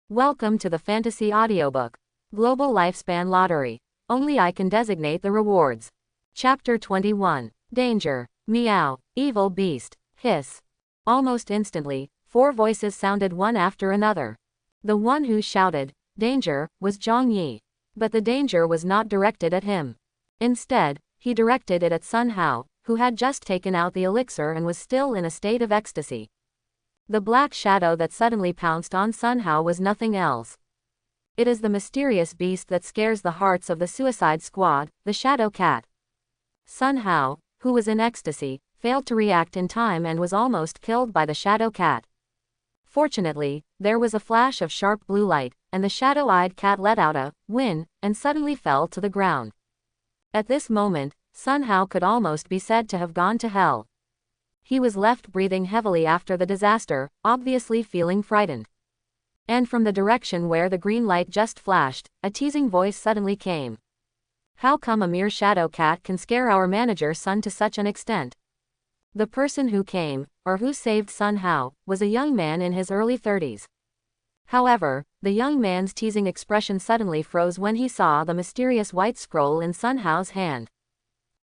Welcome to the Fantasy Audiobook. Global Lifespan Lottery. Only I can designate the rewards. Chapter 21. Danger. Meow. Evil beast. Hiss. Almost instantly, four voices sounded one after another. The one who shouted, "Danger," was Zhang Yi. But the danger was not directed at him. Instead, he directed it at Sun Hao, who had just taken out the elixir and was still in a state of ecstasy. The black shadow that suddenly pounced on Sun Hao was nothing else. It is the mysterious beast that scares the hearts of the Suicide Squad, the Shadow Cat. Sun Hao, who was in ecstasy, failed to react in time and was almost killed by the Shadow Cat. Fortunately, there was a flash of sharp blue light, and the shadow-eyed cat let out a whine, and suddenly fell to the ground. At this moment, Sun Hao could almost be said to have gone to hell. He was left breathing heavily after the disaster, obviously feeling frightened. And from the direction where the green light just flashed, a teasing voice suddenly came. "How come a mere shadow cat can scare our manager's son to such an extent?" The person who came, or who saved Sun Hao, was a young man in his early 30s. However, the young man's teasing expression suddenly froze when he saw the mysterious white scroll in Sun Hao's hand.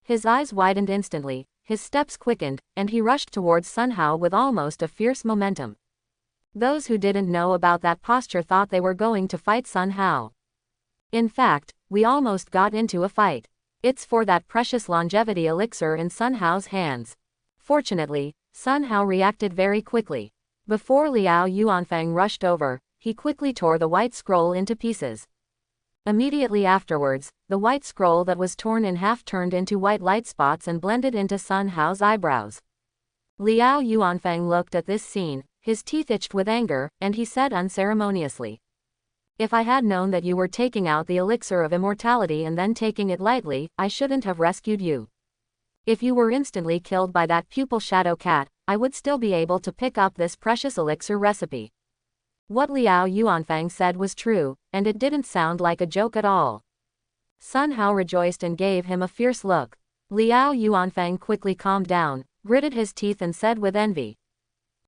His eyes widened instantly, his steps quickened, and he rushed towards Sun Hao with almost a fierce momentum. Those who didn't know about that posture thought they were going to fight Sun Hao. "In fact, we almost got into a fight. It's for that precious longevity elixir in Sun Hao's hands." Fortunately, Sun Hao reacted very quickly. Before Liao Yuanfang rushed over, he quickly tore the white scroll into pieces. Immediately afterwards, the white scroll that was torn in half turned into white light spots and blended into Sun Hao's eyebrows. Liao Yuanfang looked at this scene, his teeth itched with anger, and he said unceremoniously, "If I had known that you were taking out the elixir of immortality and then taking it lightly, I shouldn't have rescued you. If you were instantly killed by that pupil shadow cat, I would still be able to pick up this precious elixir recipe." What Liao Yuanfang said was true, and it didn't sound like a joke at all. Sun Hao rejoiced and gave him a fierce look. Liao Yuanfang quickly calmed down, gritted his teeth and said with envy,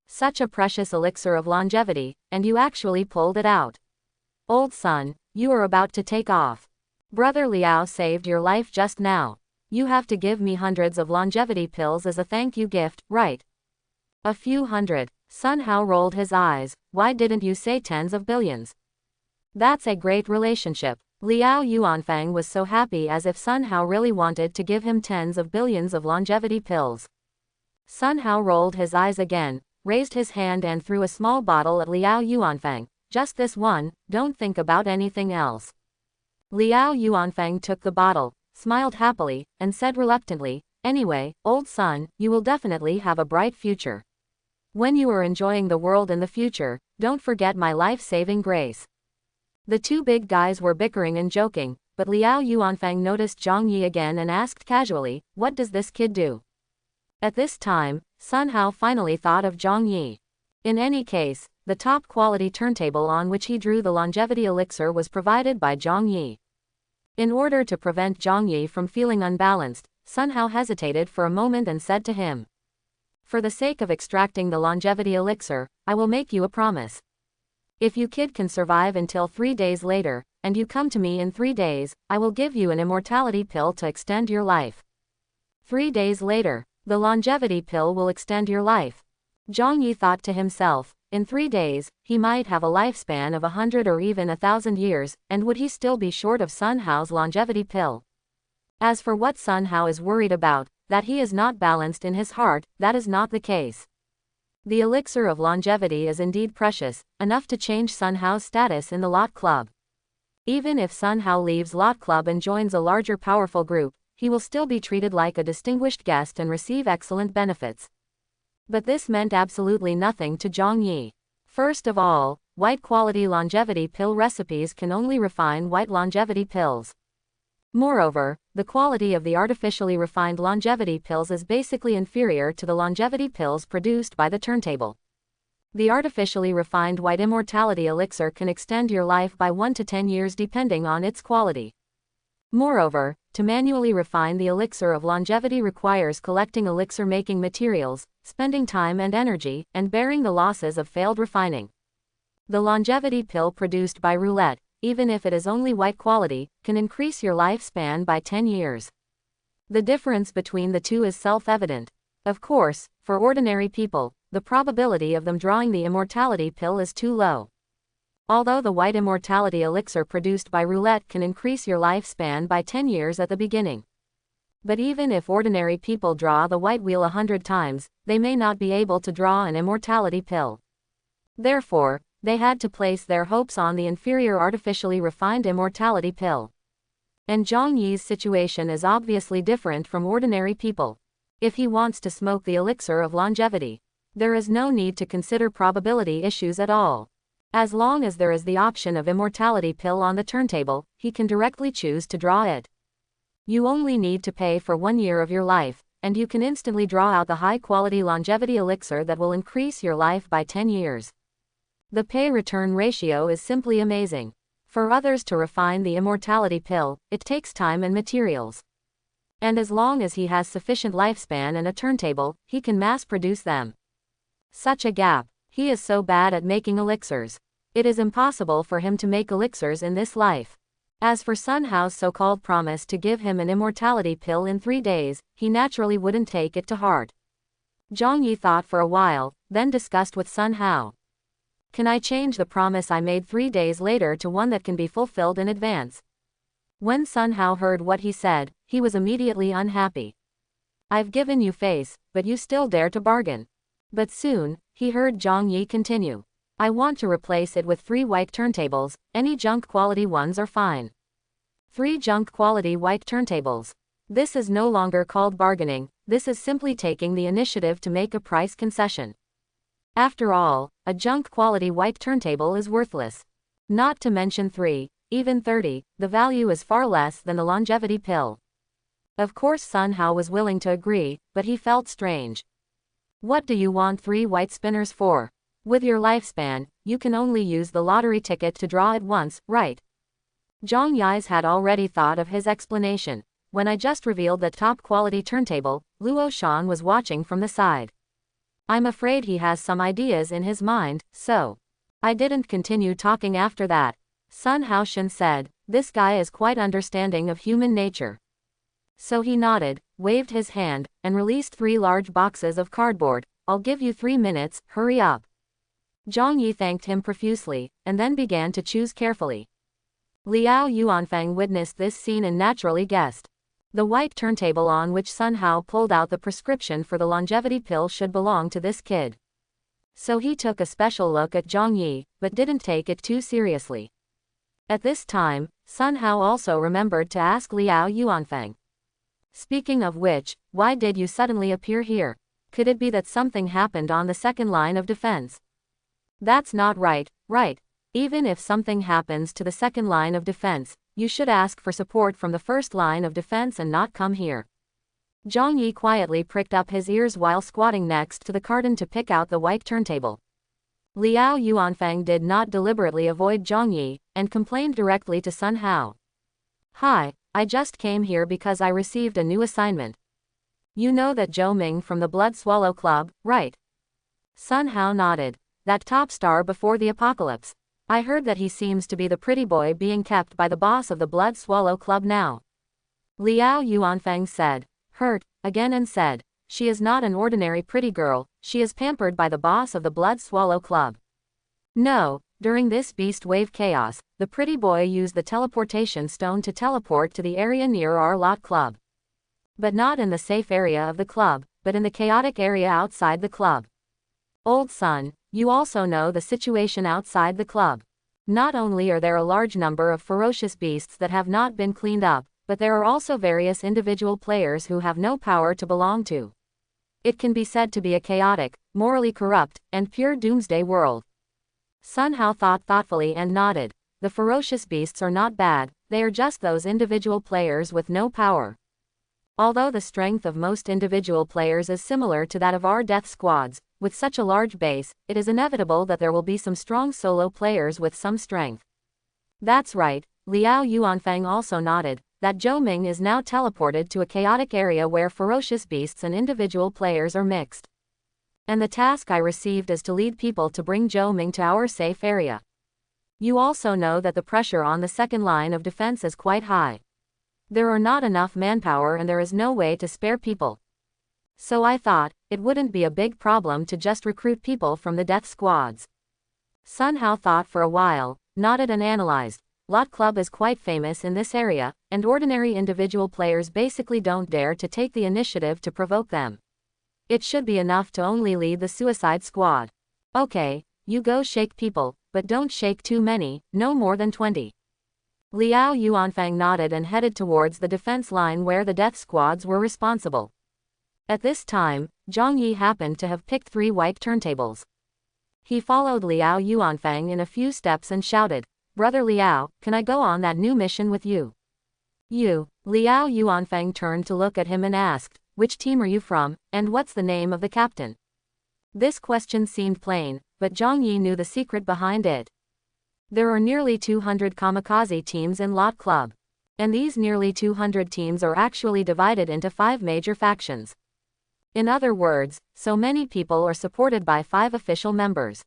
"Such a precious elixir of longevity, and you actually pulled it out. Old son, you are about to take off. Brother Liao saved your life just now. You have to give me hundreds of longevity pills as a thank you gift, right?" "A few hundred." Sun Hao rolled his eyes. "Why didn't you say tens of billions? That's a great relationship." Liao Yuanfang was so happy as if Sun Hao really wanted to give him tens of billions of longevity pills. Sun Hao rolled his eyes again, raised his hand and threw a small bottle at Liao Yuanfang. "Just this one, don't think about anything else." Liao Yuanfang took the bottle, smiled happily, and said reluctantly, "Anyway, old son, you will definitely have a bright future. When you are enjoying the world in the future, don't forget my life-saving grace." The two big guys were bickering and joking, but Liao Yuanfang noticed Zhang Yi again and asked casually, "What does this kid do?" At this time, Sun Hao finally thought of Zhang Yi. In any case, the top-quality turntable on which he drew the longevity elixir was provided by Zhang Yi. In order to prevent Zhang Yi from feeling unbalanced, Sun Hao hesitated for a moment and said to him, "For the sake of extracting the longevity elixir, I will make you a promise. If you kid can survive until 3 days later, and you come to me in 3 days, I will give you an immortality pill to extend your life." 3 days later, the longevity pill will extend your life. Zhang Yi thought to himself, in 3 days, he might have a lifespan of 100 or even 1,000 years, and would he still be short of Sun Hao's longevity pill? As for what Sun Hao is worried about, that he is not balanced in his heart, that is not the case. The elixir of longevity is indeed precious, enough to change Sun Hao's status in the Lot Club. Even if Sun Hao leaves Lot Club and joins a larger powerful group, he will still be treated like a distinguished guest and receive excellent benefits. But this meant absolutely nothing to Zhang Yi. First of all, white-quality longevity pill recipes can only refine white longevity pills. Moreover, the quality of the artificially refined longevity pills is basically inferior to the longevity pills produced by the turntable. The artificially refined white immortality elixir can extend your life by 1 to 10 years depending on its quality. Moreover, to manually refine the elixir of longevity requires collecting elixir-making materials, spending time and energy, and bearing the losses of failed refining. The longevity pill produced by Roulette, even if it is only white quality, can increase your lifespan by 10 years. The difference between the two is self-evident. Of course, for ordinary people, the probability of them drawing the immortality pill is too low. Although the white immortality elixir produced by Roulette can increase your lifespan by 10 years at the beginning. But even if ordinary people draw the white wheel 100 times, they may not be able to draw an immortality pill. Therefore, they had to place their hopes on the inferior artificially refined immortality pill. And Zhang Yi's situation is obviously different from ordinary people. If he wants to smoke the elixir of longevity, there is no need to consider probability issues at all. As long as there is the option of immortality pill on the turntable, he can directly choose to draw it. You only need to pay for 1 year of your life, and you can instantly draw out the high-quality longevity elixir that will increase your life by 10 years. The pay-return ratio is simply amazing. For others to refine the immortality pill, it takes time and materials. And as long as he has sufficient lifespan and a turntable, he can mass-produce them. Such a gap. He is so bad at making elixirs. It is impossible for him to make elixirs in this life. As for Sun Hao's so-called promise to give him an immortality pill in 3 days, he naturally wouldn't take it to heart. Zhang Yi thought for a while, then discussed with Sun Hao. Can I change the promise I made 3 days later to one that can be fulfilled in advance? When Sun Hao heard what he said, he was immediately unhappy. I've given you face, but you still dare to bargain. But soon, he heard Zhang Yi continue. I want to replace it with 3 white turntables, any junk quality ones are fine. 3 junk quality white turntables. This is no longer called bargaining, this is simply taking the initiative to make a price concession. After all, a junk quality white turntable is worthless. Not to mention 3, even 30, the value is far less than the longevity pill. Of course Sun Hao was willing to agree, but he felt strange. What do you want 3 white spinners for? With your lifespan, you can only use the lottery ticket to draw it once, right? Zhang Yi's had already thought of his explanation. When I just revealed that top-quality turntable, Luo Shan was watching from the side. I'm afraid he has some ideas in his mind, so I didn't continue talking after that. Sun Haoshan said, this guy is quite understanding of human nature. So he nodded, waved his hand, and released 3 large boxes of cardboard. I'll give you 3 minutes, hurry up. Zhang Yi thanked him profusely, and then began to choose carefully. Liao Yuanfang witnessed this scene and naturally guessed. The white turntable on which Sun Hao pulled out the prescription for the longevity pill should belong to this kid. So he took a special look at Zhang Yi, but didn't take it too seriously. At this time, Sun Hao also remembered to ask Liao Yuanfang. Speaking of which, why did you suddenly appear here? Could it be that something happened on the second line of defense? That's not right, right? Even if something happens to the second line of defense, you should ask for support from the first line of defense and not come here. Zhang Yi quietly pricked up his ears while squatting next to the carton to pick out the white turntable. Liao Yuanfang did not deliberately avoid Zhang Yi, and complained directly to Sun Hao. Hi, I just came here because I received a new assignment. You know that Zhou Ming from the Blood Swallow Club, right? Sun Hao nodded. That top star before the apocalypse. I heard that he seems to be the pretty boy being kept by the boss of the Blood Swallow Club now. Liao Yuanfang said, hurt, again and said, she is not an ordinary pretty girl, she is pampered by the boss of the Blood Swallow Club. No, during this beast wave chaos, the pretty boy used the teleportation stone to teleport to the area near our lot club. But not in the safe area of the club, but in the chaotic area outside the club. Old son, you also know the situation outside the club. Not only are there a large number of ferocious beasts that have not been cleaned up, but there are also various individual players who have no power to belong to. It can be said to be a chaotic, morally corrupt, and pure doomsday world. Sun Hao thought thoughtfully and nodded. The ferocious beasts are not bad, they are just those individual players with no power. Although the strength of most individual players is similar to that of our death squads, with such a large base, it is inevitable that there will be some strong solo players with some strength. That's right, Liao Yuanfang also nodded, that Zhou Ming is now teleported to a chaotic area where ferocious beasts and individual players are mixed. And the task I received is to lead people to bring Zhou Ming to our safe area. You also know that the pressure on the second line of defense is quite high. There are not enough manpower and there is no way to spare people. So I thought, it wouldn't be a big problem to just recruit people from the death squads. Sun Hao thought for a while, nodded and analyzed. Lot Club is quite famous in this area, and ordinary individual players basically don't dare to take the initiative to provoke them. It should be enough to only lead the suicide squad. Okay, you go shake people, but don't shake too many, no more than 20. Liao Yuanfang nodded and headed towards the defense line where the death squads were responsible. At this time, Zhang Yi happened to have picked 3 white turntables. He followed Liao Yuanfang in a few steps and shouted, "Brother Liao, can I go on that new mission with you?" "You?" Liao Yuanfang turned to look at him and asked, "Which team are you from, and what's the name of the captain?" This question seemed plain, but Zhang Yi knew the secret behind it. There are nearly 200 kamikaze teams in Lot Club. And these nearly 200 teams are actually divided into 5 major factions. In other words, so many people are supported by 5 official members.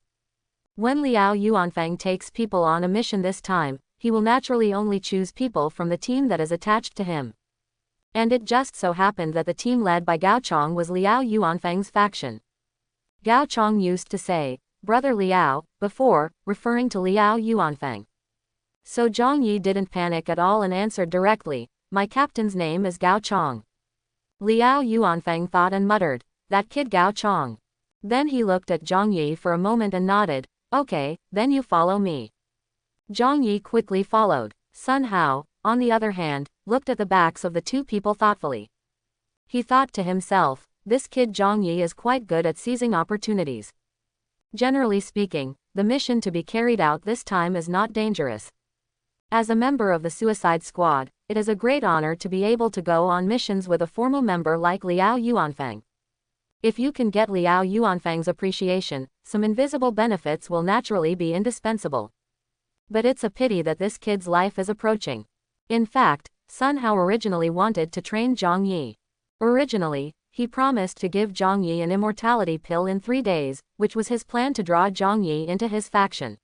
When Liao Yuanfang takes people on a mission this time, he will naturally only choose people from the team that is attached to him. And it just so happened that the team led by Gao Chong was Liao Yuanfang's faction. Gao Chong used to say, "Brother Liao," before, referring to Liao Yuanfang. So Zhang Yi didn't panic at all and answered directly, "My captain's name is Gao Chong." Liao Yuanfang thought and muttered, "That kid Gao Chong." Then he looked at Zhang Yi for a moment and nodded, "Okay, then you follow me." Zhang Yi quickly followed. Sun Hao, on the other hand, looked at the backs of the 2 people thoughtfully. He thought to himself, this kid Zhang Yi is quite good at seizing opportunities. Generally speaking, the mission to be carried out this time is not dangerous. As a member of the suicide squad, it is a great honor to be able to go on missions with a formal member like Liao Yuanfang. If you can get Liao Yuanfang's appreciation, some invisible benefits will naturally be indispensable. But it's a pity that this kid's life is approaching. In fact, Sun Hao originally wanted to train Zhang Yi. Originally, he promised to give Zhang Yi an immortality pill in 3 days, which was his plan to draw Zhang Yi into his faction.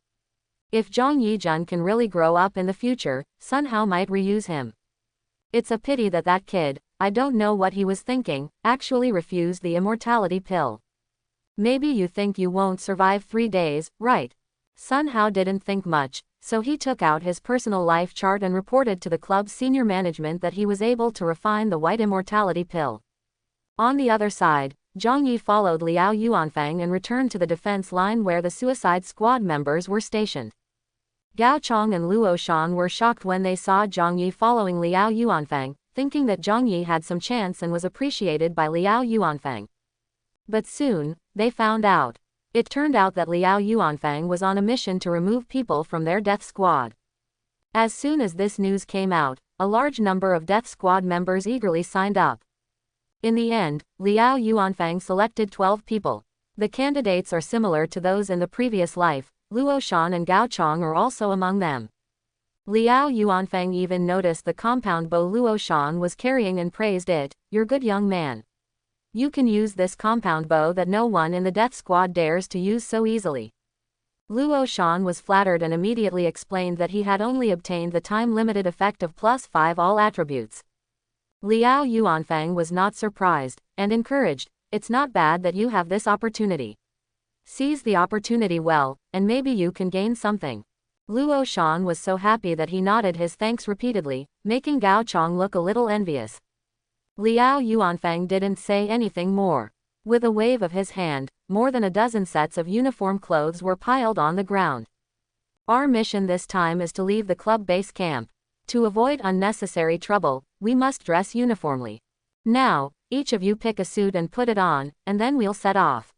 If Zhang Yijun can really grow up in the future, Sun Hao might reuse him. It's a pity that that kid, I don't know what he was thinking, actually refused the immortality pill. Maybe you think you won't survive 3 days, right? Sun Hao didn't think much, so he took out his personal life chart and reported to the club's senior management that he was able to refine the white immortality pill. On the other side, Zhang Yi followed Liao Yuanfang and returned to the defense line where the suicide squad members were stationed. Gao Chong and Luo Shan were shocked when they saw Zhang Yi following Liao Yuanfang, thinking that Zhang Yi had some chance and was appreciated by Liao Yuanfang. But soon, they found out. It turned out that Liao Yuanfang was on a mission to remove people from their death squad. As soon as this news came out, a large number of death squad members eagerly signed up. In the end, Liao Yuanfang selected 12 people. The candidates are similar to those in the previous life. Luo Shan and Gao Chong are also among them. Liao Yuanfang even noticed the compound bow Luo Shan was carrying and praised it. "You're good young man. You can use this compound bow that no one in the death squad dares to use so easily." Luo Shan was flattered and immediately explained that he had only obtained the time-limited effect of +5 all attributes. Liao Yuanfang was not surprised, and encouraged, "It's not bad that you have this opportunity. Seize the opportunity well, and maybe you can gain something." Luo Shan was so happy that he nodded his thanks repeatedly, making Gao Chong look a little envious. Liao Yuanfang didn't say anything more. With a wave of his hand, more than a dozen sets of uniform clothes were piled on the ground. "Our mission this time is to leave the club base camp. To avoid unnecessary trouble, we must dress uniformly. Now, each of you pick a suit and put it on, and then we'll set off."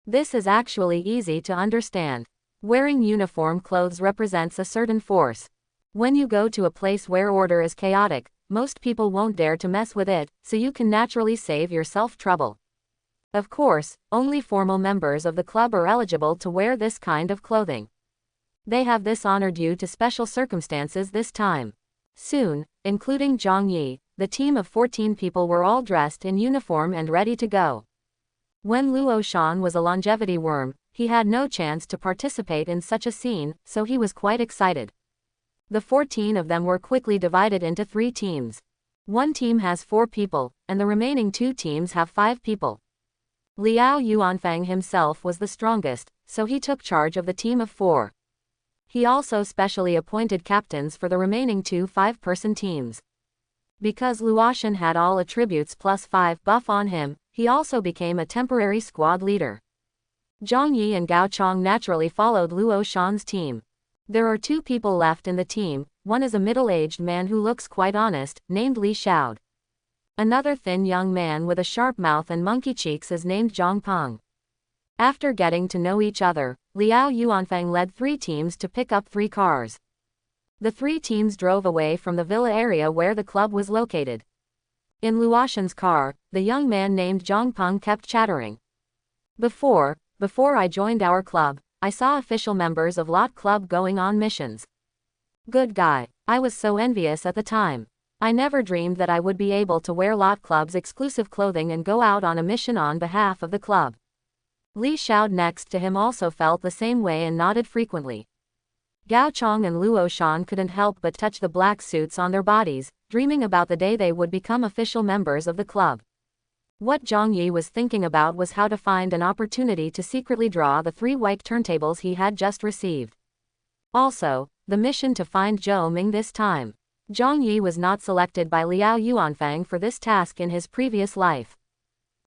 This is actually easy to understand. Wearing uniform clothes represents a certain force. When you go to a place where order is chaotic, most people won't dare to mess with it, so you can naturally save yourself trouble. Of course, only formal members of the club are eligible to wear this kind of clothing. They have this honor due to special circumstances this time. Soon, including Zhang Yi, the team of 14 people were all dressed in uniform and ready to go. When Luo Shan was a longevity worm, He had no chance to participate in such a scene, so he was quite excited. The 14 of them were quickly divided into 3 teams. One team has 4 people, and the remaining 2 teams have 5 people. Liao Yuanfang himself was the strongest, so he took charge of the team of 4. He also specially appointed captains for the remaining 2 5-person teams. Because Luoshan had all attributes plus 5 buff on him, he also became a temporary squad leader. Zhang Yi and Gao Chong naturally followed Luoshan's team. There are 2 people left in the team. One is a middle-aged man who looks quite honest, named Li Xiaod. Another thin young man with a sharp mouth and monkey cheeks is named Zhang Peng. After getting to know each other, Liao Yuanfang led 3 teams to pick up 3 cars. The 3 teams drove away from the villa area where the club was located. In Luoshan's car, the young man named Zhang Peng kept chattering. Before I joined our club, I saw official members of Lot Club going on missions. Good guy. I was so envious at the time. I never dreamed that I would be able to wear Lot Club's exclusive clothing and go out on a mission on behalf of the club. Li Xiaod next to him also felt the same way and nodded frequently. Gao Chong and Luoshan couldn't help but touch the black suits on their bodies, dreaming about the day they would become official members of the club. What Zhang Yi was thinking about was how to find an opportunity to secretly draw the 3 white turntables he had just received. Also, the mission to find Zhou Ming this time. Zhang Yi was not selected by Liao Yuanfang for this task in his previous life.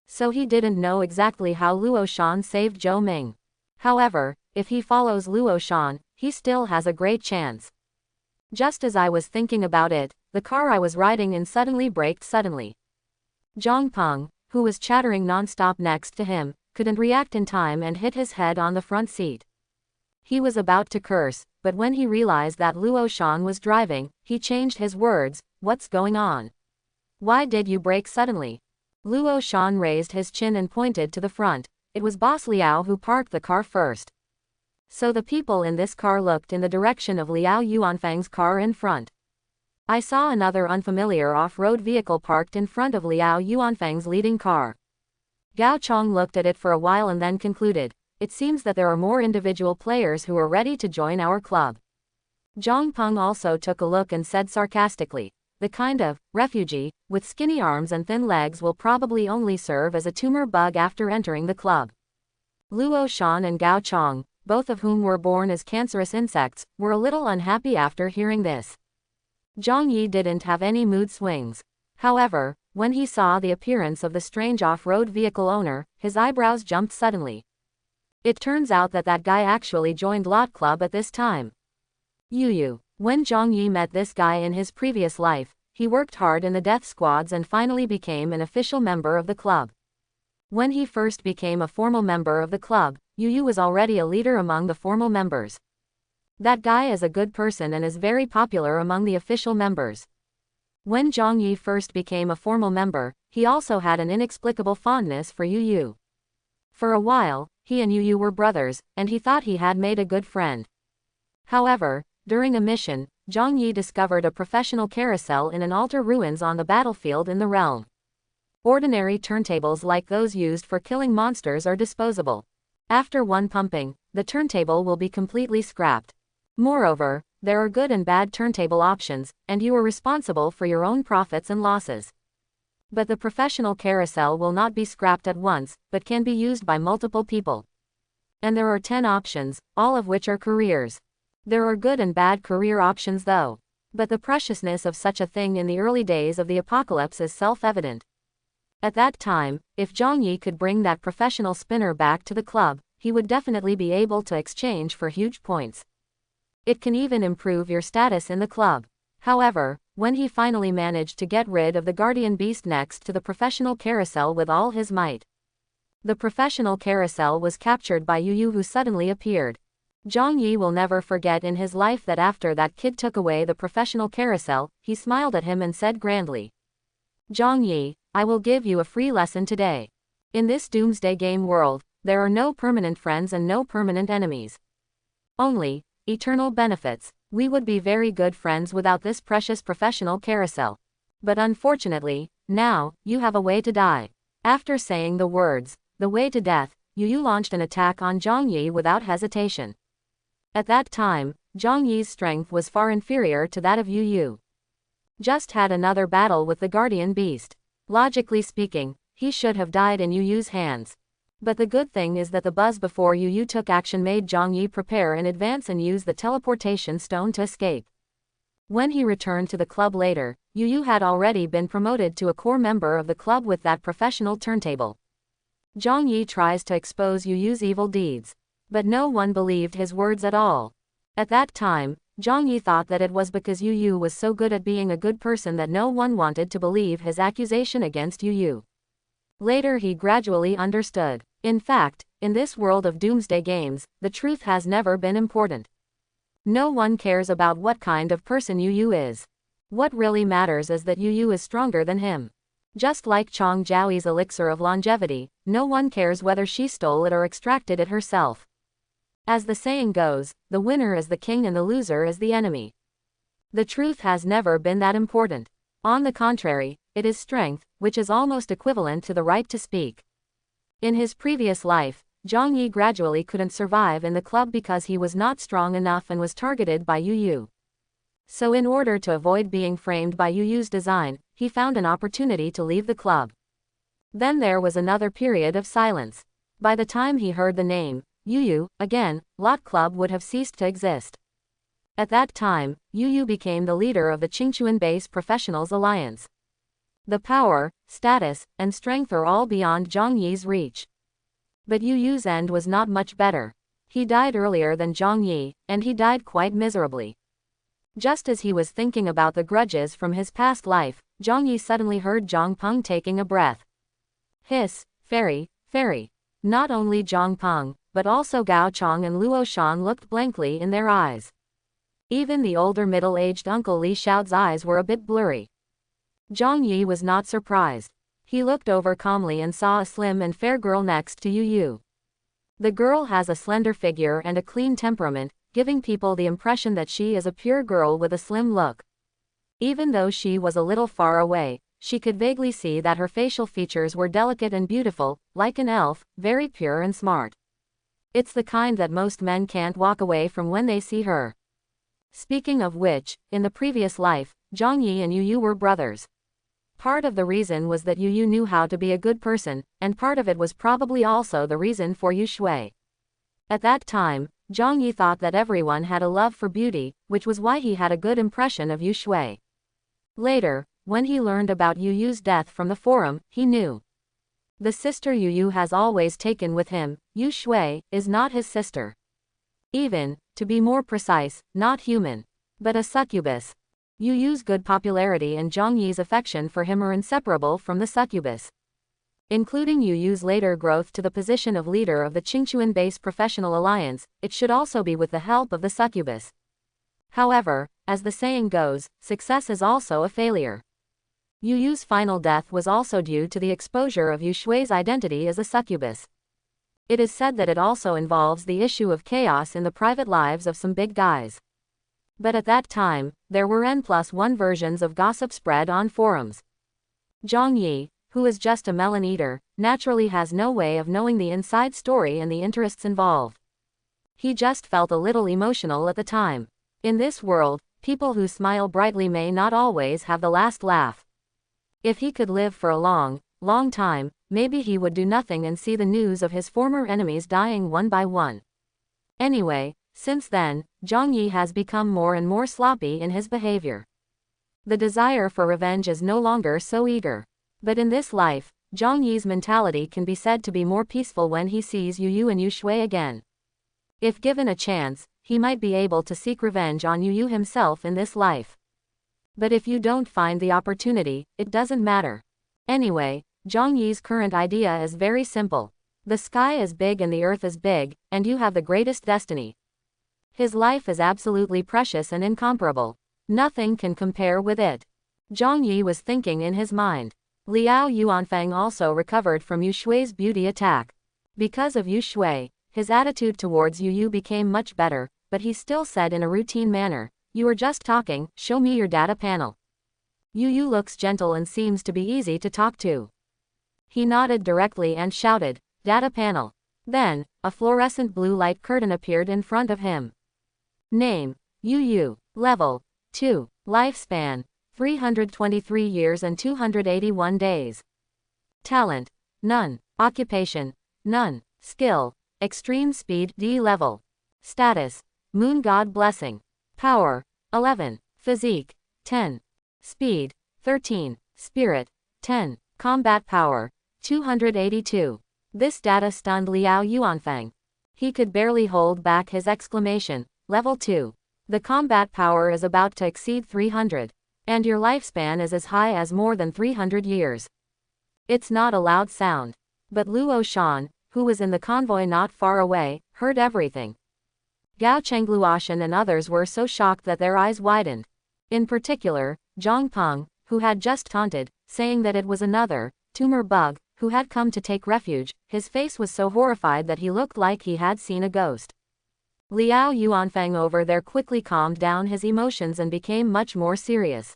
So he didn't know exactly how Luoshan saved Zhou Ming. However, if he follows Luoshan, he still has a great chance. Just as I was thinking about it, the car I was riding in suddenly braked suddenly. Zhang Peng, who was chattering non-stop next to him, couldn't react in time and hit his head on the front seat. He was about to curse, but when he realized that Luoshan was driving, he changed his words. What's going on? Why did you brake suddenly? Luoshan raised his chin and pointed to the front. It was Boss Liao who parked the car first. So the people in this car looked in the direction of Liao Yuanfang's car in front. I saw another unfamiliar off-road vehicle parked in front of Liao Yuanfang's leading car. Gao Chong looked at it for a while and then concluded, it seems that there are more individual players who are ready to join our club. Zhang Peng also took a look and said sarcastically, the kind of refugee with skinny arms and thin legs will probably only serve as a tumor bug after entering the club. Luoshan and Gao Chong, both of whom were born as cancerous insects, were a little unhappy after hearing this. Zhang Yi didn't have any mood swings. However, when he saw the appearance of the strange off-road vehicle owner, his eyebrows jumped suddenly. It turns out that guy actually joined Lot Club at this time. Yu. When Zhang Yi met this guy in his previous life, he worked hard in the death squads and finally became an official member of the club. When he first became a formal member of the club, Yu was already a leader among the formal members. That guy is a good person and is very popular among the official members. When Zhang Yi first became a formal member, he also had an inexplicable fondness for Yu. For a while, he and Yu were brothers, and he thought he had made a good friend. However, during a mission, Zhang Yi discovered a professional carousel in an altar ruins on the battlefield in the realm. Ordinary turntables like those used for killing monsters are disposable. After one pumping, the turntable will be completely scrapped. Moreover, there are good and bad turntable options, and you are responsible for your own profits and losses. But the professional carousel will not be scrapped at once, but can be used by multiple people. And there are 10 options, all of which are careers. There are good and bad career options though. But the preciousness of such a thing in the early days of the apocalypse is self-evident. At that time, if Zhang Yi could bring that professional spinner back to the club, he would definitely be able to exchange for huge points. It can even improve your status in the club. However, when he finally managed to get rid of the guardian beast next to the professional carousel with all his might, the professional carousel was captured by Yu who suddenly appeared. Zhang Yi will never forget in his life that after that kid took away the professional carousel, he smiled at him and said grandly, Zhang Yi, I will give you a free lesson today. In this doomsday game world, there are no permanent friends and no permanent enemies. Only eternal benefits. We would be very good friends without this precious professional carousel. But unfortunately, now, you have a way to die. After saying the words, the way to death, Yu Yu launched an attack on Zhang Yi without hesitation. At that time, Zhang Yi's strength was far inferior to that of Yu Yu. Just had another battle with the guardian beast. Logically speaking, he should have died in Yu Yu's hands. But the good thing is that the buzz before Yu Yu took action made Zhang Yi prepare in advance and use the teleportation stone to escape. When he returned to the club later, Yu Yu had already been promoted to a core member of the club with that professional turntable. Zhang Yi tries to expose Yu Yu's evil deeds. But no one believed his words at all. At that time, Zhang Yi thought that it was because Yu Yu was so good at being a good person that no one wanted to believe his accusation against Yu Yu. Later he gradually understood. In fact, in this world of doomsday games, the truth has never been important. No one cares about what kind of person Yu Yu is. What really matters is that Yu Yu is stronger than him. Just like Chong Zhaoyi's elixir of longevity, no one cares whether she stole it or extracted it herself. As the saying goes, the winner is the king and the loser is the enemy. The truth has never been that important. On the contrary, it is strength, which is almost equivalent to the right to speak. In his previous life, Zhang Yi gradually couldn't survive in the club because he was not strong enough and was targeted by Yu Yu. So in order to avoid being framed by Yu Yu's design, he found an opportunity to leave the club. Then there was another period of silence. By the time he heard the name, Yu Yu, again, Lot Club would have ceased to exist. At that time, Yu Yu became the leader of the Qingchuan Base Professionals Alliance. The power, status, and strength are all beyond Zhang Yi's reach. But Yu Yu's end was not much better. He died earlier than Zhang Yi, and he died quite miserably. Just as he was thinking about the grudges from his past life, Zhang Yi suddenly heard Zhang Peng taking a breath. Hiss, fairy, fairy. Not only Zhang Peng, but also Gao Chong and Luo Shan looked blankly in their eyes. Even the older middle-aged Uncle Li Xiao's eyes were a bit blurry. Zhang Yi was not surprised. He looked over calmly and saw a slim and fair girl next to Yu Yu. The girl has a slender figure and a clean temperament, giving people the impression that she is a pure girl with a slim look. Even though she was a little far away, she could vaguely see that her facial features were delicate and beautiful, like an elf, very pure and smart. It's the kind that most men can't walk away from when they see her. Speaking of which, in the previous life, Zhang Yi and Yu Yu were brothers. Part of the reason was that Yu Yu knew how to be a good person, and part of it was probably also the reason for Yu Shui. At that time, Zhang Yi thought that everyone had a love for beauty, which was why he had a good impression of Yu Shui. Later, when he learned about Yu Yu's death from the forum, he knew. The sister Yu Yu has always taken with him, Yu Shui, is not his sister. Even, to be more precise, not human, but a succubus. Yu Yu's good popularity and Zhang Yi's affection for him are inseparable from the succubus. Including Yu Yu's later growth to the position of leader of the Qingchuan Base Professional Alliance, it should also be with the help of the succubus. However, as the saying goes, success is also a failure. Yu Yu's final death was also due to the exposure of Yu Shui's identity as a succubus. It is said that it also involves the issue of chaos in the private lives of some big guys. But at that time, there were N+1 versions of gossip spread on forums. Zhang Yi, who is just a melon eater, naturally has no way of knowing the inside story and the interests involved. He just felt a little emotional at the time. In this world, people who smile brightly may not always have the last laugh. If he could live for a long, long time, maybe he would do nothing and see the news of his former enemies dying one by one. Anyway, since then, Zhang Yi has become more and more sloppy in his behavior. The desire for revenge is no longer so eager. But in this life, Zhang Yi's mentality can be said to be more peaceful when he sees Yu Yu and Yu Shui again. If given a chance, he might be able to seek revenge on Yu Yu himself in this life. But if you don't find the opportunity, it doesn't matter. Anyway, Zhang Yi's current idea is very simple. The sky is big and the earth is big, and you have the greatest destiny. His life is absolutely precious and incomparable. Nothing can compare with it. Zhang Yi was thinking in his mind. Liao Yuanfang also recovered from Yu Shui's beauty attack. Because of Yu Shui, his attitude towards Yu Yu became much better, but he still said in a routine manner, "You are just talking, show me your data panel." Yu Yu looks gentle and seems to be easy to talk to. He nodded directly and shouted, "Data panel." Then, a fluorescent blue light curtain appeared in front of him. Name: Yu. Level: 2. Lifespan: 323 years and 281 days. Talent: none. Occupation: none. Skill: extreme speed D level. Status: Moon God Blessing. Power: 11. Physique: 10. Speed: 13. Spirit: 10. Combat power: 282. This data stunned Liao Yuanfang. He could barely hold back his exclamation. Level 2. The combat power is about to exceed 300. And your lifespan is as high as more than 300 years. It's not a loud sound. But Luo Shan, who was in the convoy not far away, heard everything. Gao Chengluoshan and others were so shocked that their eyes widened. In particular, Zhang Peng, who had just taunted, saying that it was another tumor bug, who had come to take refuge. His face was so horrified that he looked like he had seen a ghost. Liao Yuanfang over there quickly calmed down his emotions and became much more serious.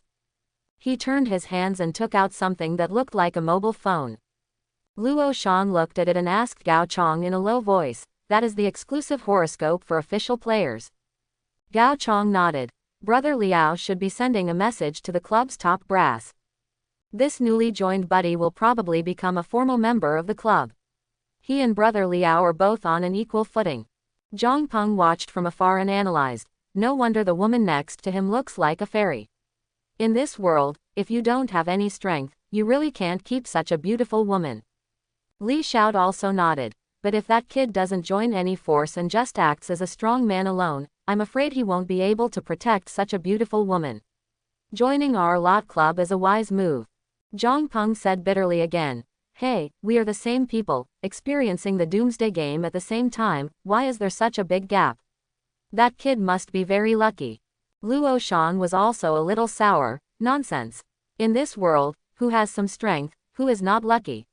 He turned his hands and took out something that looked like a mobile phone. Luo Shan looked at it and asked Gao Chong in a low voice, "That is the exclusive horoscope for official players?" Gao Chong nodded. Brother Liao should be sending a message to the club's top brass. This newly joined buddy will probably become a formal member of the club. He and Brother Liao are both on an equal footing. Zhang Peng watched from afar and analyzed. No wonder the woman next to him looks like a fairy. In this world, if you don't have any strength, you really can't keep such a beautiful woman. Li Xiao also nodded. But if that kid doesn't join any force and just acts as a strong man alone, I'm afraid he won't be able to protect such a beautiful woman. Joining our lot club is a wise move. Zhang Peng said bitterly again. Hey, we are the same people, experiencing the doomsday game at the same time. Why is there such a big gap? That kid must be very lucky. Luo Shan was also a little sour. Nonsense. In this world, who has some strength, who is not lucky?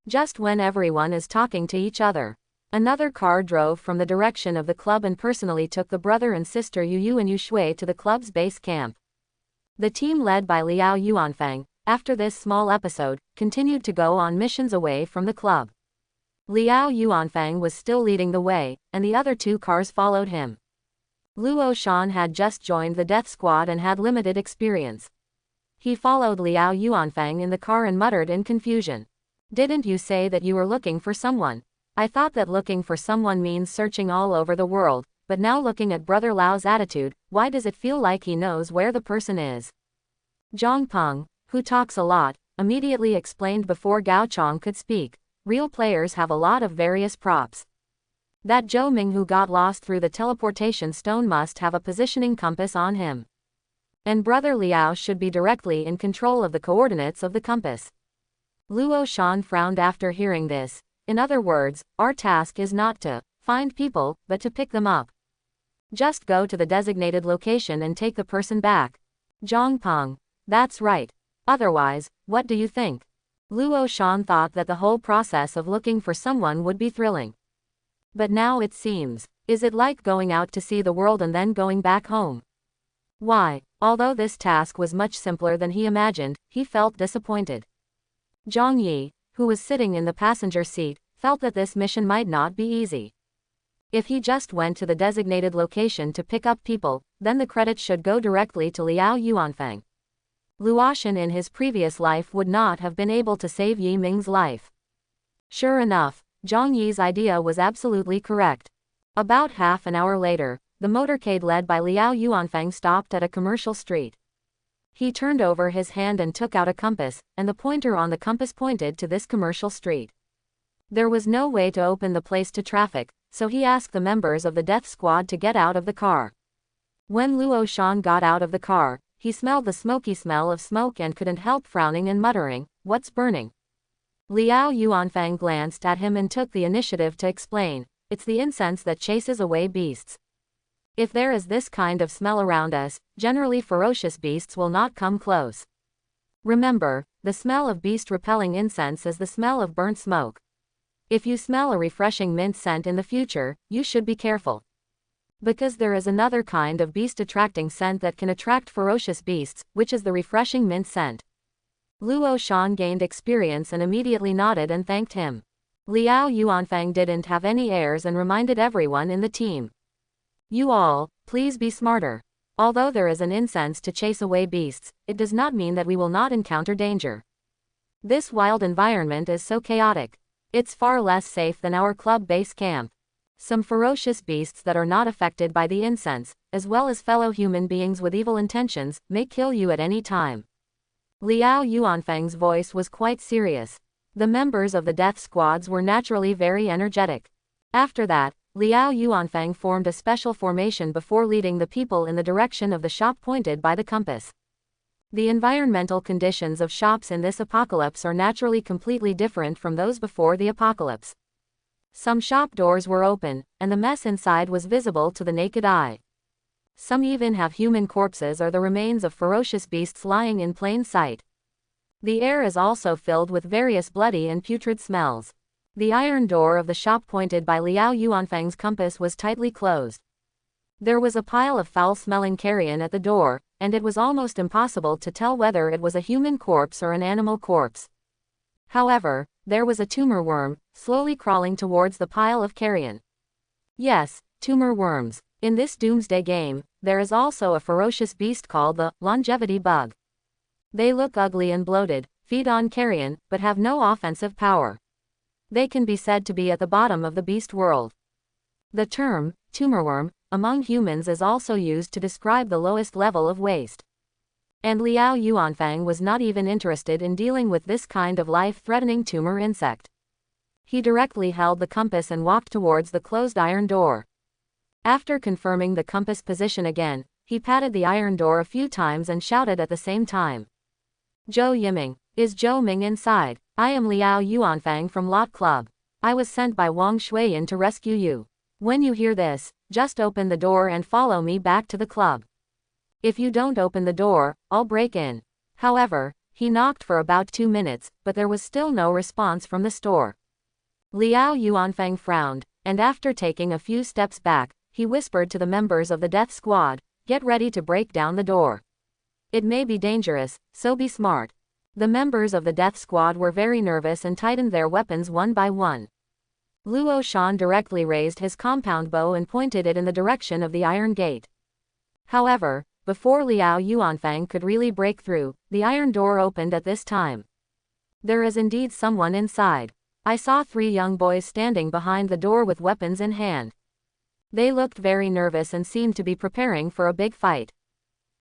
Just when everyone is talking to each other, another car drove from the direction of the club and personally took the brother and sister Yu and Yu Shui to the club's base camp. The team led by Liao Yuanfang, after this small episode, continued to go on missions away from the club. Liao Yuanfang was still leading the way, and the other two cars followed him. Luo Shan had just joined the death squad and had limited experience. He followed Liao Yuanfang in the car and muttered in confusion. Didn't you say that you were looking for someone? I thought that looking for someone means searching all over the world, but now looking at Brother Lao's attitude, why does it feel like he knows where the person is? Zhang Peng, who talks a lot, immediately explained before Gao Chong could speak. Real players have a lot of various props. That Zhou Ming who got lost through the teleportation stone must have a positioning compass on him. And Brother Liao should be directly in control of the coordinates of the compass. Luo Shan frowned after hearing this. In other words, our task is not to find people, but to pick them up. Just go to the designated location and take the person back. Zhang Peng. That's right. Otherwise, what do you think? Luo Shan thought that the whole process of looking for someone would be thrilling. But now it seems, is it like going out to see the world and then going back home? Why, although this task was much simpler than he imagined, he felt disappointed. Zhang Yi, who was sitting in the passenger seat, felt that this mission might not be easy. If he just went to the designated location to pick up people, then the credit should go directly to Liao Yuanfang. Luoshan in his previous life would not have been able to save Yi Ming's life. Sure enough, Zhang Yi's idea was absolutely correct. About half an hour later, the motorcade led by Liao Yuanfang stopped at a commercial street. He turned over his hand and took out a compass, and the pointer on the compass pointed to this commercial street. There was no way to open the place to traffic, so he asked the members of the death squad to get out of the car. When Luo Shan got out of the car, he smelled the smoky smell of smoke and couldn't help frowning and muttering, "What's burning?" Liao Yuanfang glanced at him and took the initiative to explain, "It's the incense that chases away beasts. If there is this kind of smell around us, generally ferocious beasts will not come close. Remember, the smell of beast-repelling incense is the smell of burnt smoke. If you smell a refreshing mint scent in the future, you should be careful. Because there is another kind of beast-attracting scent that can attract ferocious beasts, which is the refreshing mint scent." Luo Shan gained experience and immediately nodded and thanked him. Liao Yuanfang didn't have any airs and reminded everyone in the team. You all, please be smarter. Although there is an incense to chase away beasts, it does not mean that we will not encounter danger. This wild environment is so chaotic. It's far less safe than our club base camp. Some ferocious beasts that are not affected by the incense, as well as fellow human beings with evil intentions, may kill you at any time. Liao Yuanfang's voice was quite serious. The members of the death squads were naturally very energetic. After that, Liao Yuanfang formed a special formation before leading the people in the direction of the shop pointed by the compass. The environmental conditions of shops in this apocalypse are naturally completely different from those before the apocalypse. Some shop doors were open, and the mess inside was visible to the naked eye. Some even have human corpses or the remains of ferocious beasts lying in plain sight. The air is also filled with various bloody and putrid smells. The iron door of the shop pointed by Liao Yuanfang's compass was tightly closed. There was a pile of foul-smelling carrion at the door, and it was almost impossible to tell whether it was a human corpse or an animal corpse. However, there was a tumor worm, slowly crawling towards the pile of carrion. Yes, tumor worms. In this doomsday game, there is also a ferocious beast called the longevity bug. They look ugly and bloated, feed on carrion, but have no offensive power. They can be said to be at the bottom of the beast world. The term, tumorworm, among humans is also used to describe the lowest level of waste. And Liao Yuanfang was not even interested in dealing with this kind of life-threatening tumor insect. He directly held the compass and walked towards the closed iron door. After confirming the compass position again, he patted the iron door a few times and shouted at the same time. Zhou Yiming, is Zhou Ming inside? I am Liao Yuanfang from Lot Club. I was sent by Wang Shuiyan to rescue you. When you hear this, just open the door and follow me back to the club. If you don't open the door, I'll break in. However, he knocked for about 2 minutes, but there was still no response from the store. Liao Yuanfang frowned, and after taking a few steps back, he whispered to the members of the death squad, "Get ready to break down the door. It may be dangerous, so be smart." The members of the death squad were very nervous and tightened their weapons one by one. Luo Shan directly raised his compound bow and pointed it in the direction of the iron gate. However, before Liao Yuanfang could really break through, the iron door opened at this time. There is indeed someone inside. I saw 3 young boys standing behind the door with weapons in hand. They looked very nervous and seemed to be preparing for a big fight.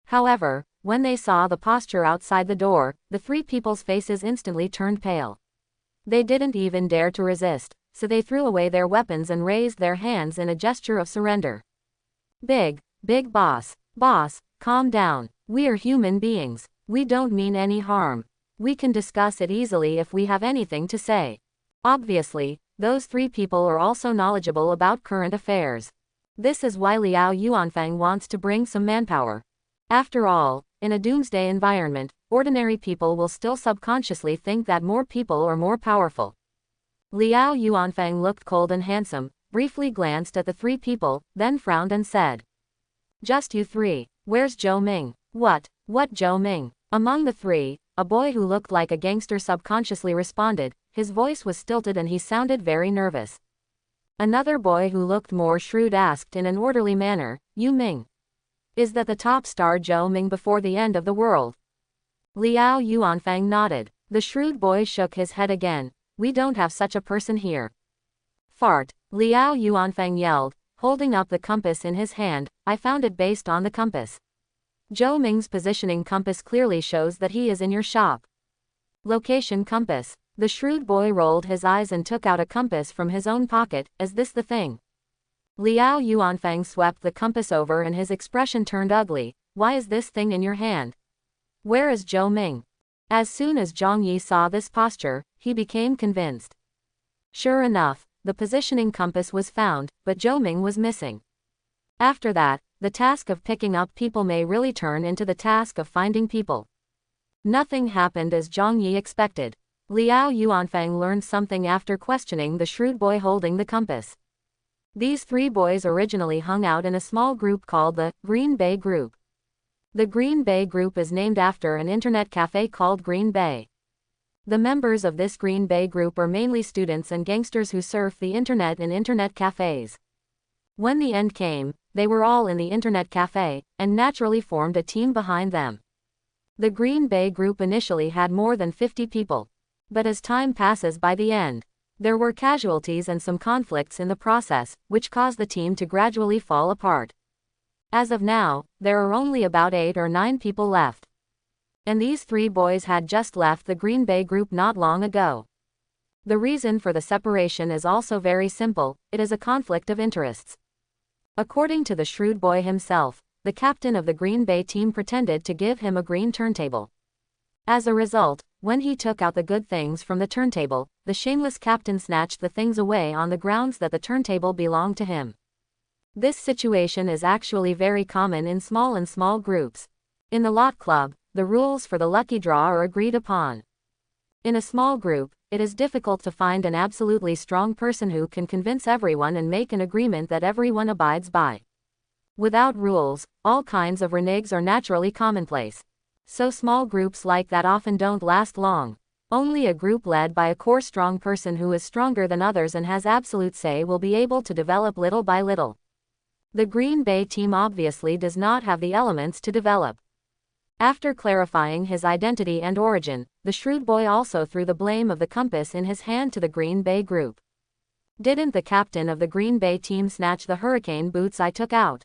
However, when they saw the posture outside the door, the 3 people's faces instantly turned pale. They didn't even dare to resist, so they threw away their weapons and raised their hands in a gesture of surrender. Big boss. Boss, calm down. We're human beings. We don't mean any harm. We can discuss it easily if we have anything to say. Obviously, those 3 people are also knowledgeable about current affairs. This is why Liao Yuanfang wants to bring some manpower. After all, in a doomsday environment, ordinary people will still subconsciously think that more people are more powerful. Liao Yuanfang looked cold and handsome, briefly glanced at the 3 people, then frowned and said, "Just you 3. Where's Zhou Ming?" What Zhou Ming? Among the 3, a boy who looked like a gangster subconsciously responded. His voice was stilted and he sounded very nervous. Another boy who looked more shrewd asked in an orderly manner, "You Ming? Is that the top star Zhou Ming before the end of the world?" Liao Yuanfang nodded. The shrewd boy shook his head again. "We don't have such a person here." Fart. Liao Yuanfang yelled, holding up the compass in his hand. "I found it based on the compass. Zhou Ming's positioning compass clearly shows that he is in your shop." Location compass. The shrewd boy rolled his eyes and took out a compass from his own pocket. "Is this the thing?" Liao Yuanfang swept the compass over and his expression turned ugly. "Why is this thing in your hand? Where is Zhou Ming?" As soon as Zhang Yi saw this posture, he became convinced. Sure enough, the positioning compass was found, but Zhou Ming was missing. After that, the task of picking up people may really turn into the task of finding people. Nothing happened as Zhang Yi expected. Liao Yuanfang learned something after questioning the shrewd boy holding the compass. These 3 boys originally hung out in a small group called the Green Bay Group. The Green Bay Group is named after an internet cafe called Green Bay. The members of this Green Bay group are mainly students and gangsters who surf the internet in internet cafes. When the end came, they were all in the internet cafe, and naturally formed a team behind them. The Green Bay group initially had more than 50 people. But as time passes by the end, there were casualties and some conflicts in the process, which caused the team to gradually fall apart. As of now, there are only about 8 or 9 people left. And these 3 boys had just left the Green Bay group not long ago. The reason for the separation is also very simple, it is a conflict of interests. According to the shrewd boy himself, the captain of the Green Bay team pretended to give him a green turntable. As a result, when he took out the good things from the turntable, the shameless captain snatched the things away on the grounds that the turntable belonged to him. This situation is actually very common in small groups. In the Lot Club, the rules for the lucky draw are agreed upon. In a small group, it is difficult to find an absolutely strong person who can convince everyone and make an agreement that everyone abides by. Without rules, all kinds of reneges are naturally commonplace. So small groups like that often don't last long. Only a group led by a core strong person who is stronger than others and has absolute say will be able to develop little by little. The Green Bay team obviously does not have the elements to develop. After clarifying his identity and origin, the shrewd boy also threw the blame of the compass in his hand to the Green Bay group. Didn't the captain of the Green Bay team snatch the hurricane boots I took out?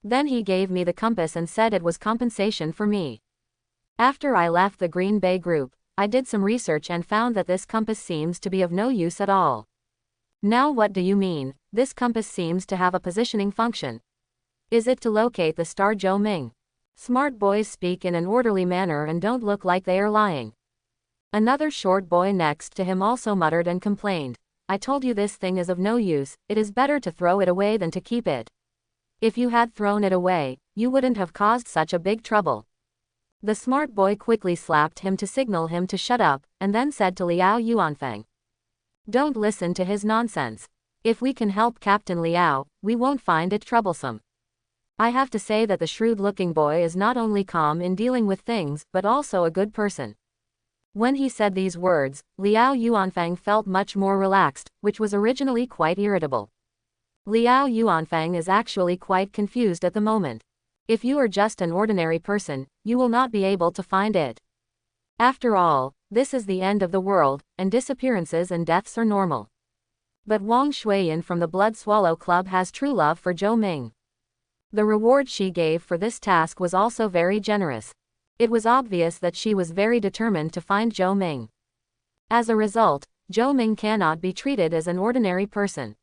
Then he gave me the compass and said it was compensation for me. After I left the Green Bay group, I did some research and found that this compass seems to be of no use at all. Now what do you mean? This compass seems to have a positioning function. Is it to locate the star Zhou Ming? Smart boys speak in an orderly manner and don't look like they are lying. Another short boy next to him also muttered and complained. I told you this thing is of no use, it is better to throw it away than to keep it. If you had thrown it away, you wouldn't have caused such a big trouble. The smart boy quickly slapped him to signal him to shut up, and then said to Liao Yuanfeng, don't listen to his nonsense. If we can help Captain Liao, we won't find it troublesome. I have to say that the shrewd-looking boy is not only calm in dealing with things, but also a good person. When he said these words, Liao Yuanfeng felt much more relaxed, which was originally quite irritable. Liao Yuanfeng is actually quite confused at the moment. If you are just an ordinary person, you will not be able to find it. After all, this is the end of the world, and disappearances and deaths are normal. But Wang Shuiyan from the Blood Swallow Club has true love for Zhou Ming. The reward she gave for this task was also very generous. It was obvious that she was very determined to find Zhou Ming. As a result, Zhou Ming cannot be treated as an ordinary person.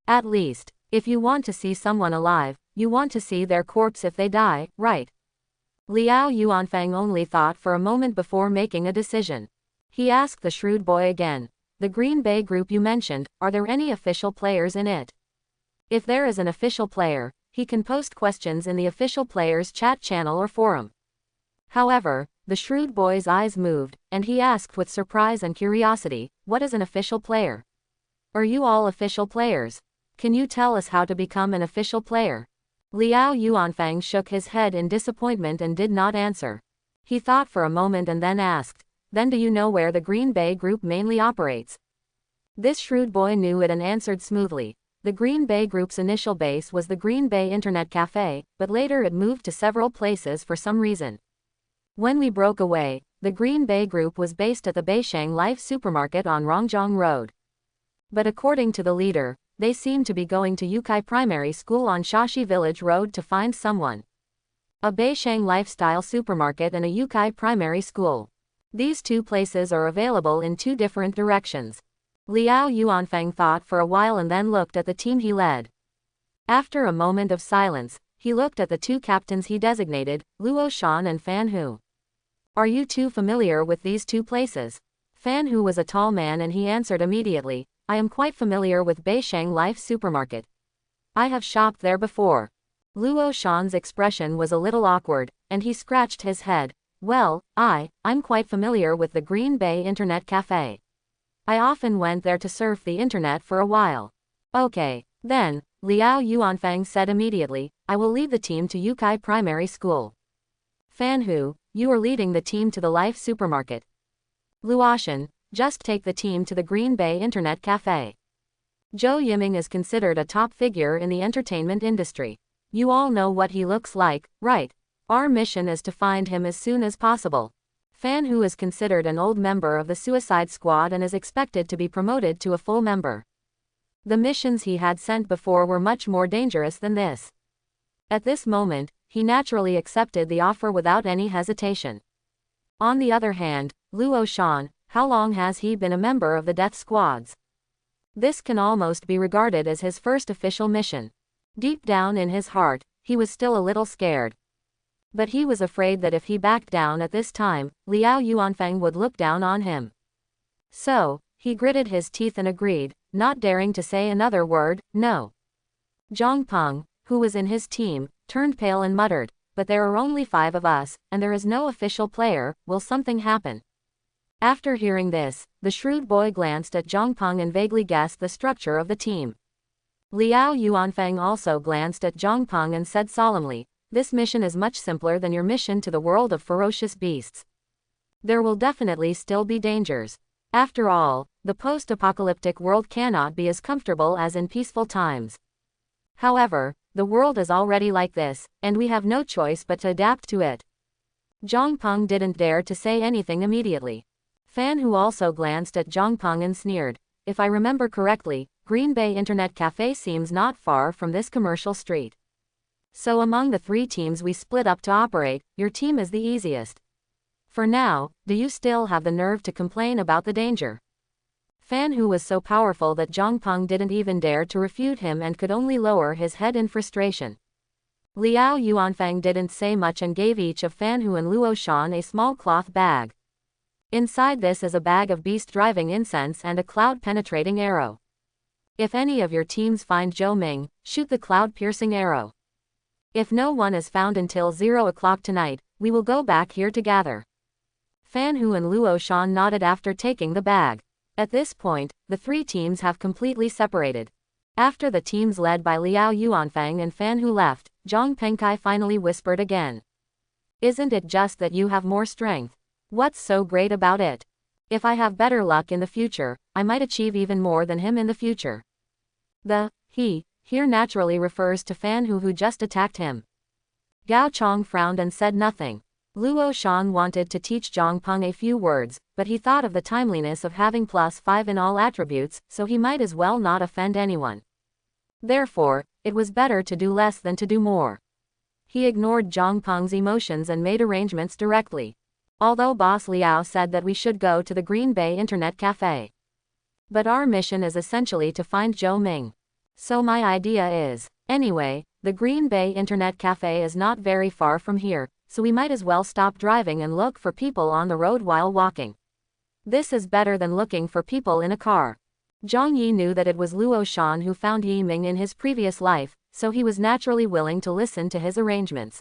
At least, if you want to see someone alive, you want to see their corpse if they die, right? Liao Yuanfeng only thought for a moment before making a decision. He asked the shrewd boy again. The Green Bay group you mentioned, are there any official players in it? If there is an official player, he can post questions in the official players' chat channel or forum. However, the shrewd boy's eyes moved, and he asked with surprise and curiosity, what is an official player? Are you all official players? Can you tell us how to become an official player? Liao Yuanfeng shook his head in disappointment and did not answer. He thought for a moment and then asked, then do you know where the Green Bay group mainly operates? This shrewd boy knew it and answered smoothly. The Green Bay group's initial base was the Green Bay Internet Cafe, but later it moved to several places for some reason. When we broke away, the Green Bay group was based at the Beisheng Life Supermarket on Rongjiang Road. But according to the leader, they seem to be going to Yukai Primary School on Shashi Village Road to find someone. A Beisheng Lifestyle Supermarket and a Yukai Primary School. These two places are available in two different directions. Liao Yuanfeng thought for a while and then looked at the team he led. After a moment of silence, he looked at the two captains he designated, Luo Shan and Fan Hu. Are you two familiar with these two places? Fan Hu was a tall man and he answered immediately, I am quite familiar with Beisheng Life Supermarket. I have shopped there before. Luo Shan's expression was a little awkward, and he scratched his head. Well, I'm quite familiar with the Green Bay Internet Cafe. I often went there to surf the internet for a while. Okay, then, Liao Yuanfeng said immediately, I will lead the team to Yukai Primary School. Fan Hu, you are leading the team to the Life Supermarket. Luoshan, just take the team to the Green Bay Internet Cafe. Zhou Yiming is considered a top figure in the entertainment industry. You all know what he looks like, right? Our mission is to find him as soon as possible. Fan Hu is considered an old member of the Suicide Squad and is expected to be promoted to a full member. The missions he had sent before were much more dangerous than this. At this moment, he naturally accepted the offer without any hesitation. On the other hand, Luo Shan, how long has he been a member of the Death Squads? This can almost be regarded as his first official mission. Deep down in his heart, he was still a little scared. But he was afraid that if he backed down at this time, Liao Yuanfeng would look down on him. So, he gritted his teeth and agreed, not daring to say another word, no. Zhang Peng, who was in his team, turned pale and muttered, but there are only 5 of us, and there is no official player, will something happen? After hearing this, the shrewd boy glanced at Zhang Peng and vaguely guessed the structure of the team. Liao Yuanfeng also glanced at Zhang Peng and said solemnly, this mission is much simpler than your mission to the world of ferocious beasts. There will definitely still be dangers. After all, the post-apocalyptic world cannot be as comfortable as in peaceful times. However, the world is already like this, and we have no choice but to adapt to it. Zhang Peng didn't dare to say anything immediately. Fan Hu also glanced at Zhang Peng and sneered, if I remember correctly, Green Bay Internet Cafe seems not far from this commercial street. So among the 3 teams we split up to operate, your team is the easiest. For now, do you still have the nerve to complain about the danger? Fan Hu was so powerful that Zhang Peng didn't even dare to refute him and could only lower his head in frustration. Liao Yuanfeng didn't say much and gave each of Fan Hu and Luo Shan a small cloth bag. Inside this is a bag of beast-driving incense and a cloud-penetrating arrow. If any of your teams find Zhou Ming, shoot the cloud-piercing arrow. If no one is found until 0 o'clock tonight, we will go back here to gather. Fan Hu and Luo Shan nodded after taking the bag. At this point, the 3 teams have completely separated. After the teams led by Liao Yuanfeng and Fan Hu left, Zhang Pengkai finally whispered again. Isn't it just that you have more strength? What's so great about it? If I have better luck in the future, I might achieve even more than him in the future. The he here naturally refers to Fan Hu who just attacked him. Gao Chong frowned and said nothing. Luo Shan wanted to teach Zhang Peng a few words, but he thought of the timeliness of having +5 in all attributes, so he might as well not offend anyone. Therefore, it was better to do less than to do more. He ignored Zhang Peng's emotions and made arrangements directly. Although Boss Liao said that we should go to the Green Bay Internet Cafe. But our mission is essentially to find Zhou Ming. So my idea is, anyway, the Green Bay Internet Cafe is not very far from here, so we might as well stop driving and look for people on the road while walking. This is better than looking for people in a car. Zhang Yi knew that it was Luo Shan who found Yiming in his previous life, so he was naturally willing to listen to his arrangements.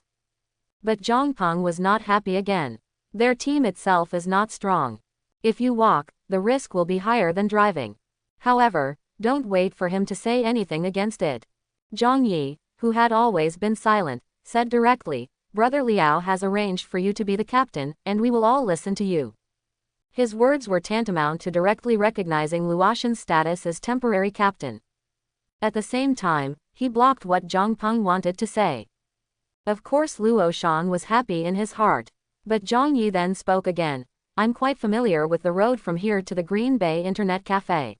But Zhang Peng was not happy again. Their team itself is not strong. If you walk, the risk will be higher than driving. However, don't wait for him to say anything against it. Zhang Yi, who had always been silent, said directly, Brother Liao has arranged for you to be the captain, and we will all listen to you. His words were tantamount to directly recognizing Luoshan's status as temporary captain. At the same time, he blocked what Zhang Peng wanted to say. Of course Luo Shan was happy in his heart. But Zhang Yi then spoke again. I'm quite familiar with the road from here to the Green Bay Internet Cafe.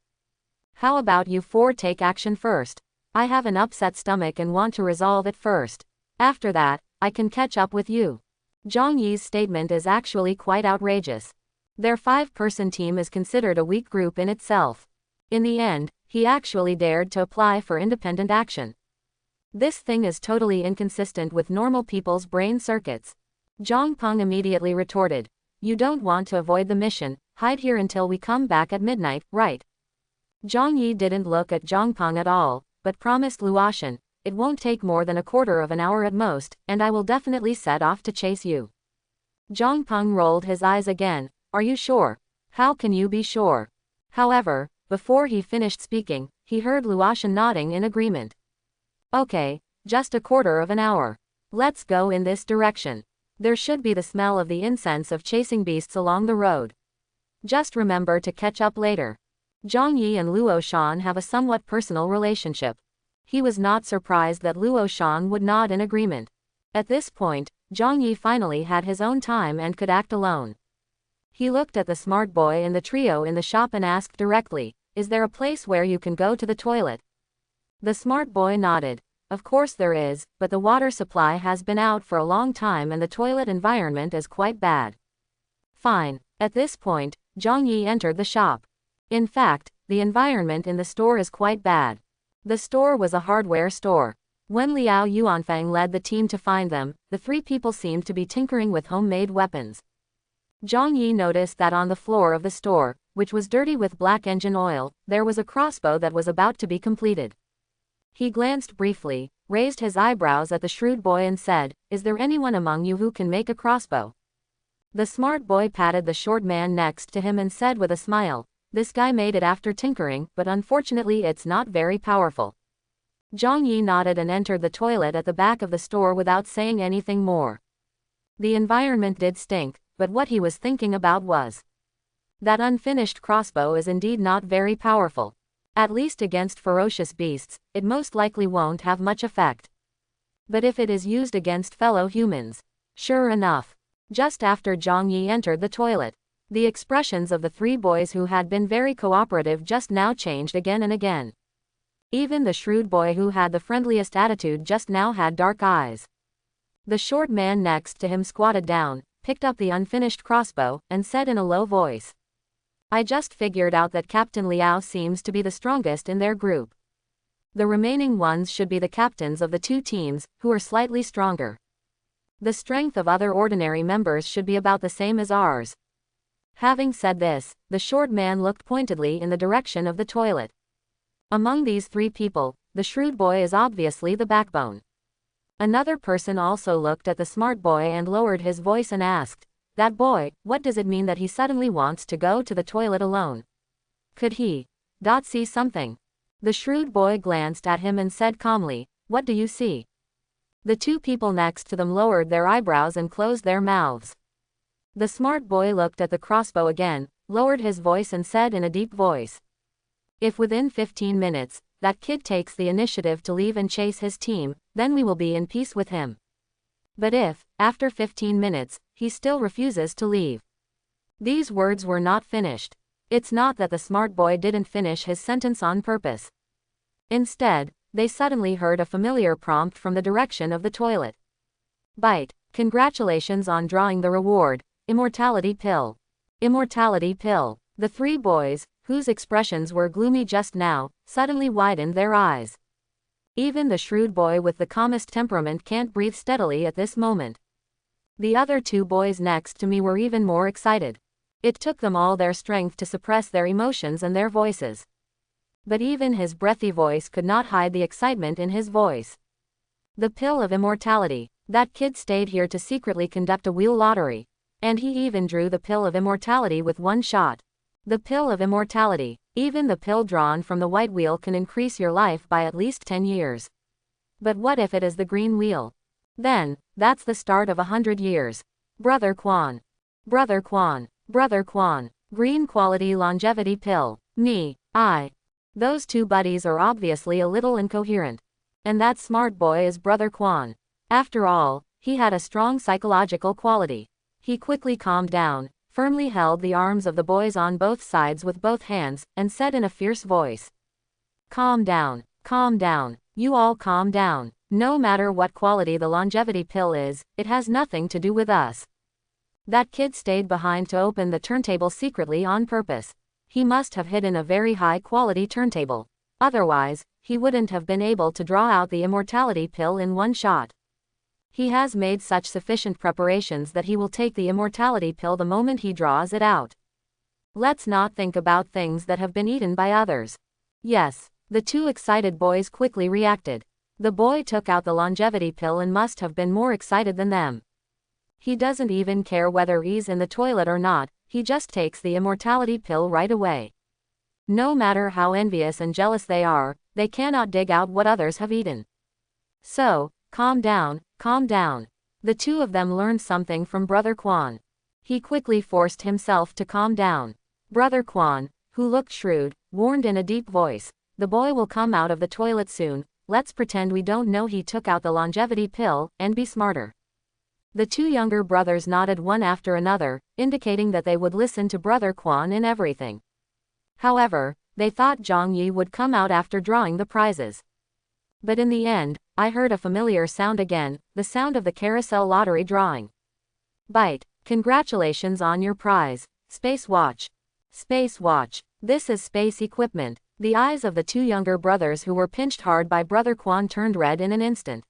How about you 4 take action first? I have an upset stomach and want to resolve it first. After that, I can catch up with you. Zhang Yi's statement is actually quite outrageous. Their 5-person team is considered a weak group in itself. In the end, he actually dared to apply for independent action. This thing is totally inconsistent with normal people's brain circuits. Zhang Peng immediately retorted, you don't want to avoid the mission, hide here until we come back at midnight, right? Zhang Yi didn't look at Zhang Peng at all, but promised Luoshan, it won't take more than a quarter of an hour at most, and I will definitely set off to chase you. Zhang Peng rolled his eyes again, are you sure? How can you be sure? However, before he finished speaking, he heard Luoshan nodding in agreement. Okay, just a quarter of an hour. Let's go in this direction. There should be the smell of the incense of chasing beasts along the road. Just remember to catch up later. Zhang Yi and Luo Shan have a somewhat personal relationship. He was not surprised that Luo Shan would nod in agreement. At this point, Zhang Yi finally had his own time and could act alone. He looked at the smart boy in the trio in the shop and asked directly, "Is there a place where you can go to the toilet?" The smart boy nodded. "Of course there is, but the water supply has been out for a long time and the toilet environment is quite bad." Fine. At this point, Zhang Yi entered the shop. In fact, the environment in the store is quite bad. The store was a hardware store. When Liao Yuanfang led the team to find them, the three people seemed to be tinkering with homemade weapons. Zhang Yi noticed that on the floor of the store, which was dirty with black engine oil, there was a crossbow that was about to be completed. He glanced briefly, raised his eyebrows at the shrewd boy and said, "Is there anyone among you who can make a crossbow?" The smart boy patted the short man next to him and said with a smile, "This guy made it after tinkering, but unfortunately it's not very powerful." Zhang Yi nodded and entered the toilet at the back of the store without saying anything more. The environment did stink, but what he was thinking about was that unfinished crossbow is indeed not very powerful. At least against ferocious beasts, it most likely won't have much effect. But if it is used against fellow humans. Sure enough. Just after Zhang Yi entered the toilet, the expressions of the three boys who had been very cooperative just now changed again and again. Even the shrewd boy who had the friendliest attitude just now had dark eyes. The short man next to him squatted down, picked up the unfinished crossbow, and said in a low voice, "I just figured out that Captain Liao seems to be the strongest in their group. The remaining ones should be the captains of the two teams, who are slightly stronger. The strength of other ordinary members should be about the same as ours." Having said this, the short man looked pointedly in the direction of the toilet. Among these three people, the shrewd boy is obviously the backbone. Another person also looked at the smart boy and lowered his voice and asked, "That boy, what does it mean that he suddenly wants to go to the toilet alone? Could he see something?" The shrewd boy glanced at him and said calmly, "What do you see?" The two people next to them lowered their eyebrows and closed their mouths. The smart boy looked at the crossbow again, lowered his voice and said in a deep voice, "If within 15 minutes, that kid takes the initiative to leave and chase his team, then we will be in peace with him. But if, after 15 minutes, he still refuses to leave." These words were not finished. It's not that the smart boy didn't finish his sentence on purpose. Instead, they suddenly heard a familiar prompt from the direction of the toilet. "Bite. Congratulations on drawing the reward, Immortality Pill. Immortality Pill." The three boys, whose expressions were gloomy just now, suddenly widened their eyes. Even the shrewd boy with the calmest temperament can't breathe steadily at this moment. The other two boys next to me were even more excited. It took them all their strength to suppress their emotions and their voices. But even his breathy voice could not hide the excitement in his voice. The pill of immortality. That kid stayed here to secretly conduct a wheel lottery. And he even drew the pill of immortality with one shot. The pill of immortality. Even the pill drawn from the white wheel can increase your life by at least 10 years. But what if it is the green wheel? Then, that's the start of 100 years. Brother Quan. Brother Quan. Brother Quan. Green quality longevity pill. Those two buddies are obviously a little incoherent. And that smart boy is Brother Quan. After all, he had a strong psychological quality. He quickly calmed down, firmly held the arms of the boys on both sides with both hands, and said in a fierce voice, "Calm down, calm down, you all calm down. No matter what quality the longevity pill is, it has nothing to do with us." That kid stayed behind to open the turntable secretly on purpose. He must have hidden a very high-quality turntable. Otherwise, he wouldn't have been able to draw out the immortality pill in one shot. He has made such sufficient preparations that he will take the immortality pill the moment he draws it out. Let's not think about things that have been eaten by others. Yes, the two excited boys quickly reacted. The boy took out the longevity pill and must have been more excited than them. He doesn't even care whether he's in the toilet or not, he just takes the immortality pill right away. No matter how envious and jealous they are, they cannot dig out what others have eaten. So, calm down, calm down. The two of them learned something from Brother Quan. He quickly forced himself to calm down. Brother Quan, who looked shrewd, warned in a deep voice, "The boy will come out of the toilet soon, let's pretend we don't know he took out the longevity pill, and be smarter." The two younger brothers nodded one after another, indicating that they would listen to Brother Quan in everything. However, they thought Zhang Yi would come out after drawing the prizes. But in the end, I heard a familiar sound again, the sound of the carousel lottery drawing. Bite. Congratulations on your prize. Space watch. Space watch. This is space equipment. The eyes of the two younger brothers who were pinched hard by Brother Quan turned red in an instant.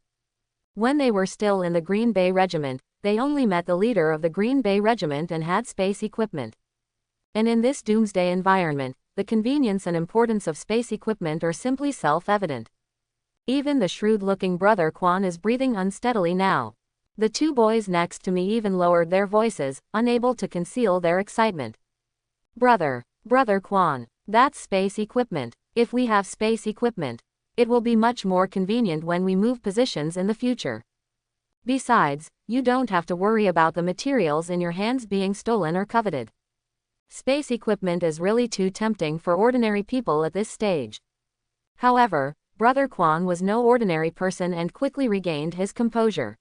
When they were still in the Green Bay Regiment, they only met the leader of the Green Bay Regiment and had space equipment. And in this doomsday environment, the convenience and importance of space equipment are simply self-evident. Even the shrewd-looking Brother Quan is breathing unsteadily now. The two boys next to me even lowered their voices, unable to conceal their excitement. Brother Quan, that's space equipment. If we have space equipment, it will be much more convenient when we move positions in the future. Besides, you don't have to worry about the materials in your hands being stolen or coveted. Space equipment is really too tempting for ordinary people at this stage. However, Brother Quan was no ordinary person and quickly regained his composure.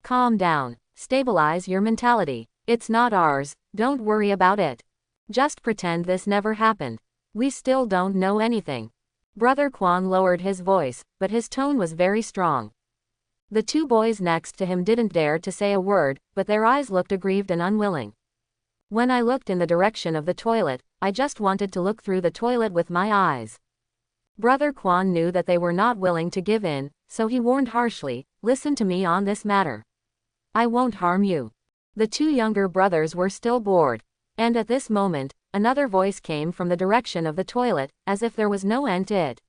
Calm down. Stabilize your mentality. It's not ours, don't worry about it. Just pretend this never happened. We still don't know anything. Brother Quan lowered his voice, but his tone was very strong. The two boys next to him didn't dare to say a word, but their eyes looked aggrieved and unwilling. When I looked in the direction of the toilet, I just wanted to look through the toilet with my eyes. Brother Quan knew that they were not willing to give in, so he warned harshly, "Listen to me on this matter. I won't harm you." The two younger brothers were still bored. And at this moment, another voice came from the direction of the toilet, as if there was no end to it.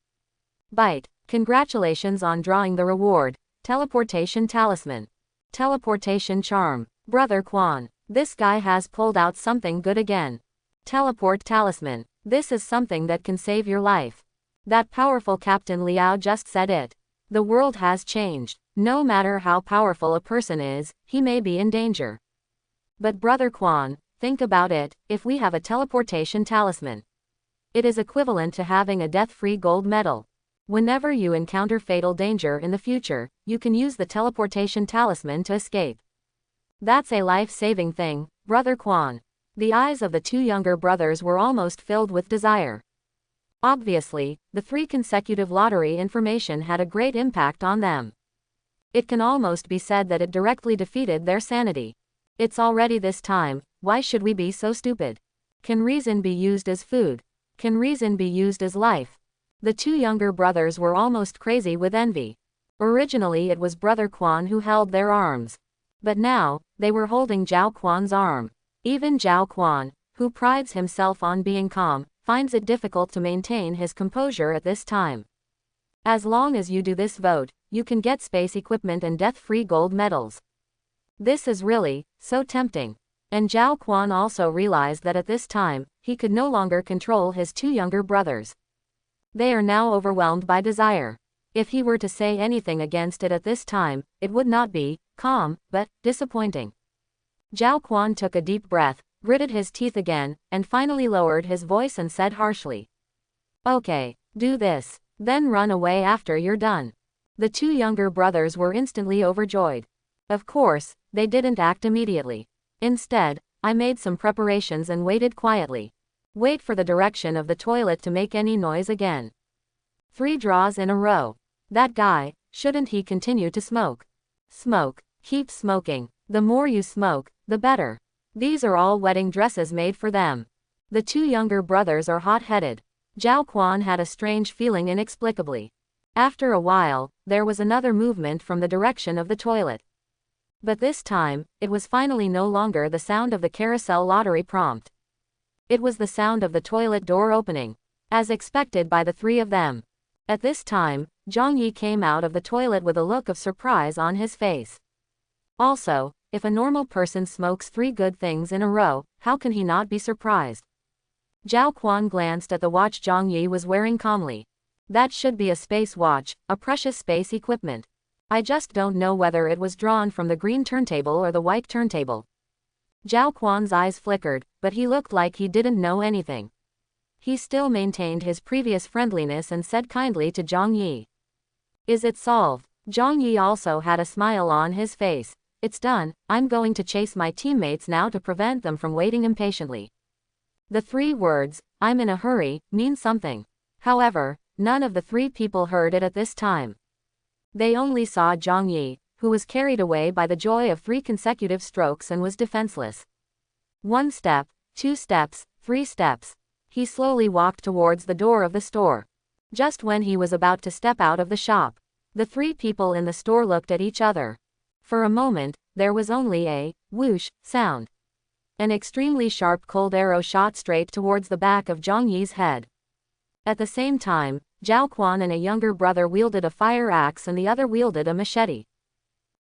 Bite. Congratulations on drawing the reward. Teleportation talisman. Teleportation charm. Brother Quan, this guy has pulled out something good again. Teleport talisman. This is something that can save your life. That powerful Captain Liao just said it. The world has changed. No matter how powerful a person is, he may be in danger. But Brother Quan, think about it, if we have a teleportation talisman, it is equivalent to having a death-free gold medal. Whenever you encounter fatal danger in the future, you can use the teleportation talisman to escape. That's a life-saving thing, Brother Quan. The eyes of the two younger brothers were almost filled with desire. Obviously, the 3 consecutive lottery information had a great impact on them. It can almost be said that it directly defeated their sanity. It's already this time, why should we be so stupid? Can reason be used as food? Can reason be used as life? The two younger brothers were almost crazy with envy. Originally it was Brother Quan who held their arms. But now, they were holding Zhao Quan's arm. Even Zhao Quan, who prides himself on being calm, finds it difficult to maintain his composure at this time. As long as you do this vote, you can get space equipment and death-free gold medals. This is really so tempting. And Zhao Quan also realized that at this time, he could no longer control his two younger brothers. They are now overwhelmed by desire. If he were to say anything against it at this time, it would not be calm, but disappointing. Zhao Quan took a deep breath, gritted his teeth again, and finally lowered his voice and said harshly, "Okay, do this, then run away after you're done." The two younger brothers were instantly overjoyed. Of course, they didn't act immediately. Instead, I made some preparations and waited quietly. Wait for the direction of the toilet to make any noise again. 3 draws in a row. That guy, shouldn't he continue to smoke? Smoke. Keep smoking. The more you smoke, the better. These are all wedding dresses made for them. The two younger brothers are hot-headed. Zhao Quan had a strange feeling inexplicably. After a while, there was another movement from the direction of the toilet. But this time, it was finally no longer the sound of the carousel lottery prompt. It was the sound of the toilet door opening, as expected by the 3 of them. At this time, Zhang Yi came out of the toilet with a look of surprise on his face. Also, if a normal person smokes 3 good things in a row, how can he not be surprised? Zhao Quan glanced at the watch Zhang Yi was wearing calmly. That should be a space watch, a precious space equipment. I just don't know whether it was drawn from the green turntable or the white turntable. Zhao Quan's eyes flickered, but he looked like he didn't know anything. He still maintained his previous friendliness and said kindly to Zhang Yi. Is it solved? Zhang Yi also had a smile on his face. It's done, I'm going to chase my teammates now to prevent them from waiting impatiently. The 3 words, I'm in a hurry, mean something. However, none of the 3 people heard it at this time. They only saw Zhang Yi, who was carried away by the joy of 3 consecutive strokes and was defenseless. 1 step, 2 steps, 3 steps. He slowly walked towards the door of the store. Just when he was about to step out of the shop, the 3 people in the store looked at each other. For a moment, there was only a whoosh sound. An extremely sharp cold arrow shot straight towards the back of Zhang Yi's head. At the same time, Zhao Quan and a younger brother wielded a fire axe and the other wielded a machete.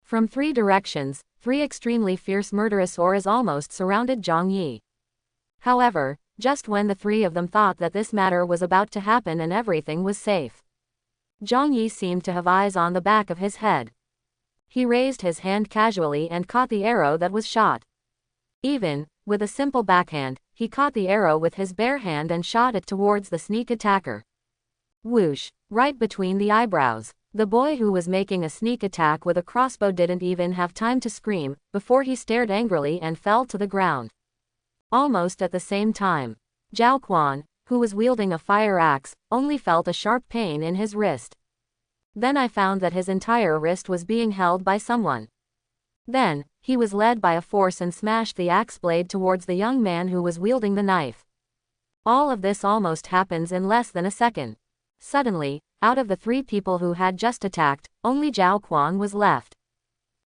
From 3 directions, 3 extremely fierce murderous auras almost surrounded Zhang Yi. However, just when the 3 of them thought that this matter was about to happen and everything was safe, Zhang Yi seemed to have eyes on the back of his head. He raised his hand casually and caught the arrow that was shot. Even with a simple backhand, he caught the arrow with his bare hand and shot it towards the sneak attacker. Whoosh! Right between the eyebrows. The boy who was making a sneak attack with a crossbow didn't even have time to scream, before he stared angrily and fell to the ground. Almost at the same time, Zhao Quan, who was wielding a fire axe, only felt a sharp pain in his wrist. Then I found that his entire wrist was being held by someone. Then, he was led by a force and smashed the axe blade towards the young man who was wielding the knife. All of this almost happens in less than a second. Suddenly, out of the 3 people who had just attacked, only Zhao Quan was left.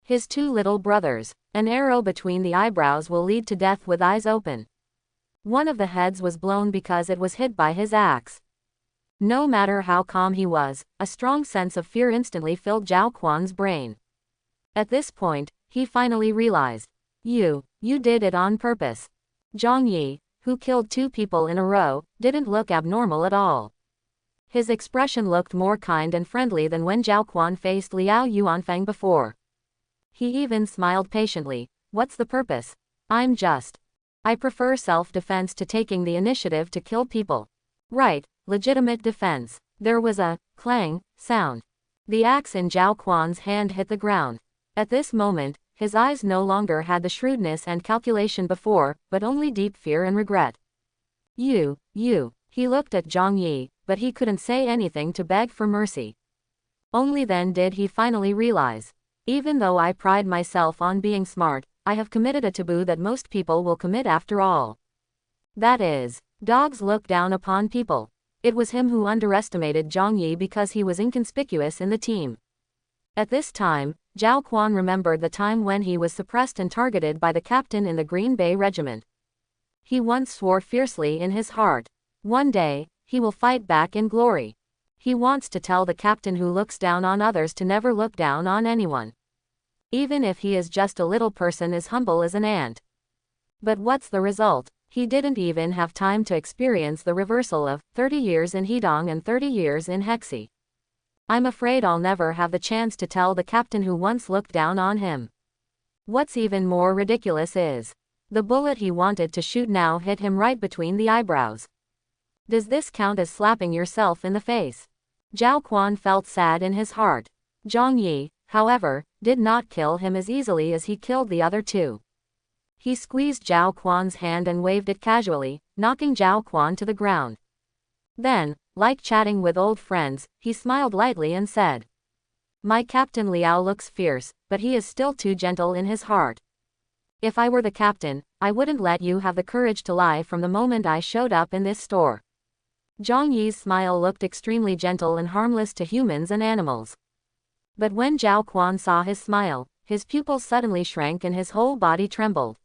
His 2 little brothers. An arrow between the eyebrows will lead to death with eyes open. One of the heads was blown because it was hit by his axe. No matter how calm he was, a strong sense of fear instantly filled Zhao Quan's brain. At this point, he finally realized. You did it on purpose. Zhang Yi, who killed 2 people in a row, didn't look abnormal at all. His expression looked more kind and friendly than when Zhao Quan faced Liao Yuanfang before. He even smiled patiently. What's the purpose? I prefer self-defense to taking the initiative to kill people. Right, legitimate defense. There was a clang sound. The axe in Zhao Quan's hand hit the ground. At this moment, his eyes no longer had the shrewdness and calculation before, but only deep fear and regret. You. He looked at Zhang Yi, but he couldn't say anything to beg for mercy. Only then did he finally realize. Even though I pride myself on being smart, I have committed a taboo that most people will commit after all. That is, dogs look down upon people. It was him who underestimated Zhang Yi because he was inconspicuous in the team. At this time, Zhao Quan remembered the time when he was suppressed and targeted by the captain in the Green Bay Regiment. He once swore fiercely in his heart. One day, he will fight back in glory. He wants to tell the captain who looks down on others to never look down on anyone. Even if he is just a little person as humble as an ant. But what's the result? He didn't even have time to experience the reversal of 30 years in Hedong and 30 years in Hexi. I'm afraid I'll never have the chance to tell the captain who once looked down on him. What's even more ridiculous is, the bullet he wanted to shoot now hit him right between the eyebrows. Does this count as slapping yourself in the face? Zhao Quan felt sad in his heart. Zhang Yi, however, did not kill him as easily as he killed the other 2. He squeezed Zhao Quan's hand and waved it casually, knocking Zhao Quan to the ground. Then, like chatting with old friends, he smiled lightly and said, "My Captain Liao looks fierce, but he is still too gentle in his heart. If I were the captain, I wouldn't let you have the courage to lie from the moment I showed up in this store." Zhang Yi's smile looked extremely gentle and harmless to humans and animals. But when Zhao Quan saw his smile, his pupils suddenly shrank and his whole body trembled.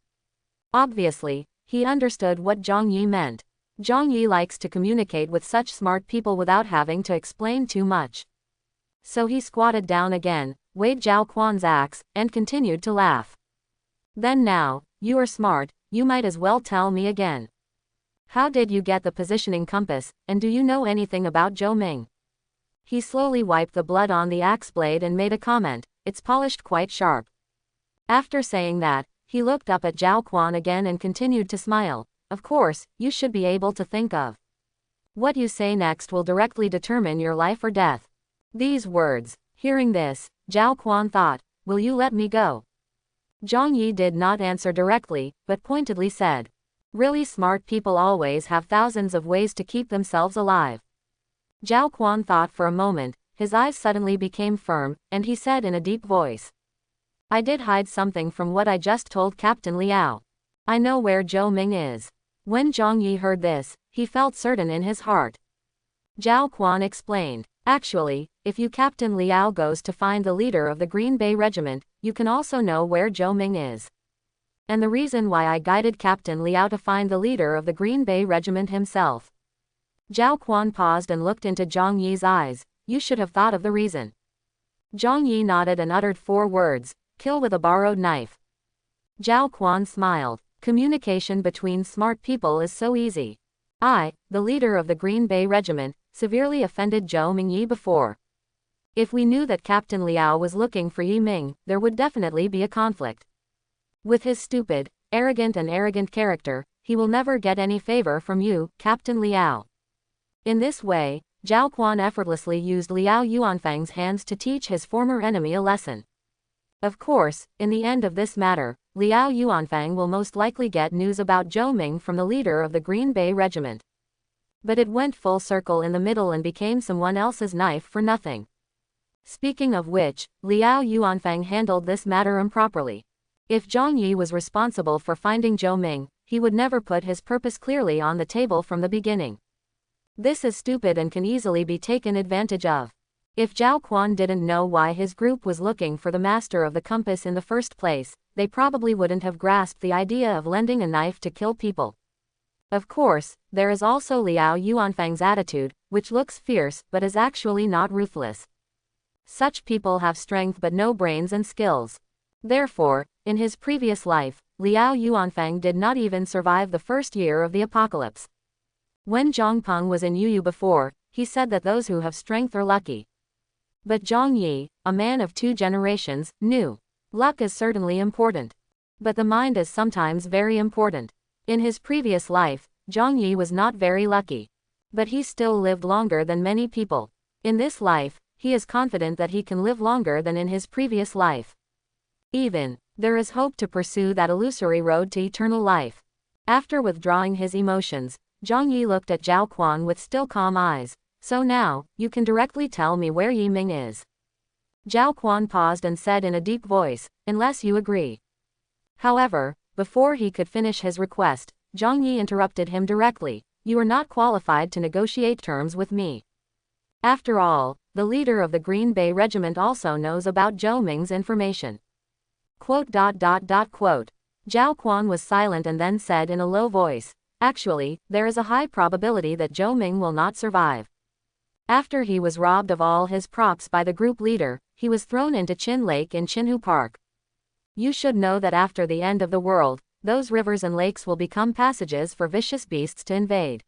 Obviously, he understood what Zhang Yi meant. Zhang Yi likes to communicate with such smart people without having to explain too much. So he squatted down again, weighed Zhao Quan's axe, and continued to laugh. Then now, you are smart, you might as well tell me again. How did you get the positioning compass, and do you know anything about Zhou Ming? He slowly wiped the blood on the axe blade and made a comment, it's polished quite sharp. After saying that, He looked up at Zhao Quan again and continued to smile. Of course, you should be able to think of what you say next will directly determine your life or death. These words. Hearing this, Zhao Quan thought, will you let me go? Zhang Yi did not answer directly, but pointedly said, really smart people always have thousands of ways to keep themselves alive. Zhao Quan thought for a moment, his eyes suddenly became firm, and he said in a deep voice, I did hide something from what I just told Captain Liao. I know where Zhou Ming is. When Zhang Yi heard this, he felt certain in his heart. Zhao Quan explained, actually, if you Captain Liao goes to find the leader of the Green Bay Regiment, you can also know where Zhou Ming is. And the reason why I guided Captain Liao to find the leader of the Green Bay Regiment himself. Zhao Quan paused and looked into Zhang Yi's eyes. You should have thought of the reason. Zhang Yi nodded and uttered 4 words, kill with a borrowed knife. Zhao Quan smiled. Communication between smart people is so easy. I, the leader of the Green Bay Regiment, severely offended Zhou Mingyi before. If we knew that Captain Liao was looking for Yi Ming, there would definitely be a conflict. With his stupid, arrogant character, he will never get any favor from you, Captain Liao. In this way, Zhao Quan effortlessly used Liao Yuanfang's hands to teach his former enemy a lesson. Of course, in the end of this matter, Liao Yuanfang will most likely get news about Zhou Ming from the leader of the Green Bay Regiment. But it went full circle in the middle and became someone else's knife for nothing. Speaking of which, Liao Yuanfang handled this matter improperly. If Zhang Yi was responsible for finding Zhou Ming, he would never put his purpose clearly on the table from the beginning. This is stupid and can easily be taken advantage of. If Zhao Quan didn't know why his group was looking for the master of the compass in the first place, they probably wouldn't have grasped the idea of lending a knife to kill people. Of course, there is also Liao Yuanfang's attitude, which looks fierce but is actually not ruthless. Such people have strength but no brains and skills. Therefore, in his previous life, Liao Yuanfang did not even survive the first year of the apocalypse. When Zhang Peng was in Yuyu before, he said that those who have strength are lucky. But Zhang Yi, a man of 2 generations, knew. Luck is certainly important. But the mind is sometimes very important. In his previous life, Zhang Yi was not very lucky. But he still lived longer than many people. In this life, he is confident that he can live longer than in his previous life. Even, there is hope to pursue that illusory road to eternal life. After withdrawing his emotions, Zhang Yi looked at Zhao Quan with still calm eyes. So now, you can directly tell me where Yi Ming is. Zhao Quan paused and said in a deep voice, unless you agree. However, before he could finish his request, Zhang Yi interrupted him directly. You are not qualified to negotiate terms with me. After all, the leader of the Green Bay Regiment also knows about Zhou Ming's information. Quote. Zhao Quan was silent and then said in a low voice, actually, there is a high probability that Zhou Ming will not survive. After he was robbed of all his props by the group leader, he was thrown into Chin Lake in Chinhu Park. You should know that after the end of the world, those rivers and lakes will become passages for vicious beasts to invade.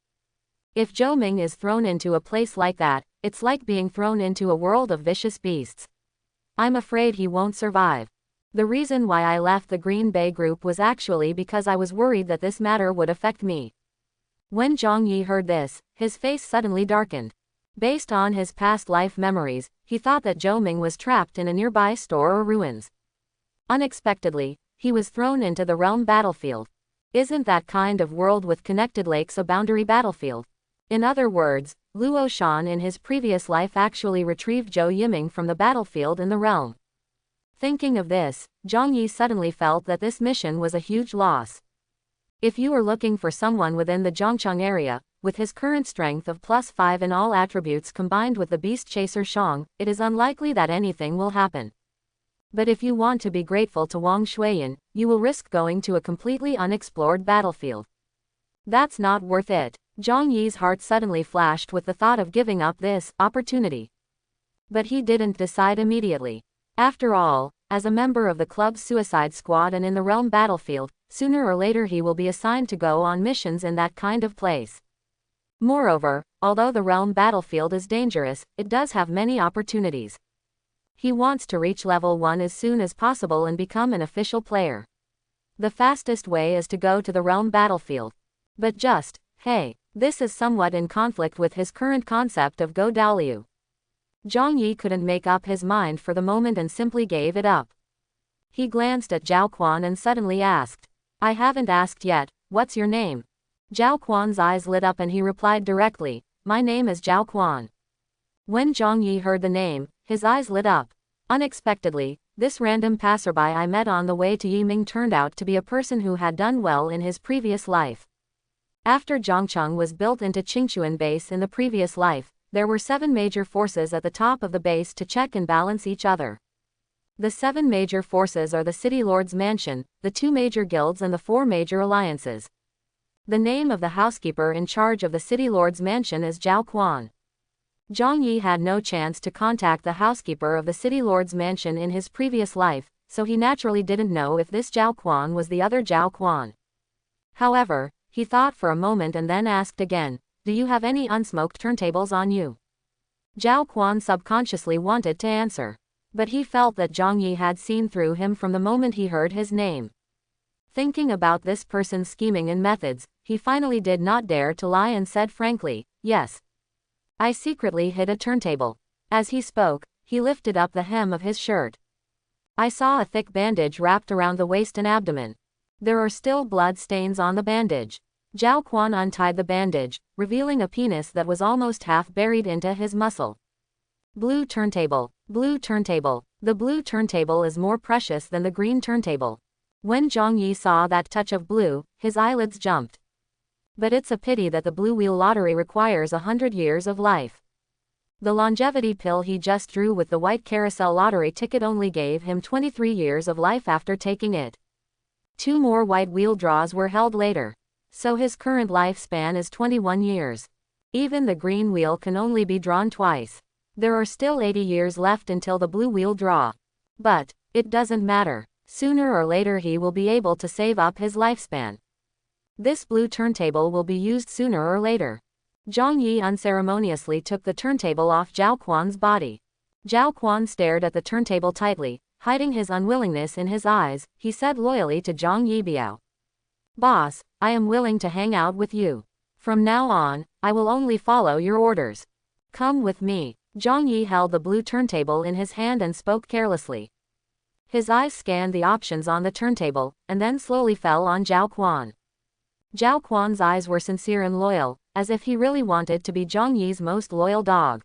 If Zhou Ming is thrown into a place like that, it's like being thrown into a world of vicious beasts. I'm afraid he won't survive. The reason why I left the Green Bay group was actually because I was worried that this matter would affect me. When Zhang Yi heard this, his face suddenly darkened. Based on his past life memories, he thought that Zhou Ming was trapped in a nearby store or ruins. Unexpectedly, he was thrown into the realm battlefield. Isn't that kind of world with connected lakes a boundary battlefield? In other words, Luo Shan in his previous life actually retrieved Zhou Yiming from the battlefield in the realm. Thinking of this, Zhang Yi suddenly felt that this mission was a huge loss. If you are looking for someone within the Zhongcheng area, with his current strength of +5 in all attributes combined with the beast chaser Shang, it is unlikely that anything will happen. But if you want to be grateful to Wang Shuiyan, you will risk going to a completely unexplored battlefield. That's not worth it. Zhang Yi's heart suddenly flashed with the thought of giving up this opportunity. But he didn't decide immediately. After all, as a member of the club's suicide squad and in the realm battlefield, sooner or later he will be assigned to go on missions in that kind of place. Moreover, although the realm battlefield is dangerous, it does have many opportunities. He wants to reach level 1 as soon as possible and become an official player. The fastest way is to go to the realm battlefield. But just, hey, this is somewhat in conflict with his current concept of Go Dalyu. Zhang Yi couldn't make up his mind for the moment and simply gave it up. He glanced at Zhao Quan and suddenly asked, I haven't asked yet, what's your name? Zhao Quan's eyes lit up and he replied directly, my name is Zhao Quan. When Zhang Yi heard the name, his eyes lit up. Unexpectedly, this random passerby I met on the way to Yiming turned out to be a person who had done well in his previous life. After Zhongcheng was built into Qingchuan base in the previous life, there were 7 major forces at the top of the base to check and balance each other. The 7 major forces are the City Lord's Mansion, the 2 major guilds and the 4 major alliances. The name of the housekeeper in charge of the City Lord's Mansion is Zhao Quan. Zhang Yi had no chance to contact the housekeeper of the City Lord's Mansion in his previous life, so he naturally didn't know if this Zhao Quan was the other Zhao Quan. However, he thought for a moment and then asked again, do you have any unsmoked turntables on you? Zhao Quan subconsciously wanted to answer. But he felt that Zhang Yi had seen through him from the moment he heard his name. Thinking about this person's scheming and methods, he finally did not dare to lie and said frankly, yes. I secretly hid a turntable. As he spoke, he lifted up the hem of his shirt. I saw a thick bandage wrapped around the waist and abdomen. There are still blood stains on the bandage. Zhao Quan untied the bandage, revealing a penis that was almost half buried into his muscle. Blue turntable. Blue turntable. The blue turntable is more precious than the green turntable. When Zhang Yi saw that touch of blue, his eyelids jumped. But it's a pity that the blue wheel lottery requires 100 years of life. The longevity pill he just drew with the white carousel lottery ticket only gave him 23 years of life after taking it. 2 more white wheel draws were held later. So his current lifespan is 21 years. Even the green wheel can only be drawn twice. There are still 80 years left until the blue wheel draw. But it doesn't matter. Sooner or later he will be able to save up his lifespan. This blue turntable will be used sooner or later. Zhang Yi unceremoniously took the turntable off Zhao Quan's body. Zhao Quan stared at the turntable tightly, hiding his unwillingness in his eyes. He said loyally to Zhang Yi Biao. Boss, I am willing to hang out with you. From now on, I will only follow your orders. Come with me. Zhang Yi held the blue turntable in his hand and spoke carelessly. His eyes scanned the options on the turntable, and then slowly fell on Zhao Quan. Zhao Quan's eyes were sincere and loyal, as if he really wanted to be Zhang Yi's most loyal dog.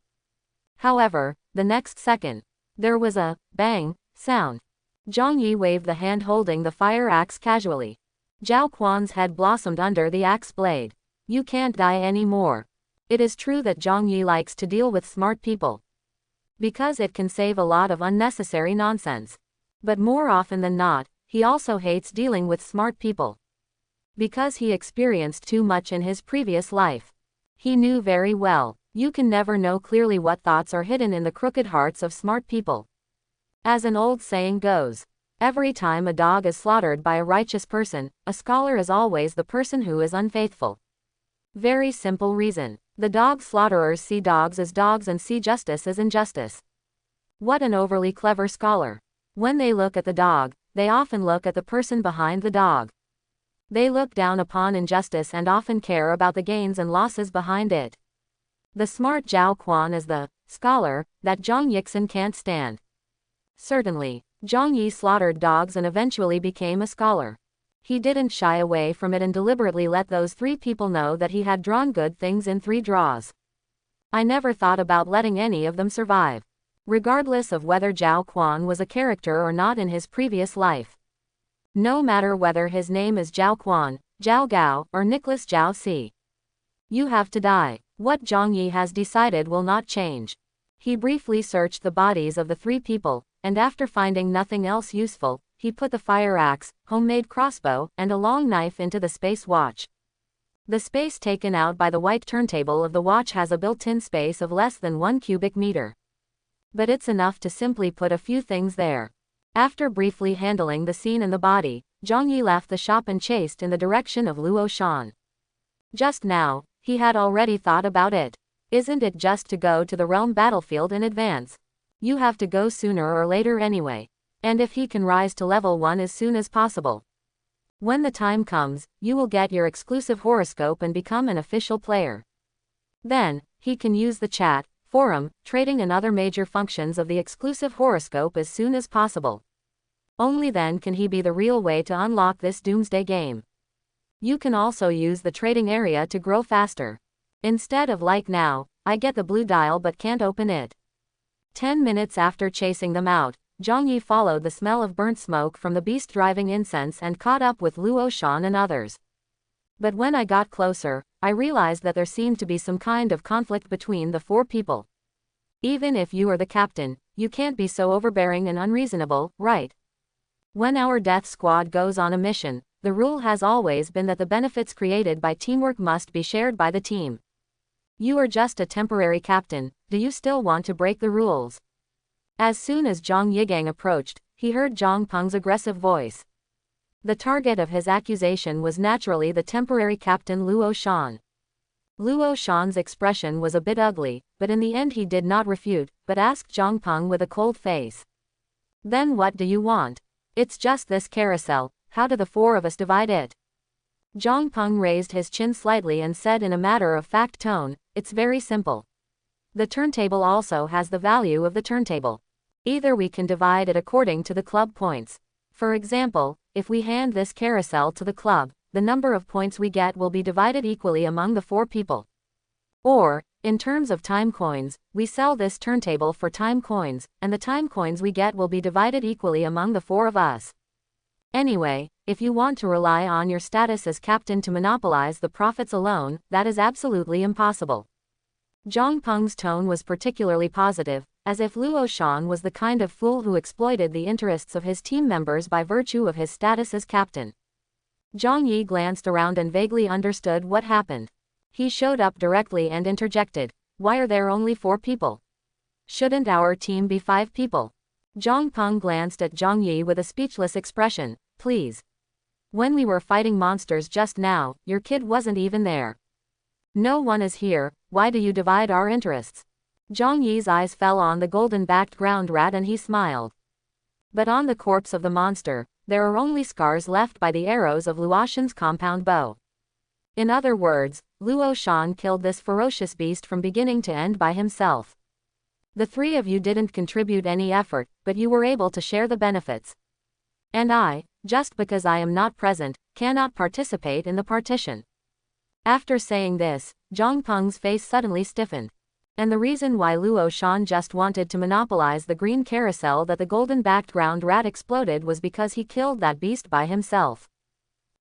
However, the next second, there was a bang sound. Zhang Yi waved the hand holding the fire axe casually. Zhao Quan's head blossomed under the axe blade. You can't die anymore. It is true that Zhang Yi likes to deal with smart people, because it can save a lot of unnecessary nonsense. But more often than not, he also hates dealing with smart people, because he experienced too much in his previous life. He knew very well, you can never know clearly what thoughts are hidden in the crooked hearts of smart people. As an old saying goes, every time a dog is slaughtered by a righteous person, a scholar is always the person who is unfaithful. Very simple reason. The dog slaughterers see dogs as dogs and see justice as injustice. What an overly clever scholar. When they look at the dog, they often look at the person behind the dog. They look down upon injustice and often care about the gains and losses behind it. The smart Zhao Quan is the scholar that Zhang Yixin can't stand. Certainly, Zhang Yi slaughtered dogs and eventually became a scholar. He didn't shy away from it and deliberately let those 3 people know that he had drawn good things in 3 draws. I never thought about letting any of them survive, regardless of whether Zhao Quan was a character or not in his previous life. No matter whether his name is Zhao Quan, Zhao Gao, or Nicholas Zhao Si. You have to die. What Zhang Yi has decided will not change. He briefly searched the bodies of the 3 people, and after finding nothing else useful, he put the fire axe, homemade crossbow, and a long knife into the space watch. The space taken out by the white turntable of the watch has a built-in space of less than 1 cubic meter. But it's enough to simply put a few things there. After briefly handling the scene and the body, Zhang Yi left the shop and chased in the direction of Luo Shan. Just now, he had already thought about it. Isn't it just to go to the realm battlefield in advance? You have to go sooner or later anyway. And if he can rise to level 1 as soon as possible, When the time comes, you will get your exclusive horoscope and become an official player. Then, he can use the chat, forum, trading and other major functions of the exclusive horoscope as soon as possible. Only then can he be the real way to unlock this doomsday game. You can also use the trading area to grow faster. Instead of like now, I get the blue dial but can't open it. 10 minutes after chasing them out, Zhang Yi followed the smell of burnt smoke from the beast driving incense and caught up with Luo Shan and others. But when I got closer, I realized that there seemed to be some kind of conflict between the 4 people. Even if you are the captain, you can't be so overbearing and unreasonable, right? When our death squad goes on a mission, the rule has always been that the benefits created by teamwork must be shared by the team. You are just a temporary captain, do you still want to break the rules? As soon as Zhang Yigang approached, he heard Zhang Peng's aggressive voice. The target of his accusation was naturally the temporary captain Luo Shan. Luo Shan's expression was a bit ugly, but in the end he did not refute, but asked Zhang Peng with a cold face. Then what do you want? It's just this carousel, how do the 4 of us divide it? Zhang Peng raised his chin slightly and said in a matter-of-fact tone, it's very simple. The turntable also has the value of the turntable. Either we can divide it according to the club points. For example, if we hand this carousel to the club, the number of points we get will be divided equally among the 4 people. Or, in terms of time coins, we sell this turntable for time coins, and the time coins we get will be divided equally among the 4 of us. Anyway, if you want to rely on your status as captain to monopolize the profits alone, that is absolutely impossible. Zhang Peng's tone was particularly positive, as if Luo Shan was the kind of fool who exploited the interests of his team members by virtue of his status as captain. Zhang Yi glanced around and vaguely understood what happened. He showed up directly and interjected, why are there only 4 people? Shouldn't our team be 5 people? Zhang Peng glanced at Zhang Yi with a speechless expression, please. When we were fighting monsters just now, your kid wasn't even there. No one is here, why do you divide our interests? Zhang Yi's eyes fell on the golden-backed ground rat and he smiled. But on the corpse of the monster, there are only scars left by the arrows of Luoshan's compound bow. In other words, Luo Shan killed this ferocious beast from beginning to end by himself. The 3 of you didn't contribute any effort, but you were able to share the benefits. And I, just because I am not present, cannot participate in the partition. After saying this, Zhang Peng's face suddenly stiffened. And the reason why Luo Shan just wanted to monopolize the green carousel that the golden-backed ground rat exploded was because he killed that beast by himself.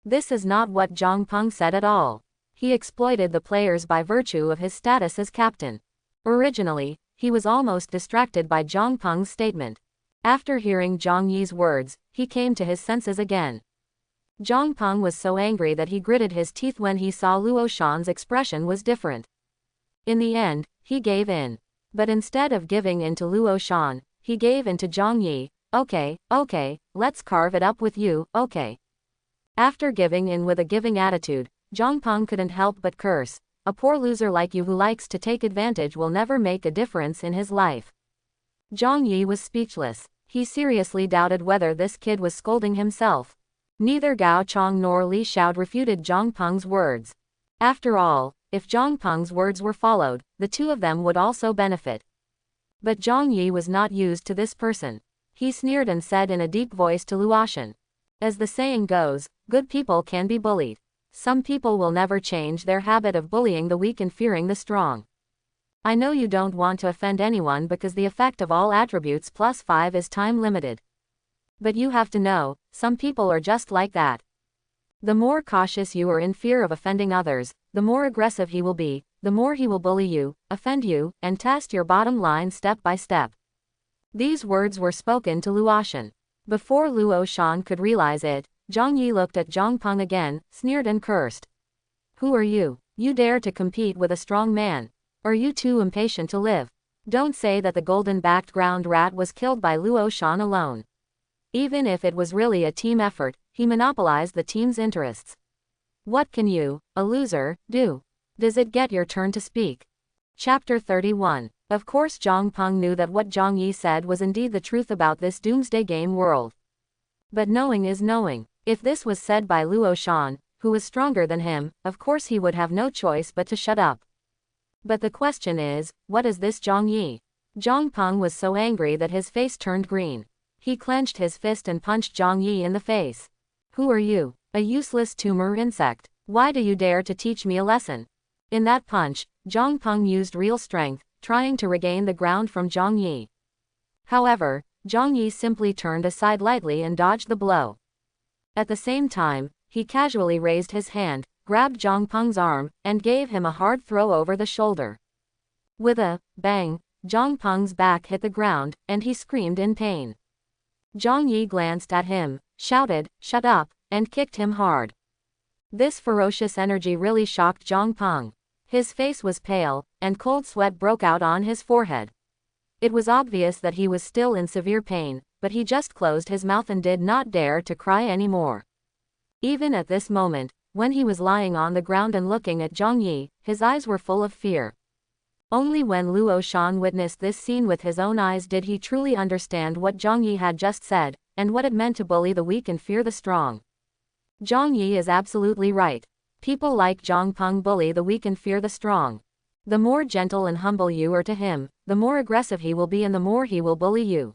This is not what Zhang Peng said at all. He exploited the players by virtue of his status as captain. Originally, he was almost distracted by Zhang Peng's statement. After hearing Zhang Yi's words, he came to his senses again. Zhang Peng was so angry that he gritted his teeth when he saw Luo Shan's expression was different. In the end, he gave in. But instead of giving in to Luo Shan, he gave in to Zhang Yi. Okay, let's carve it up with you, okay. After giving in with a giving attitude, Zhang Peng couldn't help but curse. A poor loser like you who likes to take advantage will never make a difference in his life. Zhang Yi was speechless. He seriously doubted whether this kid was scolding himself. Neither Gao Chong nor Li Xiao refuted Zhang Peng's words. After all, if Zhang Peng's words were followed, the 2 of them would also benefit. But Zhang Yi was not used to this person. He sneered and said in a deep voice to Luoshan. As the saying goes, good people can be bullied. Some people will never change their habit of bullying the weak and fearing the strong. I know you don't want to offend anyone because the effect of all attributes plus 5 is time limited. But you have to know, some people are just like that. The more cautious you are in fear of offending others, the more aggressive he will be, the more he will bully you, offend you, and test your bottom line step by step. These words were spoken to Luoshan. Before Luo Shan could realize it, Zhang Yi looked at Zhang Peng again, sneered and cursed. Who are you? You dare to compete with a strong man? Are you too impatient to live? Don't say that the golden-backed ground rat was killed by Luo Shan alone. Even if it was really a team effort, he monopolized the team's interests. What can you, a loser, do? Does it get your turn to speak? Chapter 31. Of course Zhang Peng knew that what Zhang Yi said was indeed the truth about this doomsday game world. But knowing is knowing. If this was said by Luo Shan, who was stronger than him, of course he would have no choice but to shut up. But the question is, what is this Zhang Yi? Zhang Peng was so angry that his face turned green. He clenched his fist and punched Zhang Yi in the face. Who are you? A useless tumor insect. Why do you dare to teach me a lesson? In that punch, Zhang Peng used real strength, trying to regain the ground from Zhang Yi. However, Zhang Yi simply turned aside lightly and dodged the blow. At the same time, he casually raised his hand, grabbed Zhang Peng's arm, and gave him a hard throw over the shoulder. With a bang, Zhang Peng's back hit the ground, and he screamed in pain. Zhang Yi glanced at him, shouted, "Shut up," and kicked him hard. This ferocious energy really shocked Zhang Peng. His face was pale, and cold sweat broke out on his forehead. It was obvious that he was still in severe pain, but he just closed his mouth and did not dare to cry anymore. Even at this moment, when he was lying on the ground and looking at Zhang Yi, his eyes were full of fear. Only when Luo Shan witnessed this scene with his own eyes did he truly understand what Zhang Yi had just said, and what it meant to bully the weak and fear the strong. Zhang Yi is absolutely right. People like Zhang Peng bully the weak and fear the strong. The more gentle and humble you are to him, the more aggressive he will be and the more he will bully you.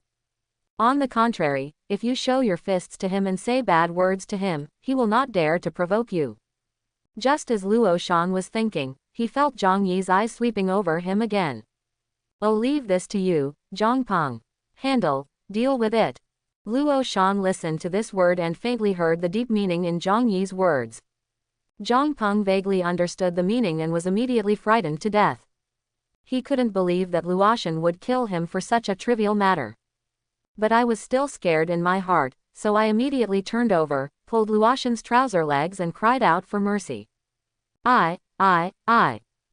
On the contrary, if you show your fists to him and say bad words to him, he will not dare to provoke you. Just as Luo Shan was thinking, he felt Zhang Yi's eyes sweeping over him again. "I'll leave this to you, Zhang Peng. Deal with it." Luo Shan listened to this word and faintly heard the deep meaning in Zhang Yi's words. Zhang Peng vaguely understood the meaning and was immediately frightened to death. He couldn't believe that Luoshan would kill him for such a trivial matter. But I was still scared in my heart, so I immediately turned over, pulled Luoshan's trouser legs and cried out for mercy. I,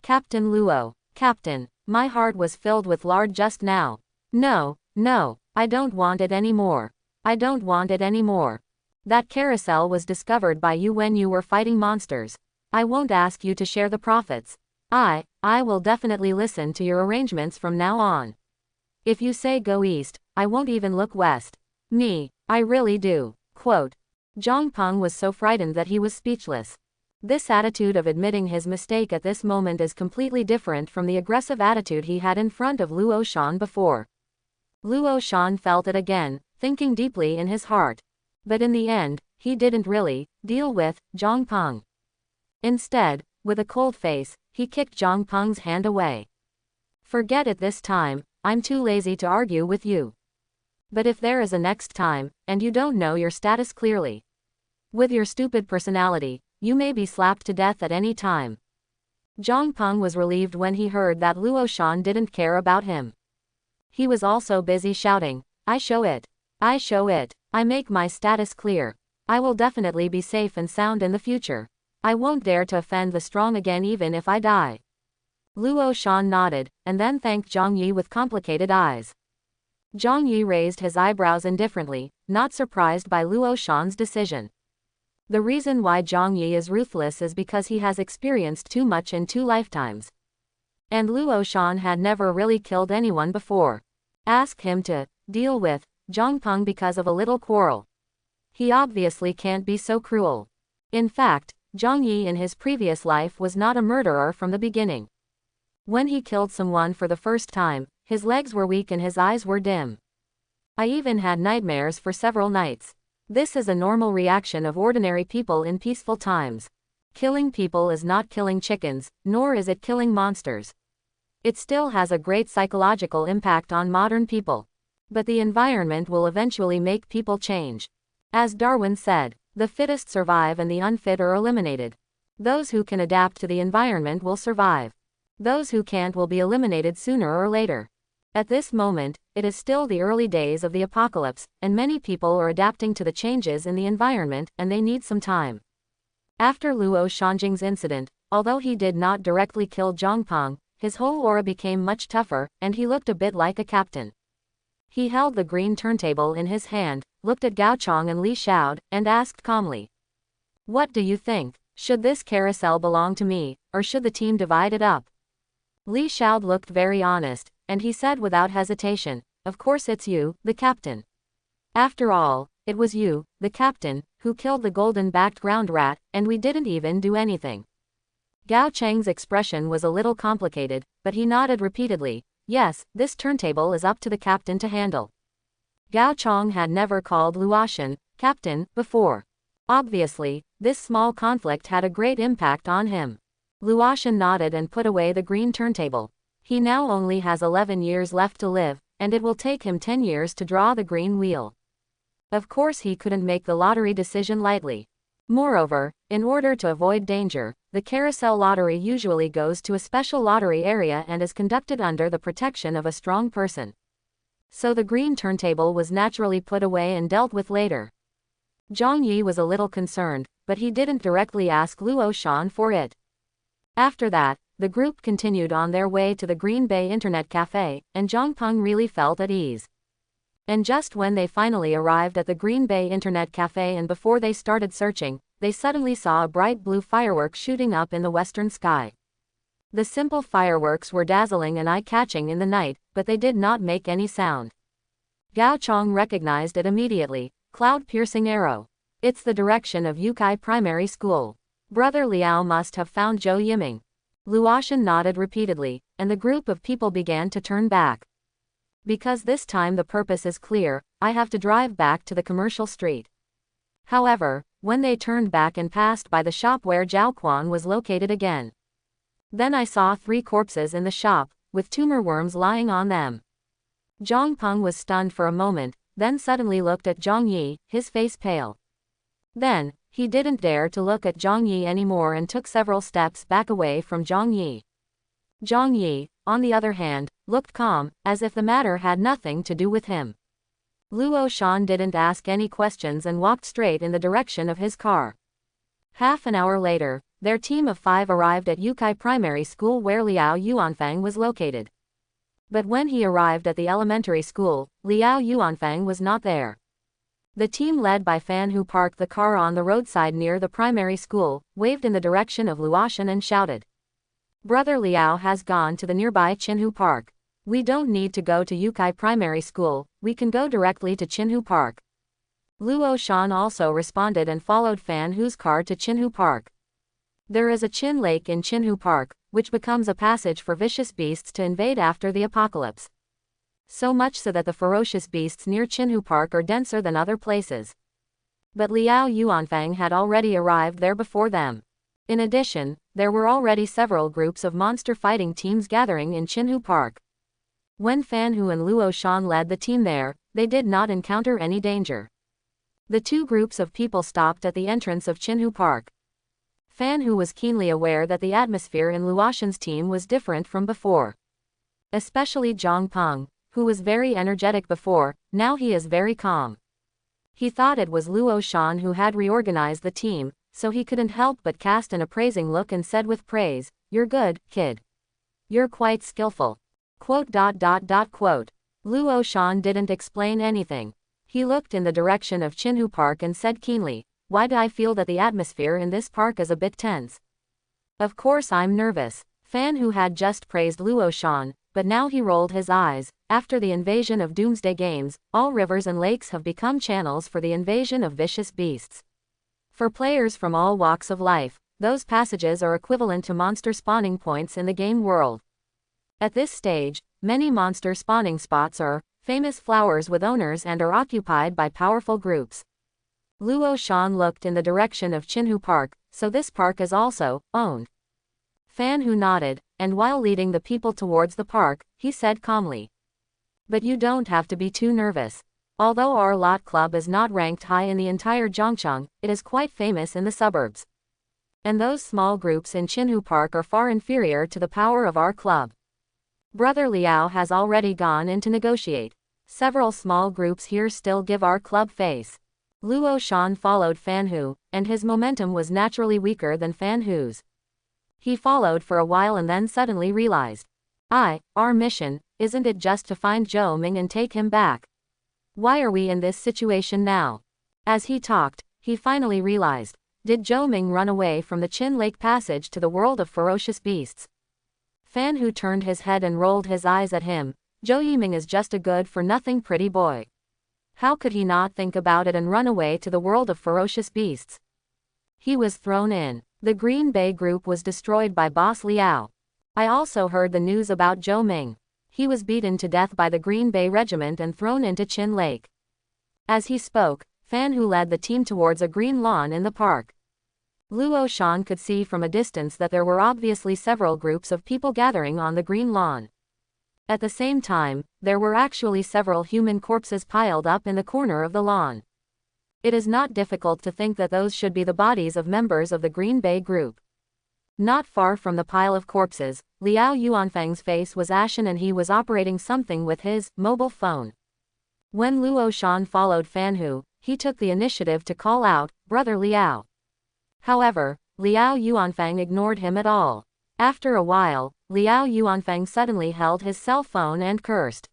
Captain Luo, Captain, my heart was filled with lard just now. No, I don't want it anymore. I don't want it anymore. That carousel was discovered by you when you were fighting monsters. I won't ask you to share the profits. I will definitely listen to your arrangements from now on. If you say go east, I won't even look west. I really do. Quote. Zhang Peng was so frightened that he was speechless. This attitude of admitting his mistake at this moment is completely different from the aggressive attitude he had in front of Luo Shan before. Luo Shan felt it again, thinking deeply in his heart. But in the end, he didn't really deal with Zhang Peng. Instead, with a cold face, he kicked Zhang Peng's hand away. Forget it this time, I'm too lazy to argue with you. But if there is a next time, and you don't know your status clearly, with your stupid personality, you may be slapped to death at any time. Zhang Peng was relieved when he heard that Luo Shan didn't care about him. He was also busy shouting, I show it. I make my status clear. I will definitely be safe and sound in the future. I won't dare to offend the strong again even if I die. Luo Shan nodded, and then thanked Zhang Yi with complicated eyes. Zhang Yi raised his eyebrows indifferently, not surprised by Luo Shan's decision. The reason why Zhang Yi is ruthless is because he has experienced too much in 2 lifetimes. And Luo Shan had never really killed anyone before. Ask him to deal with Zhang Peng because of a little quarrel. He obviously can't be so cruel. In fact, Zhang Yi in his previous life was not a murderer from the beginning. When he killed someone for the first time, his legs were weak and his eyes were dim. I even had nightmares for several nights. This is a normal reaction of ordinary people in peaceful times. Killing people is not killing chickens, nor is it killing monsters. It still has a great psychological impact on modern people. But the environment will eventually make people change. As Darwin said, the fittest survive and the unfit are eliminated. Those who can adapt to the environment will survive. Those who can't will be eliminated sooner or later. At this moment, it is still the early days of the apocalypse, and many people are adapting to the changes in the environment, and they need some time. After Luo Shanjing's incident, although he did not directly kill Zhang Peng, his whole aura became much tougher, and he looked a bit like a captain. He held the green turntable in his hand, looked at Gao Chong and Li Xiao, and asked calmly. What do you think? Should this carousel belong to me, or should the team divide it up? Li Xiao looked very honest, and he said without hesitation, of course it's you, the captain. After all, it was you, the captain, who killed the golden-backed ground rat, and we didn't even do anything. Gao Cheng's expression was a little complicated, but he nodded repeatedly. Yes, this turntable is up to the captain to handle. Gao Chong had never called Luoshan captain before. Obviously, this small conflict had a great impact on him. Luoshan nodded and put away the green turntable. He now only has 11 years left to live, and it will take him 10 years to draw the green wheel. Of course he couldn't make the lottery decision lightly. Moreover, in order to avoid danger, the carousel lottery usually goes to a special lottery area and is conducted under the protection of a strong person. So the green turntable was naturally put away and dealt with later. Zhang Yi was a little concerned, but he didn't directly ask Luo Shan for it. After that, the group continued on their way to the Green Bay Internet Cafe, and Zhang Peng really felt at ease. And just when they finally arrived at the Green Bay Internet Cafe and before they started searching, they suddenly saw a bright blue firework shooting up in the western sky. The simple fireworks were dazzling and eye-catching in the night, but they did not make any sound. Gao Chong recognized it immediately. Cloud-piercing arrow. It's the direction of Yukai Primary School. Brother Liao must have found Zhou Yiming. Luoshan nodded repeatedly, and the group of people began to turn back. Because this time the purpose is clear, I have to drive back to the commercial street. However, when they turned back and passed by the shop where Zhao Quan was located again, then I saw 3 corpses in the shop, with tumor worms lying on them. Zhang Peng was stunned for a moment, then suddenly looked at Zhang Yi, his face pale. Then, he didn't dare to look at Zhang Yi anymore and took several steps back away from Zhang Yi. Zhang Yi, on the other hand, looked calm, as if the matter had nothing to do with him. Luo Shan didn't ask any questions and walked straight in the direction of his car. Half an hour later, their team of 5 arrived at Yukai Primary School where Liao Yuanfang was located. But when he arrived at the elementary school, Liao Yuanfang was not there. The team led by Fan, who parked the car on the roadside near the primary school, waved in the direction of Luoshan and shouted, "Brother Liao has gone to the nearby Chinhu Park. We don't need to go to Yukai Primary School, we can go directly to Chinhu Park." Luo Shan also responded and followed Fan Hu's car to Chinhu Park. There is a Chin Lake in Chinhu Park, which becomes a passage for vicious beasts to invade after the apocalypse. So much so that the ferocious beasts near Chinhu Park are denser than other places. But Liao Yuanfang had already arrived there before them. In addition, there were already several groups of monster fighting teams gathering in Chinhu Park. When Fan Hu and Luo Shan led the team there, they did not encounter any danger. The 2 groups of people stopped at the entrance of Chinhu Park. Fan Hu was keenly aware that the atmosphere in Luoshan's team was different from before. Especially Zhang Peng, who was very energetic before, now he is very calm. He thought it was Luo Shan who had reorganized the team, so he couldn't help but cast an appraising look and said with praise, "You're good, kid. You're quite skillful." Luo Shan didn't explain anything. He looked in the direction of Chinhu Park and said keenly, "Why do I feel that the atmosphere in this park is a bit tense? Of course I'm nervous." Fan Hu had just praised Luo Shan, but now he rolled his eyes. After the invasion of Doomsday Games, all rivers and lakes have become channels for the invasion of vicious beasts. For players from all walks of life, those passages are equivalent to monster spawning points in the game world. At this stage, many monster spawning spots are famous flowers with owners and are occupied by powerful groups. Luo Shan looked in the direction of Chinhu Park, so this park is also owned. Fan Hu nodded, and while leading the people towards the park, he said calmly, "But you don't have to be too nervous. Although our lot club is not ranked high in the entire Zhongcheng, it is quite famous in the suburbs. And those small groups in Chinhu Park are far inferior to the power of our club. Brother Liao has already gone in to negotiate. Several small groups here still give our club face." Luo Shan followed Fan Hu, and his momentum was naturally weaker than Fan Hu's. He followed for a while and then suddenly realized, Our mission, isn't it just to find Zhou Ming and take him back? Why are we in this situation now?" As he talked, he finally realized, did Zhou Ming run away from the Chin Lake passage to the world of ferocious beasts? Fan Hu turned his head and rolled his eyes at him. "Zhou Yiming is just a good-for-nothing pretty boy. How could he not think about it and run away to the world of ferocious beasts? He was thrown in. The Green Bay group was destroyed by Boss Liao. I also heard the news about Zhou Ming. He was beaten to death by the Green Bay regiment and thrown into Chin Lake. As he spoke, Fan Hu led the team towards a green lawn in the park. Luo Shan could see from a distance that there were obviously several groups of people gathering on the green lawn. At the same time, there were actually several human corpses piled up in the corner of the lawn. It is not difficult to think that those should be the bodies of members of the Green Bay group. Not far from the pile of corpses, Liao Yuanfang's face was ashen and he was operating something with his mobile phone. When Luo Shan followed Fan Hu, he took the initiative to call out, "Brother Liao." However, Liao Yuanfang ignored him at all. After a while, Liao Yuanfang suddenly held his cell phone and cursed.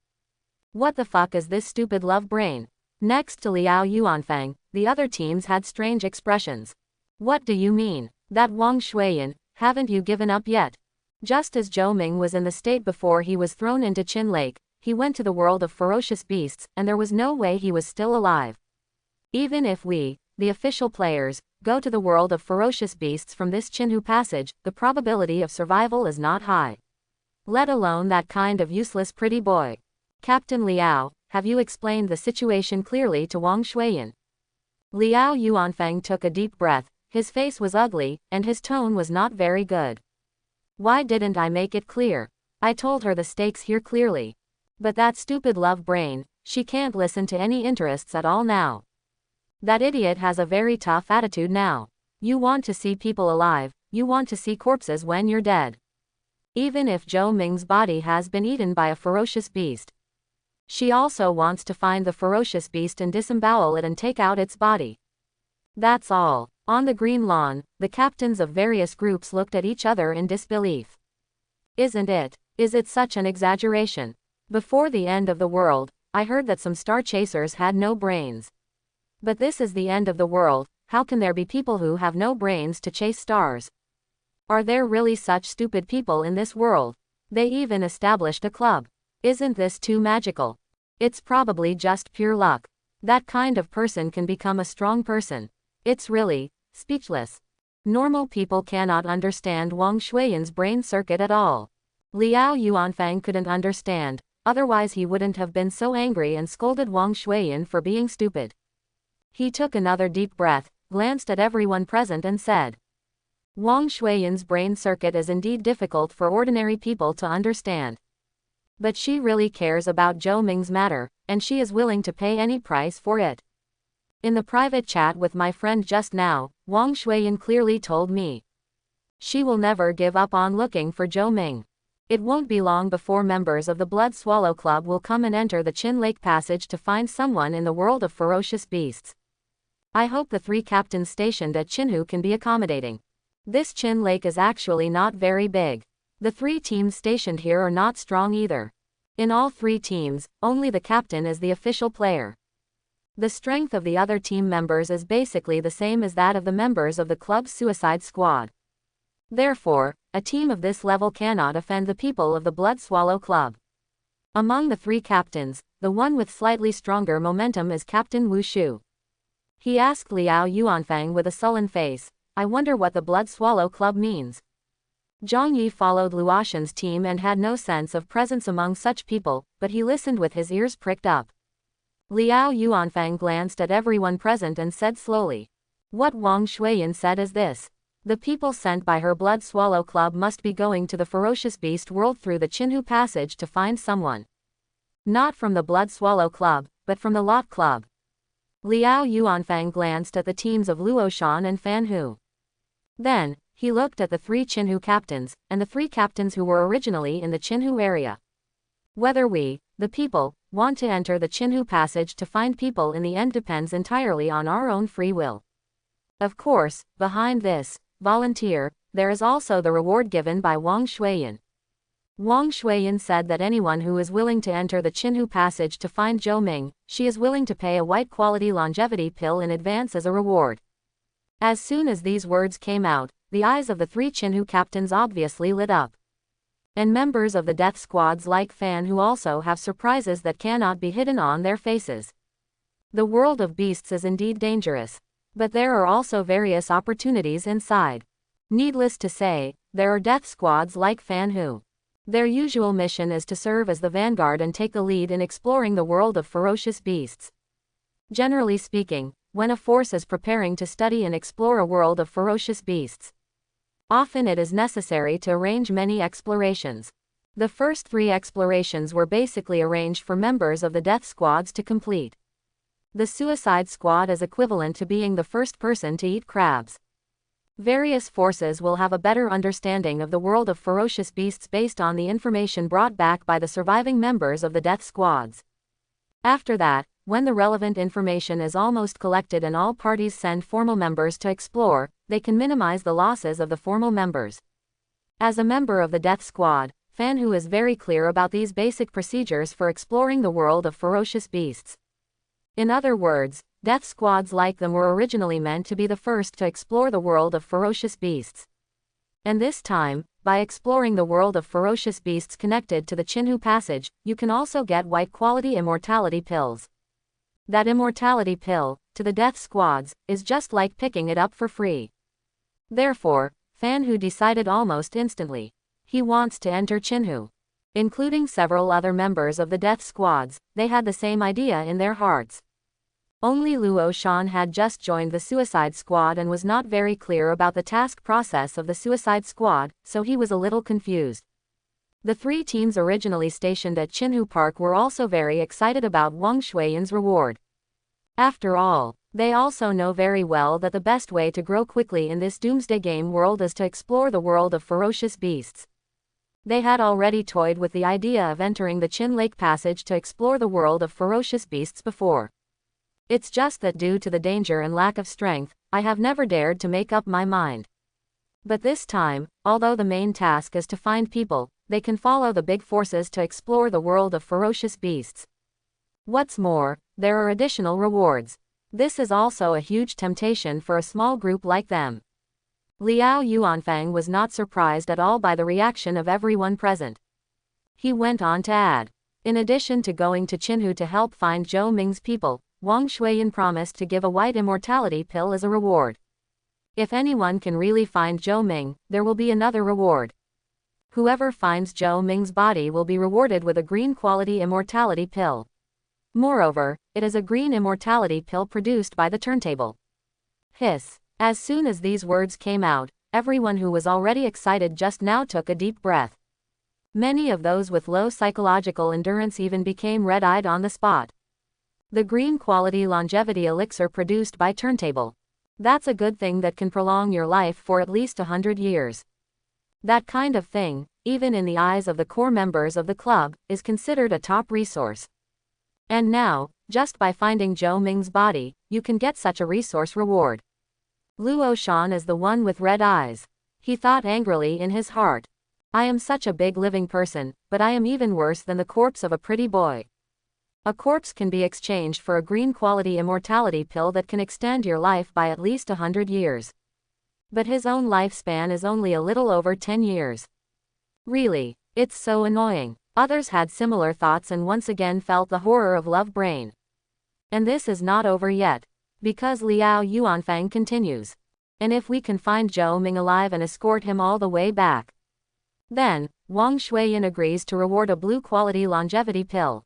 "What the fuck is this stupid love brain?" Next to Liao Yuanfang, the other teams had strange expressions. "What do you mean? That Wang Shuiyan, haven't you given up yet?" Just as Zhou Ming was in the state before he was thrown into Chin Lake, he went to the world of ferocious beasts, and there was no way he was still alive. Even if we, the official players, go to the world of ferocious beasts from this Chinhu passage, the probability of survival is not high. Let alone that kind of useless pretty boy. "Captain Liao, have you explained the situation clearly to Wang Shuiyan?" Liao Yuanfang took a deep breath. His face was ugly, and his tone was not very good. "Why didn't I make it clear? I told her the stakes here clearly. But that stupid love brain, she can't listen to any interests at all now. That idiot has a very tough attitude now. You want to see people alive, you want to see corpses when you're dead. Even if Zhou Ming's body has been eaten by a ferocious beast. She also wants to find the ferocious beast and disembowel it and take out its body. That's all." On the green lawn, the captains of various groups looked at each other in disbelief. "Isn't it? Is it such an exaggeration? Before the end of the world, I heard that some star chasers had no brains. But this is the end of the world, how can there be people who have no brains to chase stars? Are there really such stupid people in this world? They even established a club. Isn't this too magical? It's probably just pure luck. That kind of person can become a strong person. It's really speechless. Normal people cannot understand Wang Shuiyan's brain circuit at all." Liao Yuanfang couldn't understand, otherwise he wouldn't have been so angry and scolded Wang Shuiyan for being stupid. He took another deep breath, glanced at everyone present and said, "Wang Shuiyan's brain circuit is indeed difficult for ordinary people to understand. But she really cares about Zhou Ming's matter, and she is willing to pay any price for it. In the private chat with my friend just now, Wang Shuiyan clearly told me she will never give up on looking for Zhou Ming. It won't be long before members of the Blood Swallow Club will come and enter the Chin Lake Passage to find someone in the world of ferocious beasts. I hope the 3 captains stationed at Chinhu can be accommodating. This Chin Lake is actually not very big. The 3 teams stationed here are not strong either. In all 3 teams, only the captain is the official player. The strength of the other team members is basically the same as that of the members of the club's suicide squad. Therefore, a team of this level cannot offend the people of the Blood Swallow Club. Among the 3 captains, the one with slightly stronger momentum is Captain Wu Shu. He asked Liao Yuanfang with a sullen face, "I wonder what the Blood Swallow Club means." Zhang Yi followed Luoshan's team and had no sense of presence among such people, but he listened with his ears pricked up. Liao Yuanfang glanced at everyone present and said slowly, "What Wang Shuiyan said is this. The people sent by her Blood Swallow Club must be going to the ferocious beast world through the Chinhu Passage to find someone. Not from the Blood Swallow Club, but from the Lot Club." Liao Yuanfang glanced at the teams of Luoshan and Fan Hu. Then, he looked at the 3 Chinhu captains, and the 3 captains who were originally in the Chinhu area. "Whether we, the people, want to enter the Chinhu Passage to find people in the end depends entirely on our own free will. Of course, behind this volunteer, there is also the reward given by Wang Shuiyan. Wang Shuiyan said that anyone who is willing to enter the Chinhu Passage to find Zhou Ming, she is willing to pay a white-quality longevity pill in advance as a reward." As soon as these words came out, the eyes of the 3 Chinhu captains obviously lit up. And members of the death squads like Fan Hu also have surprises that cannot be hidden on their faces. The world of beasts is indeed dangerous. But there are also various opportunities inside. Needless to say, there are death squads like Fan Hu. Their usual mission is to serve as the vanguard and take a lead in exploring the world of ferocious beasts. Generally speaking, when a force is preparing to study and explore a world of ferocious beasts, often it is necessary to arrange many explorations. The first 3 explorations were basically arranged for members of the death squads to complete. The suicide squad is equivalent to being the first person to eat crabs. Various forces will have a better understanding of the world of ferocious beasts based on the information brought back by the surviving members of the death squads. After that, when the relevant information is almost collected and all parties send formal members to explore, they can minimize the losses of the formal members. As a member of the death squad, Fan Hu is very clear about these basic procedures for exploring the world of ferocious beasts. In other words, death squads like them were originally meant to be the first to explore the world of ferocious beasts. And this time, by exploring the world of ferocious beasts connected to the Chinhu passage, you can also get white quality immortality pills. That immortality pill, to the death squads, is just like picking it up for free. Therefore, Fan Hu decided almost instantly. He wants to enter Chinhu. Including several other members of the death squads, they had the same idea in their hearts. Only Luo Shan had just joined the suicide squad and was not very clear about the task process of the suicide squad, so he was a little confused. The 3 teams originally stationed at Chinhu Park were also very excited about Wang Shuiyan's reward. After all, they also know very well that the best way to grow quickly in this doomsday game world is to explore the world of ferocious beasts. They had already toyed with the idea of entering the Chin Lake Passage to explore the world of ferocious beasts before. It's just that due to the danger and lack of strength, I have never dared to make up my mind. But this time, although the main task is to find people, they can follow the big forces to explore the world of ferocious beasts. What's more, there are additional rewards. This is also a huge temptation for a small group like them. Liao Yuanfang was not surprised at all by the reaction of everyone present. He went on to add, in addition to going to Chinhu to help find Zhou Ming's people, Wang Shuiyan promised to give a white immortality pill as a reward. If anyone can really find Zhou Ming, there will be another reward. Whoever finds Zhou Ming's body will be rewarded with a green quality immortality pill. Moreover, it is a green immortality pill produced by the turntable. Hiss. As soon as these words came out, everyone who was already excited just now took a deep breath. Many of those with low psychological endurance even became red-eyed on the spot. The green quality longevity elixir produced by turntable. That's a good thing that can prolong your life for at least 100 years. That kind of thing, even in the eyes of the core members of the club, is considered a top resource. And now, just by finding Zhou Ming's body, you can get such a resource reward. Luo Shan is the one with red eyes. He thought angrily in his heart. I am such a big living person, but I am even worse than the corpse of a pretty boy. A corpse can be exchanged for a green quality immortality pill that can extend your life by at least 100 years. But his own lifespan is only a little over 10 years. Really, it's so annoying. Others had similar thoughts and once again felt the horror of love brain. And this is not over yet. Because Liao Yuanfang continues. And if we can find Zhou Ming alive and escort him all the way back, then, Wang Shuiyan agrees to reward a blue quality longevity pill.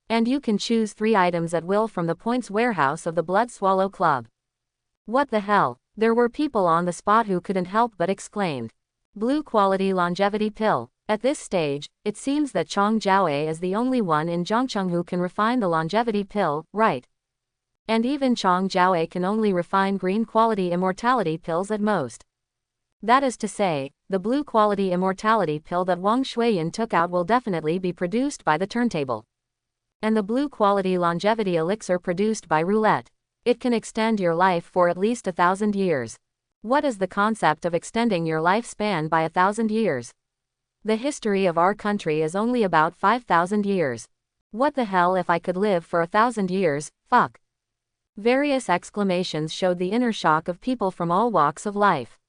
And you can choose 3 items at will from the points warehouse of the Blood Swallow Club. What the hell? There were people on the spot who couldn't help but exclaimed. Blue quality longevity pill. At this stage, it seems that Chong Jiaowei is the only one in Zhongcheng who can refine the longevity pill, right? And even Chong Jiaowei can only refine green quality immortality pills at most. That is to say, the blue quality immortality pill that Wang Shuiyan took out will definitely be produced by the turntable. And the blue quality longevity elixir produced by roulette. It can extend your life for at least 1,000 years. What is the concept of extending your lifespan by 1,000 years? The history of our country is only about 5,000 years. What the hell if I could live for 1,000 years, fuck. Various exclamations showed the inner shock of people from all walks of life.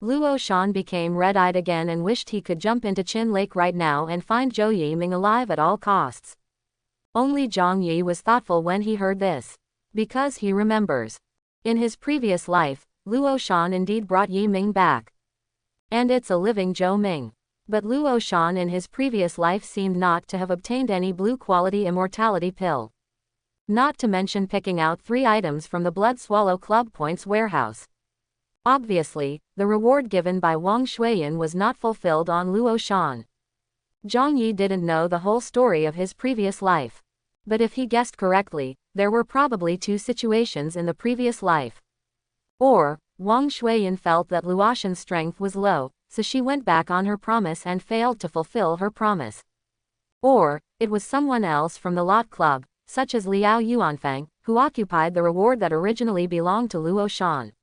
Luo Shan became red-eyed again and wished he could jump into Chin Lake right now and find Zhou Yiming alive at all costs. Only Zhang Yi was thoughtful when he heard this. Because he remembers. In his previous life, Luo Shan indeed brought Yi Ming back. And it's a living Zhou Ming. But Luo Shan in his previous life seemed not to have obtained any blue-quality immortality pill. Not to mention picking out 3 items from the Blood Swallow Club Points warehouse. Obviously, the reward given by Wang Shuiyan was not fulfilled on Luo Shan. Zhang Yi didn't know the whole story of his previous life. But if he guessed correctly, there were probably 2 situations in the previous life. Or, Wang Shuiyan felt that Luoshan's strength was low, so she went back on her promise and failed to fulfill her promise. Or, it was someone else from the Lot Club, such as Liao Yuanfang, who occupied the reward that originally belonged to Luo Shan.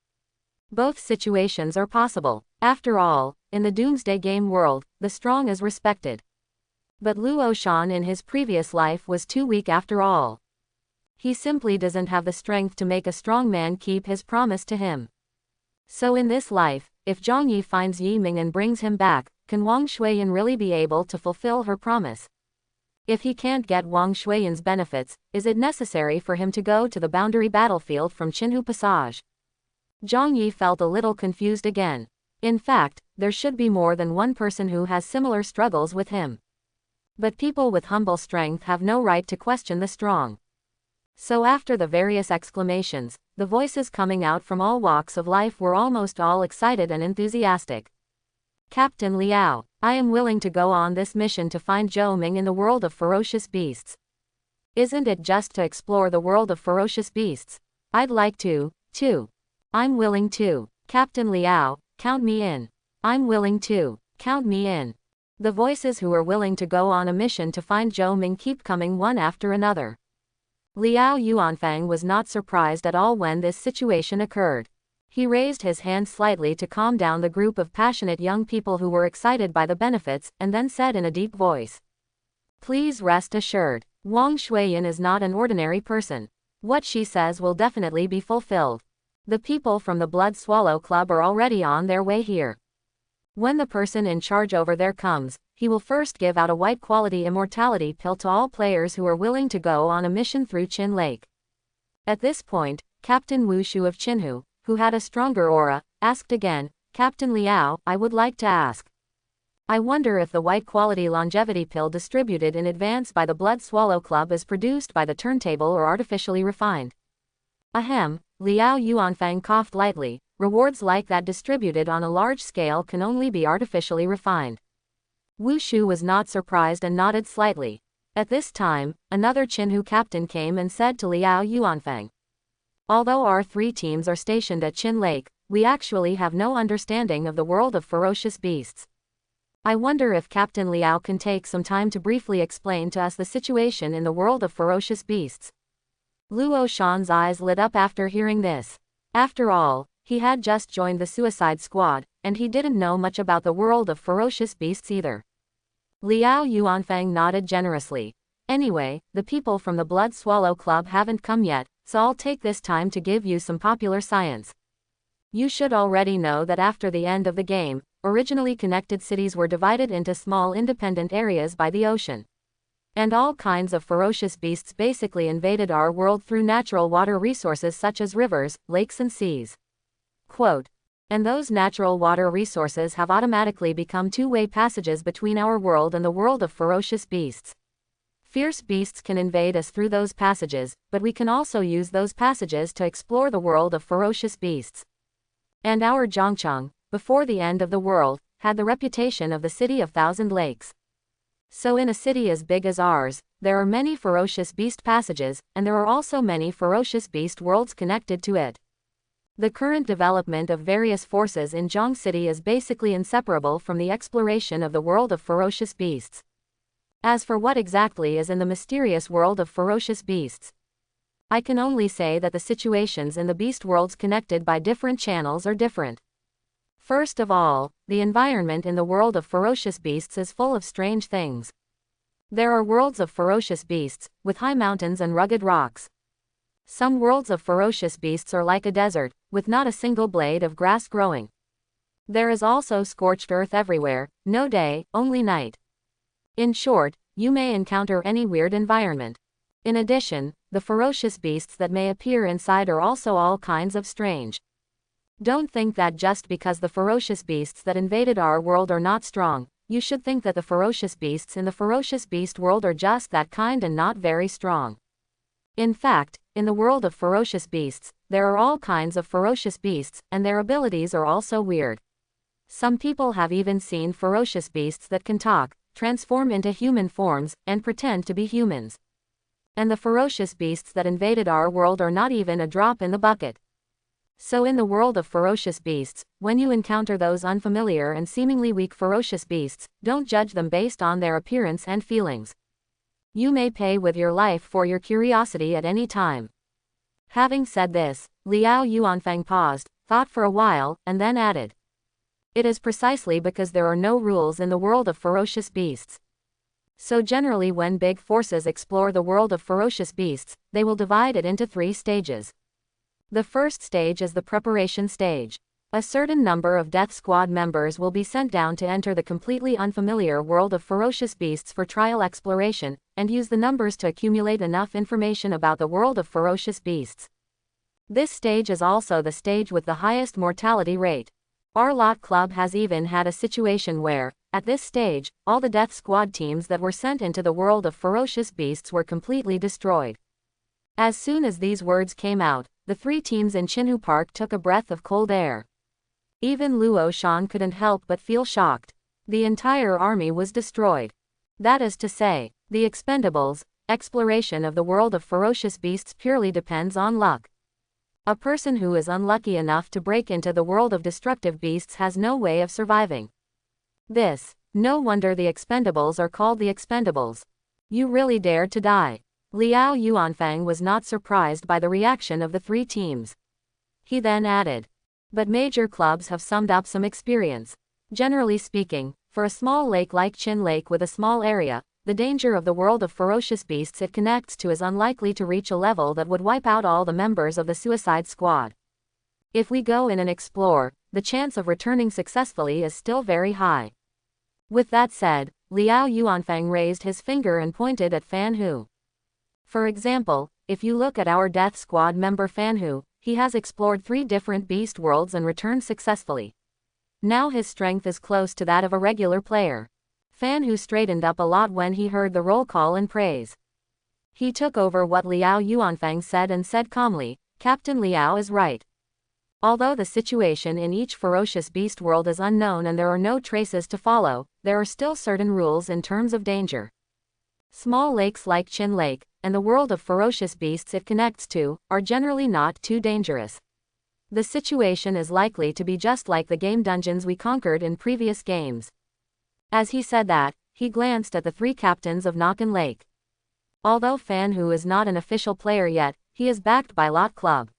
Both situations are possible. After all, in the Doomsday Game world, the strong is respected. But Luo Shan in his previous life was too weak after all. He simply doesn't have the strength to make a strong man keep his promise to him. So in this life, if Zhang Yi finds Yi Ming and brings him back, can Wang Shuiyan really be able to fulfill her promise? If he can't get Wang Shuiyan's benefits, is it necessary for him to go to the boundary battlefield from Qinhu Passage? Zhang Yi felt a little confused again. In fact, there should be more than one person who has similar struggles with him. But people with humble strength have no right to question the strong. So after the various exclamations, the voices coming out from all walks of life were almost all excited and enthusiastic. Captain Liao, I am willing to go on this mission to find Zhou Ming in the world of ferocious beasts. Isn't it just to explore the world of ferocious beasts? I'd like to, too. I'm willing to. Captain Liao, count me in. I'm willing to. Count me in. The voices who are willing to go on a mission to find Zhou Ming keep coming one after another. Liao Yuanfang was not surprised at all when this situation occurred. He raised his hand slightly to calm down the group of passionate young people who were excited by the benefits, and then said in a deep voice, "Please rest assured, Wang Shuiyan is not an ordinary person. What she says will definitely be fulfilled. The people from the Blood Swallow Club are already on their way here. When the person in charge over there comes, he will first give out a white-quality immortality pill to all players who are willing to go on a mission through Qin Lake." At this point, Captain Wu Shu of Qinhu, who had a stronger aura, asked again, "Captain Liao, I would like to ask. I wonder if the white-quality longevity pill distributed in advance by the Blood Swallow Club is produced by the turntable or artificially refined?" Ahem, Liao Yuanfang coughed lightly. Rewards like that distributed on a large scale can only be artificially refined. Wu Shu was not surprised and nodded slightly. At this time, another Qinhu captain came and said to Liao Yuanfang, "Although our 3 teams are stationed at Qin Lake, we actually have no understanding of the world of ferocious beasts. I wonder if Captain Liao can take some time to briefly explain to us the situation in the world of ferocious beasts." Luo Shan's eyes lit up after hearing this. After all, he had just joined the Suicide Squad, and he didn't know much about the world of ferocious beasts either. Liao Yuanfang nodded generously. "Anyway, the people from the Blood Swallow Club haven't come yet, so I'll take this time to give you some popular science. You should already know that after the end of the game, originally connected cities were divided into small independent areas by the ocean. And all kinds of ferocious beasts basically invaded our world through natural water resources such as rivers, lakes and seas. Quote, and those natural water resources have automatically become two-way passages between our world and the world of ferocious beasts. Fierce beasts can invade us through those passages, but we can also use those passages to explore the world of ferocious beasts. And our Zhangcheng, before the end of the world, had the reputation of the city of thousand lakes. So in a city as big as ours, there are many ferocious beast passages, and there are also many ferocious beast worlds connected to it. The current development of various forces in Zhang City is basically inseparable from the exploration of the world of ferocious beasts. As for what exactly is in the mysterious world of ferocious beasts, I can only say that the situations in the beast worlds connected by different channels are different. First of all, the environment in the world of ferocious beasts is full of strange things. There are worlds of ferocious beasts, with high mountains and rugged rocks. Some worlds of ferocious beasts are like a desert, with not a single blade of grass growing. There is also scorched earth everywhere, no day, only night. In short, you may encounter any weird environment. In addition, the ferocious beasts that may appear inside are also all kinds of strange. Don't think that just because the ferocious beasts that invaded our world are not strong, you should think that the ferocious beasts in the ferocious beast world are just that kind and not very strong. In fact, in the world of ferocious beasts, there are all kinds of ferocious beasts, and their abilities are also weird. Some people have even seen ferocious beasts that can talk, transform into human forms, and pretend to be humans. And the ferocious beasts that invaded our world are not even a drop in the bucket. So in the world of ferocious beasts, when you encounter those unfamiliar and seemingly weak ferocious beasts, don't judge them based on their appearance and feelings. You may pay with your life for your curiosity at any time. Having said this, Liao Yuanfang paused, thought for a while, and then added. It is precisely because there are no rules in the world of ferocious beasts. So generally when big forces explore the world of ferocious beasts, they will divide it into 3 stages. The first stage is the preparation stage. A certain number of death squad members will be sent down to enter the completely unfamiliar world of ferocious beasts for trial exploration, and use the numbers to accumulate enough information about the world of ferocious beasts. This stage is also the stage with the highest mortality rate. Our lot club has even had a situation where, at this stage, all the death squad teams that were sent into the world of ferocious beasts were completely destroyed. As soon as these words came out, the 3 teams in Chinhu Park took a breath of cold air. Even Luo Shan couldn't help but feel shocked. The entire army was destroyed. That is to say, the Expendables, exploration of the world of ferocious beasts purely depends on luck. A person who is unlucky enough to break into the world of destructive beasts has no way of surviving. No wonder the Expendables are called the Expendables. You really dared to die. Liao Yuanfang was not surprised by the reaction of the 3 teams. He then added. But major clubs have summed up some experience. Generally speaking, for a small lake like Chin Lake with a small area, the danger of the world of ferocious beasts it connects to is unlikely to reach a level that would wipe out all the members of the suicide squad. If we go in and explore, the chance of returning successfully is still very high. With that said, Liao Yuanfang raised his finger and pointed at Fan Hu. For example, if you look at our death squad member Fan Hu, he has explored 3 different beast worlds and returned successfully. Now his strength is close to that of a regular player. Fan Hu straightened up a lot when he heard the roll call and praise. He took over what Liao Yuanfang said and said calmly, Captain Liao is right. Although the situation in each ferocious beast world is unknown and there are no traces to follow, there are still certain rules in terms of danger. Small lakes like Chin Lake, and the world of ferocious beasts it connects to, are generally not too dangerous. The situation is likely to be just like the game dungeons we conquered in previous games. As he said that, he glanced at the 3 captains of Nokken Lake. Although Fan Hu is not an official player yet, he is backed by Lot Club.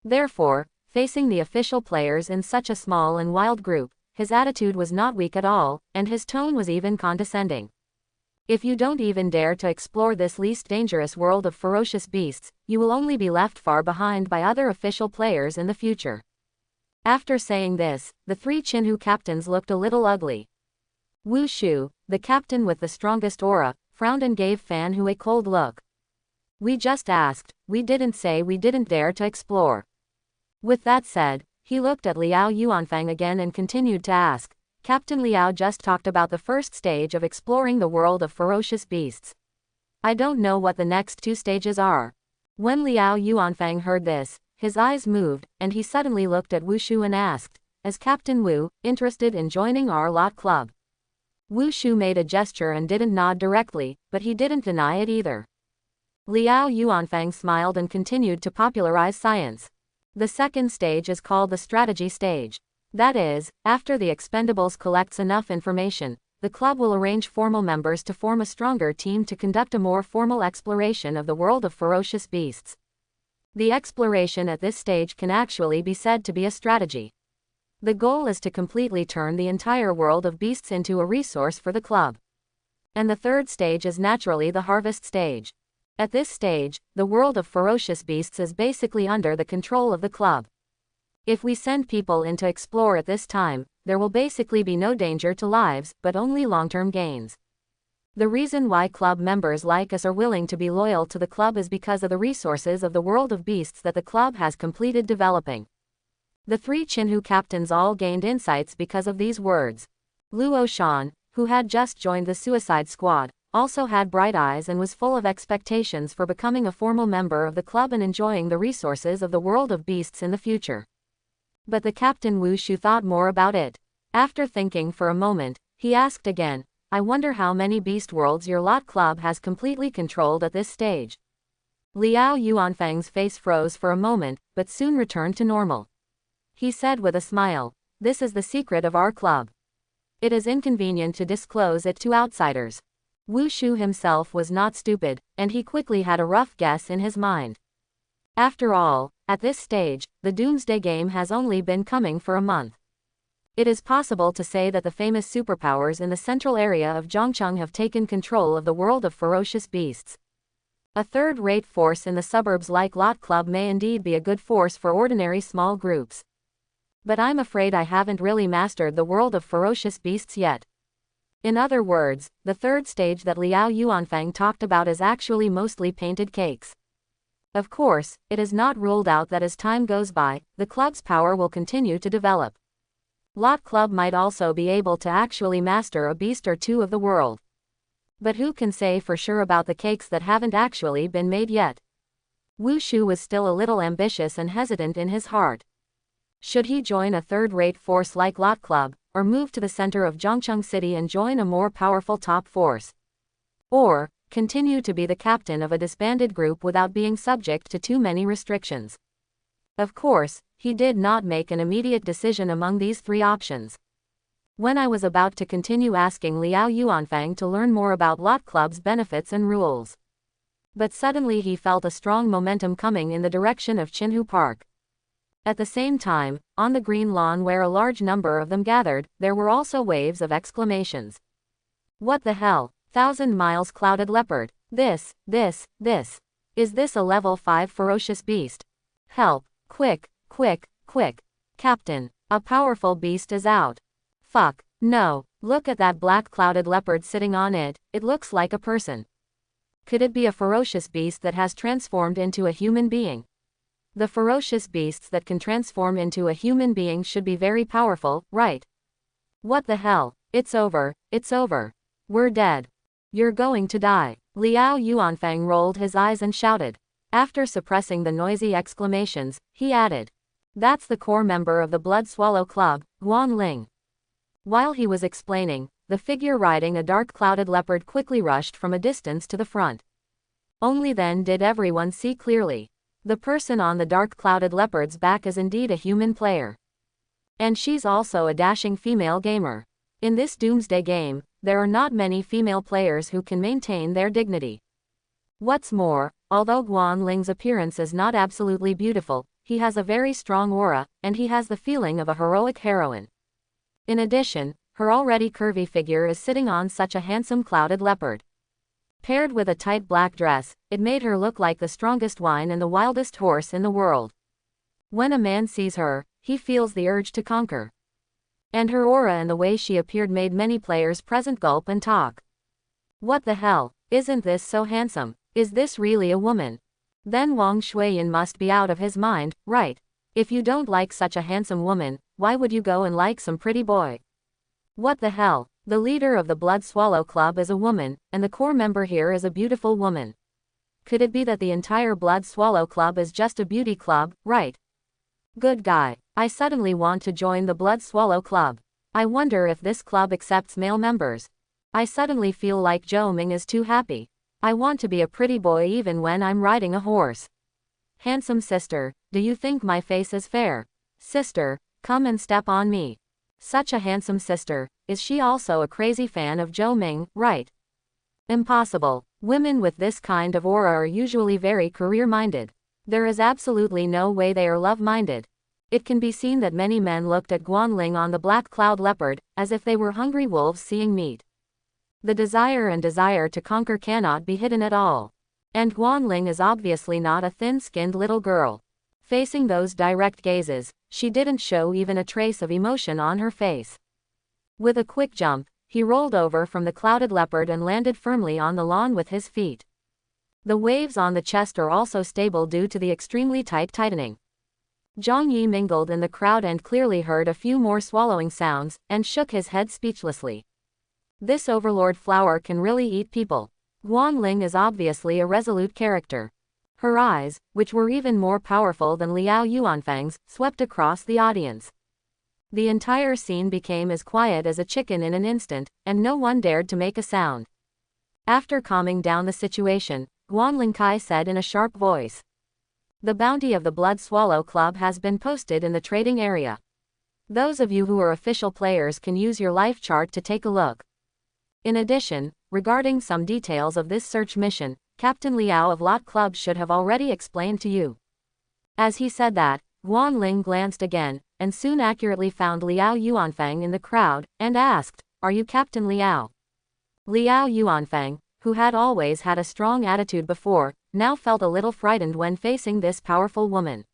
Therefore, facing the official players in such a small and wild group, his attitude was not weak at all, and his tone was even condescending. If you don't even dare to explore this least dangerous world of ferocious beasts, you will only be left far behind by other official players in the future. After saying this, the 3 Chinhu captains looked a little ugly. Wu Shu, the captain with the strongest aura, frowned and gave Fan Hu a cold look. We just asked, we didn't say we didn't dare to explore. With that said, he looked at Liao Yuanfang again and continued to ask. Captain Liao just talked about the first stage of exploring the world of ferocious beasts. I don't know what the next 2 stages are. When Liao Yuanfang heard this, his eyes moved, and he suddenly looked at Wu Shu and asked, Is Captain Wu interested in joining our lot club? Wu Shu made a gesture and didn't nod directly, but he didn't deny it either. Liao Yuanfang smiled and continued to popularize science. The second stage is called the strategy stage. That is, after the Expendables collects enough information, the club will arrange formal members to form a stronger team to conduct a more formal exploration of the world of ferocious beasts. The exploration at this stage can actually be said to be a strategy. The goal is to completely turn the entire world of beasts into a resource for the club. And the third stage is naturally the harvest stage. At this stage, the world of ferocious beasts is basically under the control of the club. If we send people in to explore at this time, there will basically be no danger to lives, but only long-term gains. The reason why club members like us are willing to be loyal to the club is because of the resources of the world of beasts that the club has completed developing. The three Chinhu captains all gained insights because of these words. Luo Shan, who had just joined the suicide squad, also had bright eyes and was full of expectations for becoming a formal member of the club and enjoying the resources of the world of beasts in the future. But the captain Wu Shu thought more about it. After thinking for a moment, he asked again, I wonder how many beast worlds your lot club has completely controlled at this stage. Liao Yuanfang's face froze for a moment, but soon returned to normal. He said with a smile, this is the secret of our club. It is inconvenient to disclose it to outsiders. Wu Shu himself was not stupid, and he quickly had a rough guess in his mind. After all, at this stage, the Doomsday Game has only been coming for a month. It is possible to say that the famous superpowers in the central area of Zhongcheng have taken control of the world of ferocious beasts. A third-rate force in the suburbs like Lot Club may indeed be a good force for ordinary small groups. But I'm afraid I haven't really mastered the world of ferocious beasts yet. In other words, the third stage that Liao Yuanfang talked about is actually mostly painted cakes. Of course, it is not ruled out that as time goes by, the club's power will continue to develop. Lot Club might also be able to actually master a beast or two of the world. But who can say for sure about the cakes that haven't actually been made yet? Wu Shu was still a little ambitious and hesitant in his heart. Should he join a third-rate force like Lot Club, or move to the center of Zhongcheng City and join a more powerful top force? Or continue to be the captain of a disbanded group without being subject to too many restrictions? Of course, he did not make an immediate decision among these three options. When I was about to continue asking Liao Yuanfang to learn more about Lot Club's benefits and rules. But suddenly he felt a strong momentum coming in the direction of Chinhu Park. At the same time, on the green lawn where a large number of them gathered, there were also waves of exclamations. What the hell? 1,000 miles clouded leopard. This. Is this a level 5 ferocious beast? Help. Quick. Captain, a powerful beast is out. Fuck, no, look at that black clouded leopard sitting on it, it looks like a person. Could it be a ferocious beast that has transformed into a human being? The ferocious beasts that can transform into a human being should be very powerful, right? What the hell, it's over. We're dead. You're going to die. Liao Yuanfang rolled his eyes and shouted. After suppressing the noisy exclamations, he added. That's the core member of the Blood Swallow Club, Guan Ling. While he was explaining, the figure riding a dark clouded leopard quickly rushed from a distance to the front. Only then did everyone see clearly. The person on the dark clouded leopard's back is indeed a human player. And she's also a dashing female gamer. In this Doomsday Game, there are not many female players who can maintain their dignity. What's more, although Guan Ling's appearance is not absolutely beautiful, he has a very strong aura, and he has the feeling of a heroic heroine. In addition, her already curvy figure is sitting on such a handsome clouded leopard. Paired with a tight black dress, it made her look like the strongest wine and the wildest horse in the world. When a man sees her, he feels the urge to conquer. And her aura and the way she appeared made many players present gulp and talk. What the hell, isn't this so handsome? Is this really a woman? Then Wang Shuiyan must be out of his mind, right? If you don't like such a handsome woman, why would you go and like some pretty boy? What the hell, the leader of the Blood Swallow Club is a woman, and the core member here is a beautiful woman. Could it be that the entire Blood Swallow Club is just a beauty club, right? Good guy, I suddenly want to join the Blood Swallow Club. I wonder if this club accepts male members. I suddenly feel like Zhou Ming is too happy. I want to be a pretty boy even when I'm riding a horse. Handsome sister, do you think my face is fair? Sister, come and step on me. Such a handsome sister, is she also a crazy fan of Zhou Ming, right? Impossible. Women with this kind of aura are usually very career-minded. There is absolutely no way they are love-minded. It can be seen that many men looked at Guan Ling on the black cloud leopard, as if they were hungry wolves seeing meat. The desire to conquer cannot be hidden at all. And Guan Ling is obviously not a thin-skinned little girl. Facing those direct gazes, she didn't show even a trace of emotion on her face. With a quick jump, he rolled over from the clouded leopard and landed firmly on the lawn with his feet. The waves on the chest are also stable due to the extremely tight tightening. Zhang Yi mingled in the crowd and clearly heard a few more swallowing sounds, and shook his head speechlessly. This overlord flower can really eat people. Guan Ling is obviously a resolute character. Her eyes, which were even more powerful than Liao Yuanfang's, swept across the audience. The entire scene became as quiet as a chicken in an instant, and no one dared to make a sound. After calming down the situation, Guan Lingkai said in a sharp voice, "The bounty of the Blood Swallow Club has been posted in the trading area. Those of you who are official players can use your life chart to take a look. In addition, regarding some details of this search mission, Captain Liao of Lot Club should have already explained to you." As he said that, Guan Ling glanced again, and soon accurately found Liao Yuanfang in the crowd, and asked, "Are you Captain Liao?" Liao Yuanfang, who had always had a strong attitude before, now felt a little frightened when facing this powerful woman.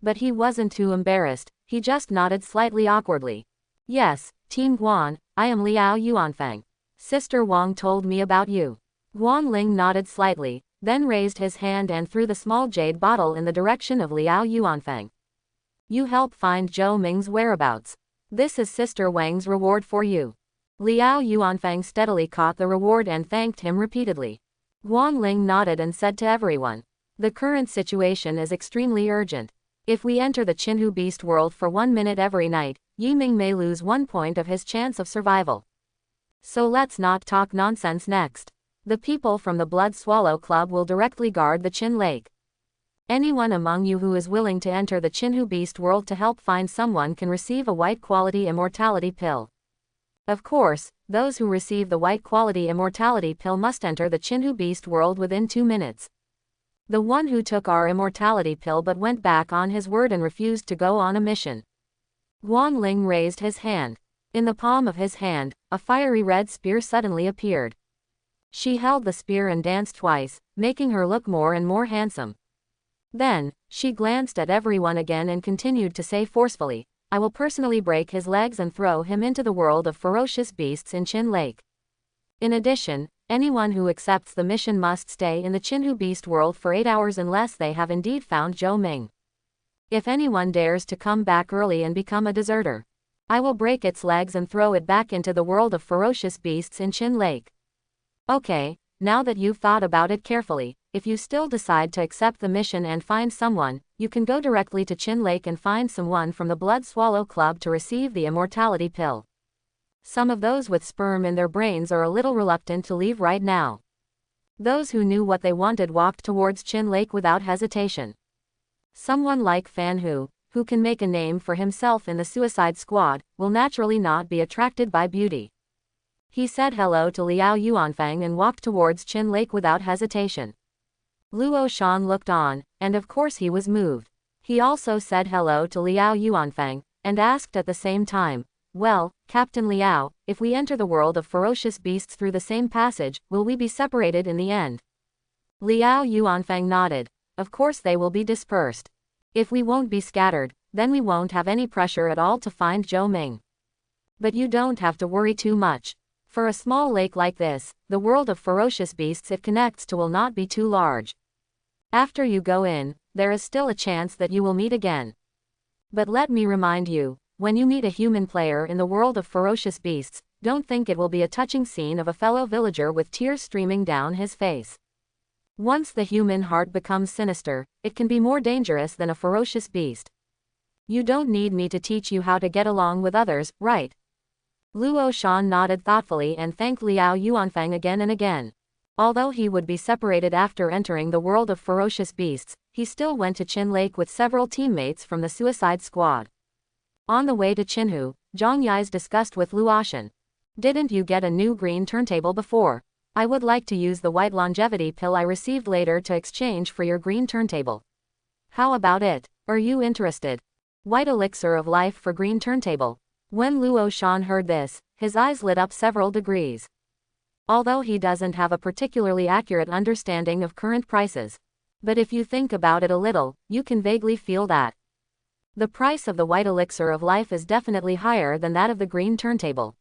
But he wasn't too embarrassed, he just nodded slightly awkwardly. "Yes, Team Guan, I am Liao Yuanfang. Sister Wang told me about you." Guan Ling nodded slightly, then raised his hand and threw the small jade bottle in the direction of Liao Yuanfang. "You help find Zhou Ming's whereabouts. This is Sister Wang's reward for you." Liao Yuanfang steadily caught the reward and thanked him repeatedly. Guan Ling nodded and said to everyone, "The current situation is extremely urgent. If we enter the Qinhu Beast world for 1 minute every night, Yi Ming may lose 1 point of his chance of survival. So let's not talk nonsense next. The people from the Blood Swallow Club will directly guard the Qin Lake. Anyone among you who is willing to enter the Qinhu Beast world to help find someone can receive a white quality immortality pill. Of course, those who receive the white quality immortality pill must enter the Qinhu Beast world within 2 minutes. The one who took our immortality pill but went back on his word and refused to go on a mission." Guan Ling raised his hand. In the palm of his hand, a fiery red spear suddenly appeared. She held the spear and danced twice, making her look more and more handsome. Then, she glanced at everyone again and continued to say forcefully, "I will personally break his legs and throw him into the world of ferocious beasts in Qin Lake. In addition, anyone who accepts the mission must stay in the Qinhu Beast world for 8 hours unless they have indeed found Zhou Ming. If anyone dares to come back early and become a deserter, I will break its legs and throw it back into the world of ferocious beasts in Qin Lake. Okay, now that you've thought about it carefully, if you still decide to accept the mission and find someone, you can go directly to Qin Lake and find someone from the Blood Swallow Club to receive the immortality pill. Some of those with sperm in their brains are a little reluctant to leave right now. Those who knew what they wanted walked towards Qin Lake without hesitation. Someone like Fan Hu, who can make a name for himself in the Suicide Squad, will naturally not be attracted by beauty. He said hello to Liao Yuanfang and walked towards Qin Lake without hesitation. Luo Shan looked on, and of course he was moved. He also said hello to Liao Yuanfang, and asked at the same time, "Well, Captain Liao, if we enter the world of ferocious beasts through the same passage, will we be separated in the end?" Liao Yuanfang nodded. "Of course they will be dispersed. If we won't be scattered, then we won't have any pressure at all to find Zhou Ming. But you don't have to worry too much. For a small lake like this, the world of ferocious beasts it connects to will not be too large. After you go in, there is still a chance that you will meet again. But let me remind you, when you meet a human player in the world of ferocious beasts, don't think it will be a touching scene of a fellow villager with tears streaming down his face. Once the human heart becomes sinister, it can be more dangerous than a ferocious beast. You don't need me to teach you how to get along with others, right?" Luo Shan nodded thoughtfully and thanked Liao Yuanfang again and again. Although he would be separated after entering the world of ferocious beasts, he still went to Qin Lake with several teammates from the Suicide Squad. On the way to Qinhu, Zhang Yais discussed with Luoshan. "Didn't you get a new green turntable before? I would like to use the white longevity pill I received later to exchange for your green turntable. How about it? Are you interested? White elixir of life for green turntable." When Luo Shan heard this, his eyes lit up several degrees. Although he doesn't have a particularly accurate understanding of current prices. But if you think about it a little, you can vaguely feel that the price of the white elixir of life is definitely higher than that of the green turntable.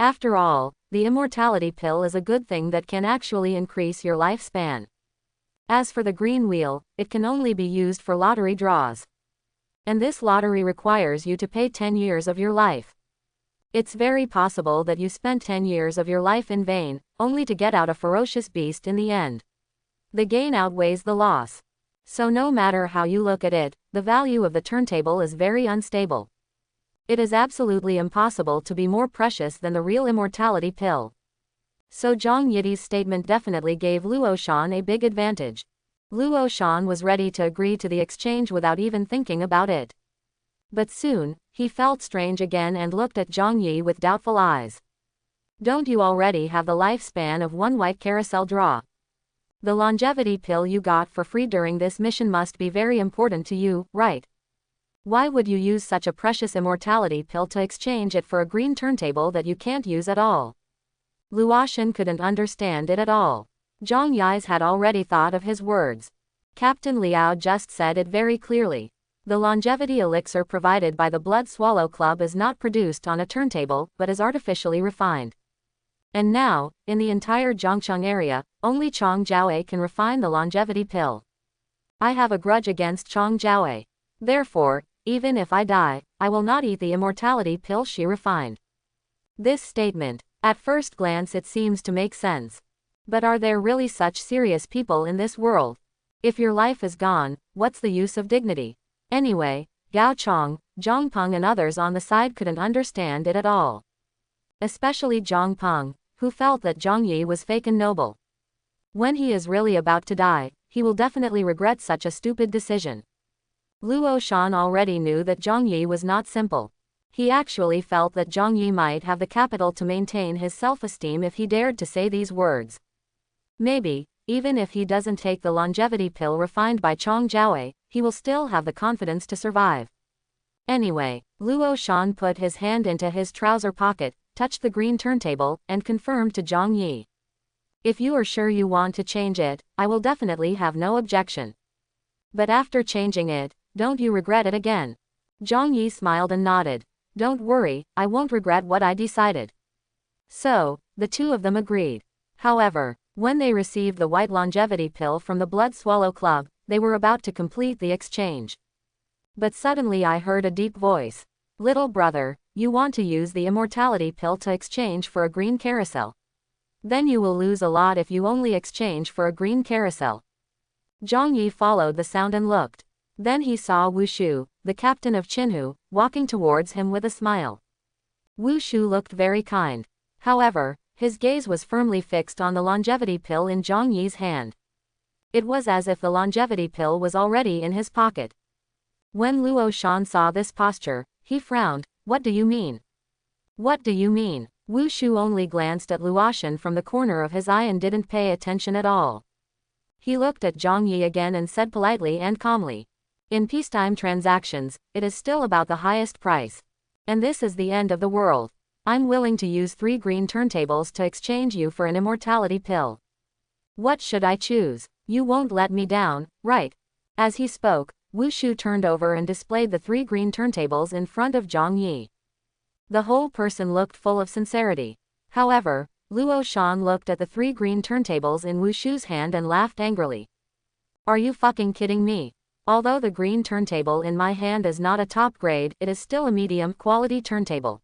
After all, the immortality pill is a good thing that can actually increase your lifespan. As for the green wheel, it can only be used for lottery draws. And this lottery requires you to pay 10 years of your life. It's very possible that you spent 10 years of your life in vain, only to get out a ferocious beast in the end. The gain outweighs the loss. So no matter how you look at it, the value of the turntable is very unstable. It is absolutely impossible to be more precious than the real immortality pill. So Zhang Yi's statement definitely gave Luo Shan a big advantage. Luo Shan was ready to agree to the exchange without even thinking about it. But soon, he felt strange again and looked at Zhang Yi with doubtful eyes. Don't you already have the lifespan of one white carousel draw? The longevity pill you got for free during this mission must be very important to you, right? Why would you use such a precious immortality pill to exchange it for a green turntable that you can't use at all? Luoshan couldn't understand it at all. Zhang Yi's had already thought of his words. Captain Liao just said it very clearly. The longevity elixir provided by the Blood Swallow Club is not produced on a turntable, but is artificially refined. And now, in the entire Zhangcheng area, only Chong Jiaowei can refine the longevity pill. I have a grudge against Chong Jiaowei. Therefore, even if I die, I will not eat the immortality pill she refined. This statement, at first glance it seems to make sense. But are there really such serious people in this world? If your life is gone, what's the use of dignity? Anyway, Gao Chong, Zhang Peng and others on the side couldn't understand it at all. Especially Zhang Peng, who felt that Zhang Yi was fake and noble. When he is really about to die, he will definitely regret such a stupid decision. Luo Shan already knew that Zhang Yi was not simple. He actually felt that Zhang Yi might have the capital to maintain his self-esteem if he dared to say these words. Maybe, even if he doesn't take the longevity pill refined by Chong Jiaowei, he will still have the confidence to survive. Anyway, Luo Shan put his hand into his trouser pocket, touched the green turntable, and confirmed to Zhang Yi. If you are sure you want to change it, I will definitely have no objection. But after changing it, don't you regret it again? Zhang Yi smiled and nodded. Don't worry, I won't regret what I decided. So, the two of them agreed. However, when they received the white longevity pill from the Blood Swallow Club, they were about to complete the exchange. But suddenly I heard a deep voice. Little brother, you want to use the immortality pill to exchange for a green carousel. Then you will lose a lot if you only exchange for a green carousel. Zhang Yi followed the sound and looked. Then he saw Wu Shu, the captain of Qinhu, walking towards him with a smile. Wu Shu looked very kind. However, his gaze was firmly fixed on the longevity pill in Zhang Yi's hand. It was as if the longevity pill was already in his pocket. When Luo Shan saw this posture, he frowned. What do you mean? What do you mean? Wu Shu only glanced at Luoshan from the corner of his eye and didn't pay attention at all. He looked at Zhang Yi again and said politely and calmly. In peacetime transactions, it is still about the highest price. And this is the end of the world. I'm willing to use 3 green turntables to exchange you for an immortality pill. What should I choose? You won't let me down, right? As he spoke, Wu Shu turned over and displayed the 3 green turntables in front of Zhang Yi. The whole person looked full of sincerity. However, Luo Shan looked at the 3 green turntables in Wu Shu's hand and laughed angrily. Are you fucking kidding me? Although the green turntable in my hand is not a top grade, it is still a medium quality turntable.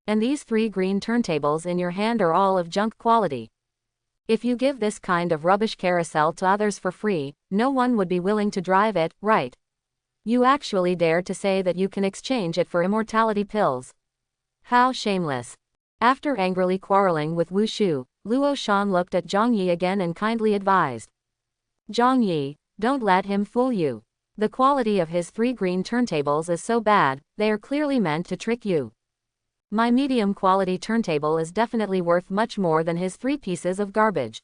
And these 3 green turntables in your hand are all of junk quality. If you give this kind of rubbish carousel to others for free, no one would be willing to drive it, right? You actually dare to say that you can exchange it for immortality pills. How shameless. After angrily quarreling with Wu Shu, Luo Shan looked at Zhang Yi again and kindly advised. Zhang Yi, don't let him fool you. The quality of his 3 green turntables is so bad, they are clearly meant to trick you. My medium quality turntable is definitely worth much more than his 3 pieces of garbage.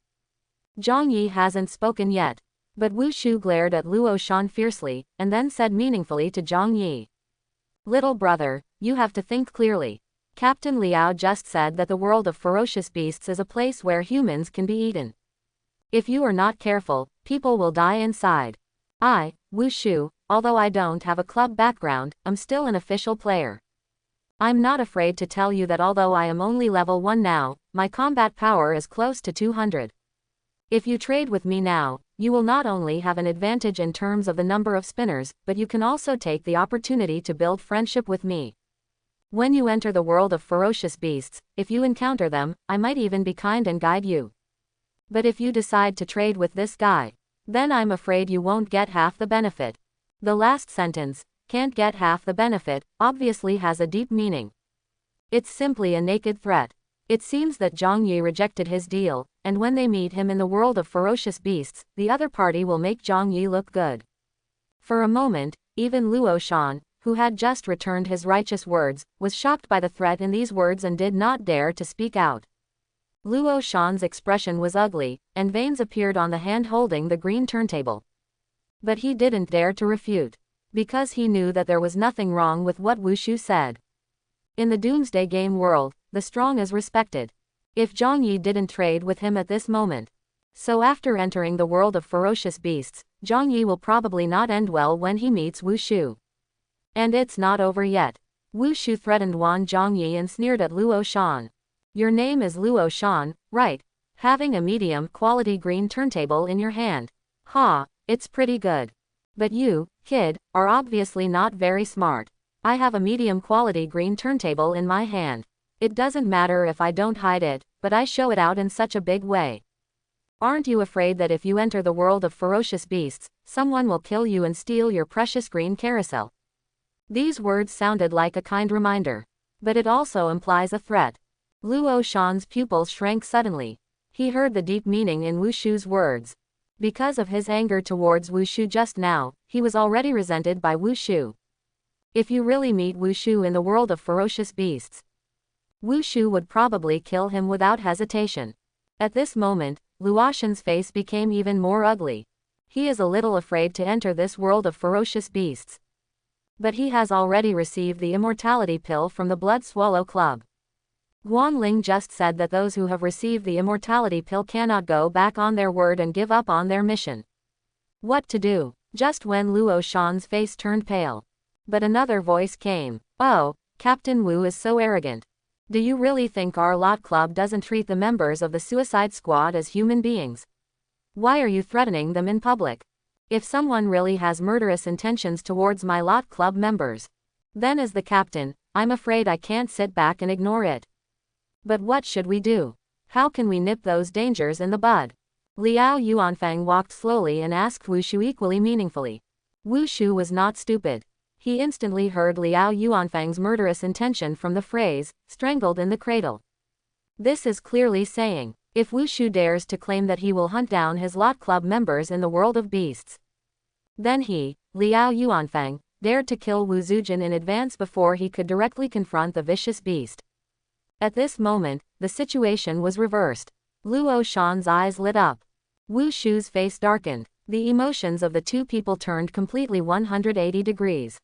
Zhang Yi hasn't spoken yet, but Wu Shu glared at Luo Shan fiercely, and then said meaningfully to Zhang Yi. Little brother, you have to think clearly. Captain Liao just said that the world of ferocious beasts is a place where humans can be eaten. If you are not careful, people will die inside. I, Wu Shu, although I don't have a club background, I'm still an official player. I'm not afraid to tell you that although I am only level 1 now, my combat power is close to 200. If you trade with me now, you will not only have an advantage in terms of the number of spinners, but you can also take the opportunity to build friendship with me. When you enter the world of ferocious beasts, if you encounter them, I might even be kind and guide you. But if you decide to trade with this guy, then I'm afraid you won't get half the benefit. The last sentence, can't get half the benefit, obviously has a deep meaning. It's simply a naked threat. It seems that Zhang Yi rejected his deal, and when they meet him in the world of ferocious beasts, the other party will make Zhang Yi look good. For a moment, even Luo Shan, who had just returned his righteous words, was shocked by the threat in these words and did not dare to speak out. Luo Shan's expression was ugly, and veins appeared on the hand holding the green turntable. But he didn't dare to refute, because he knew that there was nothing wrong with what Wushu said. In the Doomsday Game world, the strong is respected. If Zhang Yi didn't trade with him at this moment. So after entering the world of ferocious beasts, Zhang Yi will probably not end well when he meets Wushu. And it's not over yet. Wushu threatened Wan Zhangyi and sneered at Luo Shan. Your name is Luo Shan, right? Having a medium-quality green turntable in your hand. Ha, it's pretty good. But you, kid, are obviously not very smart. I have a medium-quality green turntable in my hand. It doesn't matter if I don't hide it, but I show it out in such a big way. Aren't you afraid that if you enter the world of ferocious beasts, someone will kill you and steal your precious green carousel? These words sounded like a kind reminder. But it also implies a threat. Luo Shan's pupils shrank suddenly. He heard the deep meaning in Wushu's words. Because of his anger towards Wushu just now, he was already resented by Wushu. If you really meet Wushu in the world of ferocious beasts, Wushu would probably kill him without hesitation. At this moment, Luoshan's face became even more ugly. He is a little afraid to enter this world of ferocious beasts. But he has already received the immortality pill from the Blood Swallow Club. Guanling just said that those who have received the immortality pill cannot go back on their word and give up on their mission. What to do? Just when Luo Shan's face turned pale. But another voice came. Oh, Captain Wu is so arrogant. Do you really think our Lot Club doesn't treat the members of the Suicide Squad as human beings? Why are you threatening them in public? If someone really has murderous intentions towards my Lot Club members, then as the captain, I'm afraid I can't sit back and ignore it. But what should we do? How can we nip those dangers in the bud? Liao Yuanfang walked slowly and asked Wushu equally meaningfully. Wushu was not stupid. He instantly heard Liao Yuanfang's murderous intention from the phrase, strangled in the cradle. This is clearly saying, if Wushu dares to claim that he will hunt down his Lot Club members in the world of beasts, then he, Liao Yuanfang, dared to kill Wu Zujin in advance before he could directly confront the vicious beast. At this moment, the situation was reversed. Luo Shan's eyes lit up. Wu Shu's face darkened. The emotions of the two people turned completely 180 degrees.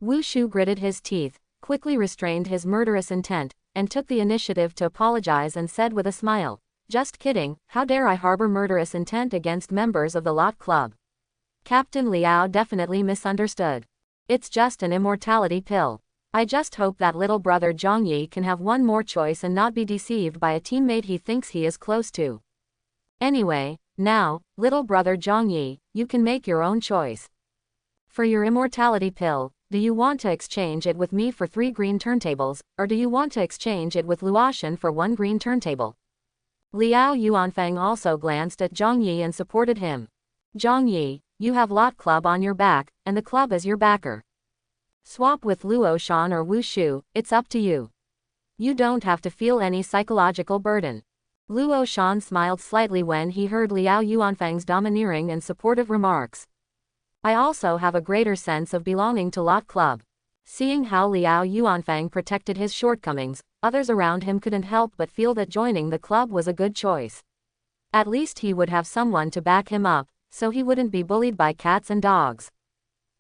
Wu Shu gritted his teeth, quickly restrained his murderous intent, and took the initiative to apologize and said with a smile, "Just kidding, how dare I harbor murderous intent against members of the Lot Club?" Captain Liao definitely misunderstood. It's just an immortality pill. I just hope that little brother Zhang Yi can have one more choice and not be deceived by a teammate he thinks he is close to. Anyway, now, little brother Zhang Yi, you can make your own choice. For your immortality pill, do you want to exchange it with me for 3 green turntables, or do you want to exchange it with Luoshan for 1 green turntable? Liao Yuanfang also glanced at Zhang Yi and supported him. Zhang Yi, you have Lot Club on your back, and the club is your backer. Swap with Luo Shan or Wu Shu, it's up to you. You don't have to feel any psychological burden. Luo Shan smiled slightly when he heard Liao Yuanfang's domineering and supportive remarks. I also have a greater sense of belonging to Lot Club. Seeing how Liao Yuanfang protected his shortcomings, others around him couldn't help but feel that joining the club was a good choice. At least he would have someone to back him up, so he wouldn't be bullied by cats and dogs.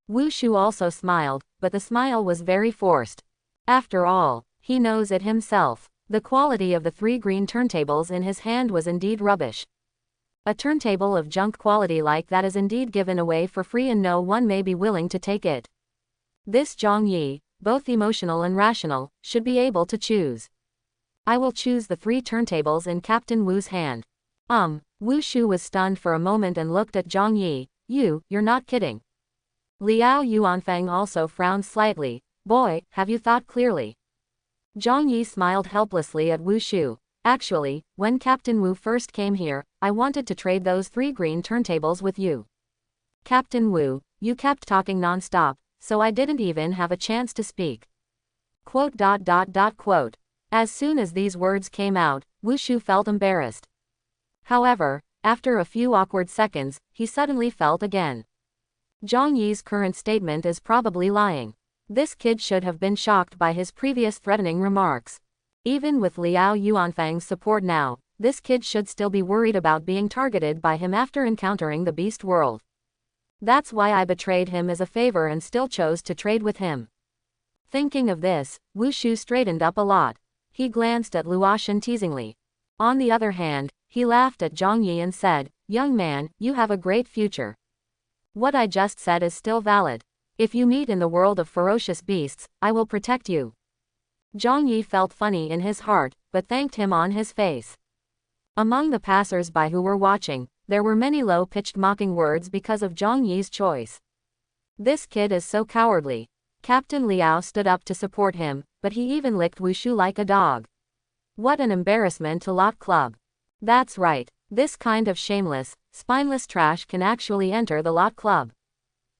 Wu Shu also smiled, but the smile was very forced. After all, he knows it himself. The quality of the 3 green turntables in his hand was indeed rubbish. A turntable of junk quality like that is indeed given away for free and no one may be willing to take it. This Zhang Yi, both emotional and rational, should be able to choose. I will choose the 3 turntables in Captain Wu's hand. Wu Shu was stunned for a moment and looked at Zhang Yi. You're not kidding. Liao Yuanfang also frowned slightly. Boy, have you thought clearly? Zhang Yi smiled helplessly at Wu Shu. Actually, when Captain Wu first came here, I wanted to trade those 3 green turntables with you. Captain Wu, you kept talking non-stop, so I didn't even have a chance to speak. Quote. As soon as these words came out, Wu Shu felt embarrassed. However, after a few awkward seconds, he suddenly felt again. Zhang Yi's current statement is probably lying. This kid should have been shocked by his previous threatening remarks. Even with Liao Yuanfang's support now, this kid should still be worried about being targeted by him after encountering the beast world. That's why I betrayed him as a favor and still chose to trade with him. Thinking of this, Wu Shu straightened up a lot. He glanced at Luoshan teasingly. On the other hand, he laughed at Zhang Yi and said, "Young man, you have a great future. What I just said is still valid. If you meet in the world of ferocious beasts, I will protect you." Zhang Yi felt funny in his heart, but thanked him on his face. Among the passers-by who were watching, there were many low-pitched mocking words because of Zhang Yi's choice. This kid is so cowardly. Captain Liao stood up to support him, but he even licked Wu Shu like a dog. What an embarrassment to Lot Club. That's right, this kind of shameless, spineless trash can actually enter the Lot Club.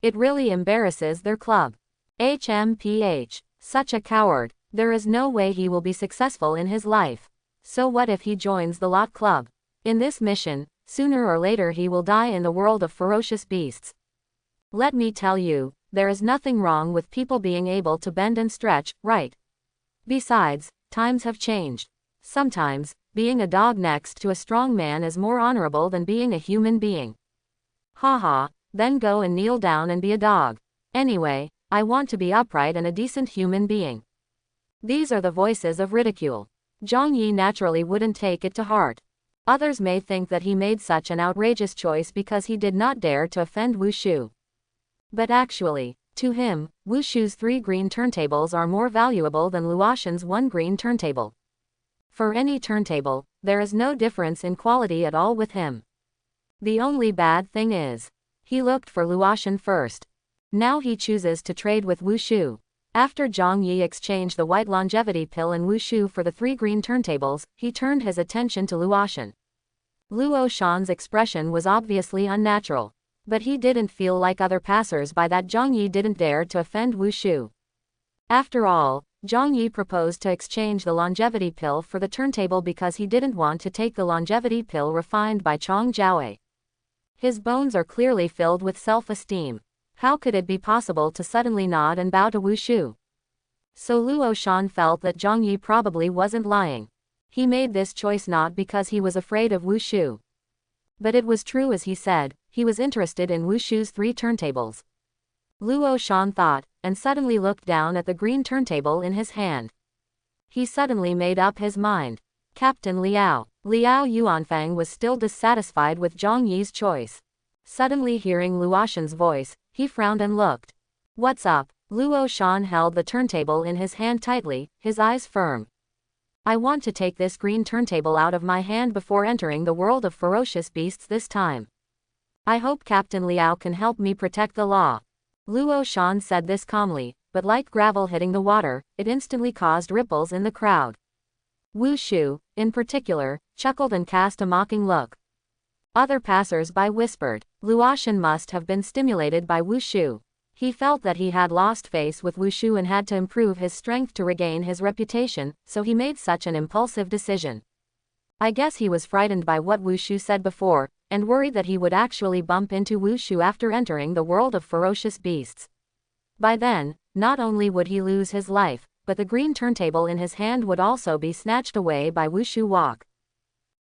It really embarrasses their club. HMPH. Such a coward. There is no way he will be successful in his life. So what if he joins the Lot Club? In this mission, sooner or later he will die in the world of ferocious beasts. Let me tell you, there is nothing wrong with people being able to bend and stretch, right? Besides, times have changed. Sometimes, being a dog next to a strong man is more honorable than being a human being. Haha, then go and kneel down and be a dog. Anyway, I want to be upright and a decent human being. These are the voices of ridicule. Zhang Yi naturally wouldn't take it to heart. Others may think that he made such an outrageous choice because he did not dare to offend Wu Shu. But actually, to him, Wu Shu's 3 green turntables are more valuable than Luoshan's 1 green turntable. For any turntable, there is no difference in quality at all with him. The only bad thing is, he looked for Luoshan first. Now he chooses to trade with Wu Shu. After Zhang Yi exchanged the white longevity pill and Wu Shu for the 3 green turntables, he turned his attention to Luoshan. Luoshan's expression was obviously unnatural. But he didn't feel like other passers-by that Zhang Yi didn't dare to offend Wu Shu. After all, Zhang Yi proposed to exchange the longevity pill for the turntable because he didn't want to take the longevity pill refined by Chong Jiaowei. His bones are clearly filled with self-esteem. How could it be possible to suddenly nod and bow to Wu Shu? So Luoshan felt that Zhang Yi probably wasn't lying. He made this choice not because he was afraid of Wu Shu. But it was true as he said, he was interested in Wu Shu's 3 turntables. Luoshan thought, and suddenly looked down at the green turntable in his hand. He suddenly made up his mind. Captain Liao. Liao Yuanfang was still dissatisfied with Zhang Yi's choice. Suddenly hearing Luoshan's voice, he frowned and looked. What's up? Luoshan held the turntable in his hand tightly, his eyes firm. I want to take this green turntable out of my hand before entering the world of ferocious beasts this time. I hope Captain Liao can help me protect the law. Luoshan said this calmly, but like gravel hitting the water, it instantly caused ripples in the crowd. Wu Shu, in particular, chuckled and cast a mocking look. Other passers-by whispered, Luoshan must have been stimulated by Wu Shu. He felt that he had lost face with Wu Shu and had to improve his strength to regain his reputation, so he made such an impulsive decision. I guess he was frightened by what Wu Shu said before, and worried that he would actually bump into Wu Shu after entering the world of ferocious beasts. By then, not only would he lose his life, but the green turntable in his hand would also be snatched away by Wu Shu Wok.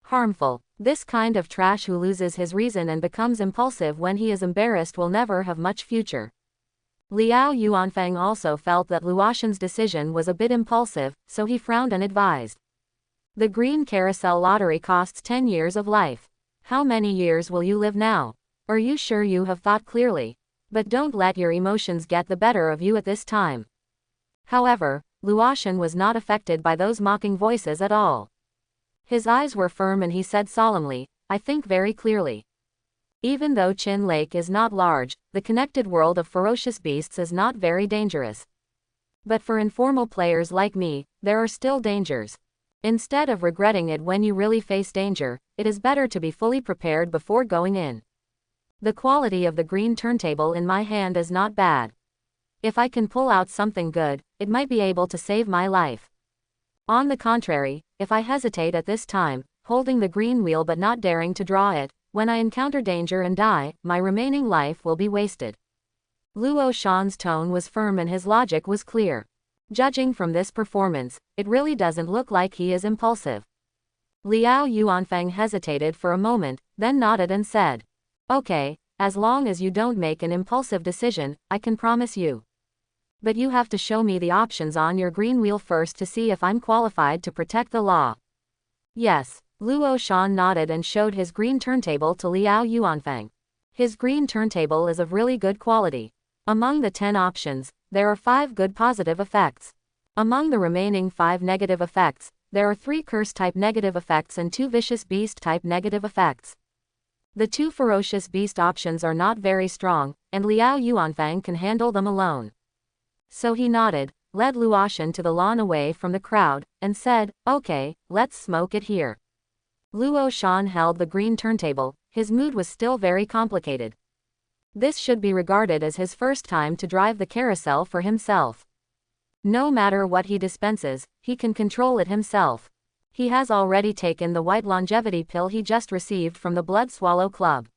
Harmful. This kind of trash who loses his reason and becomes impulsive when he is embarrassed will never have much future. Liao Yuanfang also felt that Luoshan's decision was a bit impulsive, so he frowned and advised. The green carousel lottery costs 10 years of life. How many years will you live now? Are you sure you have thought clearly? But don't let your emotions get the better of you at this time. However, Luotian was not affected by those mocking voices at all. His eyes were firm and he said solemnly, "I think very clearly. Even though Chin Lake is not large, the connected world of ferocious beasts is not very dangerous. But for informal players like me, there are still dangers. Instead of regretting it when you really face danger, it is better to be fully prepared before going in. The quality of the green turntable in my hand is not bad. If I can pull out something good, it might be able to save my life. On the contrary, if I hesitate at this time, holding the green wheel but not daring to draw it, when I encounter danger and die, my remaining life will be wasted." Luo Shan's tone was firm and his logic was clear. Judging from this performance, it really doesn't look like he is impulsive. Liao Yuanfeng hesitated for a moment, then nodded and said, "Okay, as long as you don't make an impulsive decision, I can promise you. But you have to show me the options on your green wheel first to see if I'm qualified to protect the law." "Yes." Luo Shan nodded and showed his green turntable to Liao Yuanfeng. His green turntable is of really good quality. Among the 10 options, there are 5 good positive effects. Among the remaining 5 negative effects, there are 3 curse-type negative effects and 2 vicious beast-type negative effects. The 2 ferocious beast options are not very strong, and Liao Yuanfeng can handle them alone. So he nodded, led Luotian to the lawn away from the crowd, and said, "Okay, let's smoke it here." Luo Shan held the green turntable, his mood was still very complicated. This should be regarded as his first time to drive the carousel for himself. No matter what he dispenses, he can control it himself. He has already taken the white longevity pill he just received from the Blood Swallow Club.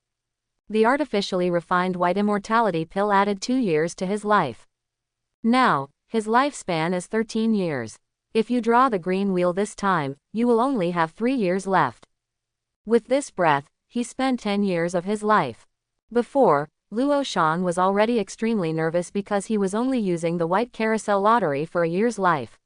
The artificially refined white immortality pill added 2 years to his life. Now, his lifespan is 13 years. If you draw the green wheel this time, you will only have 3 years left. With this breath, he spent 10 years of his life. Before, Luo Shan was already extremely nervous because he was only using the white carousel lottery for a year's life.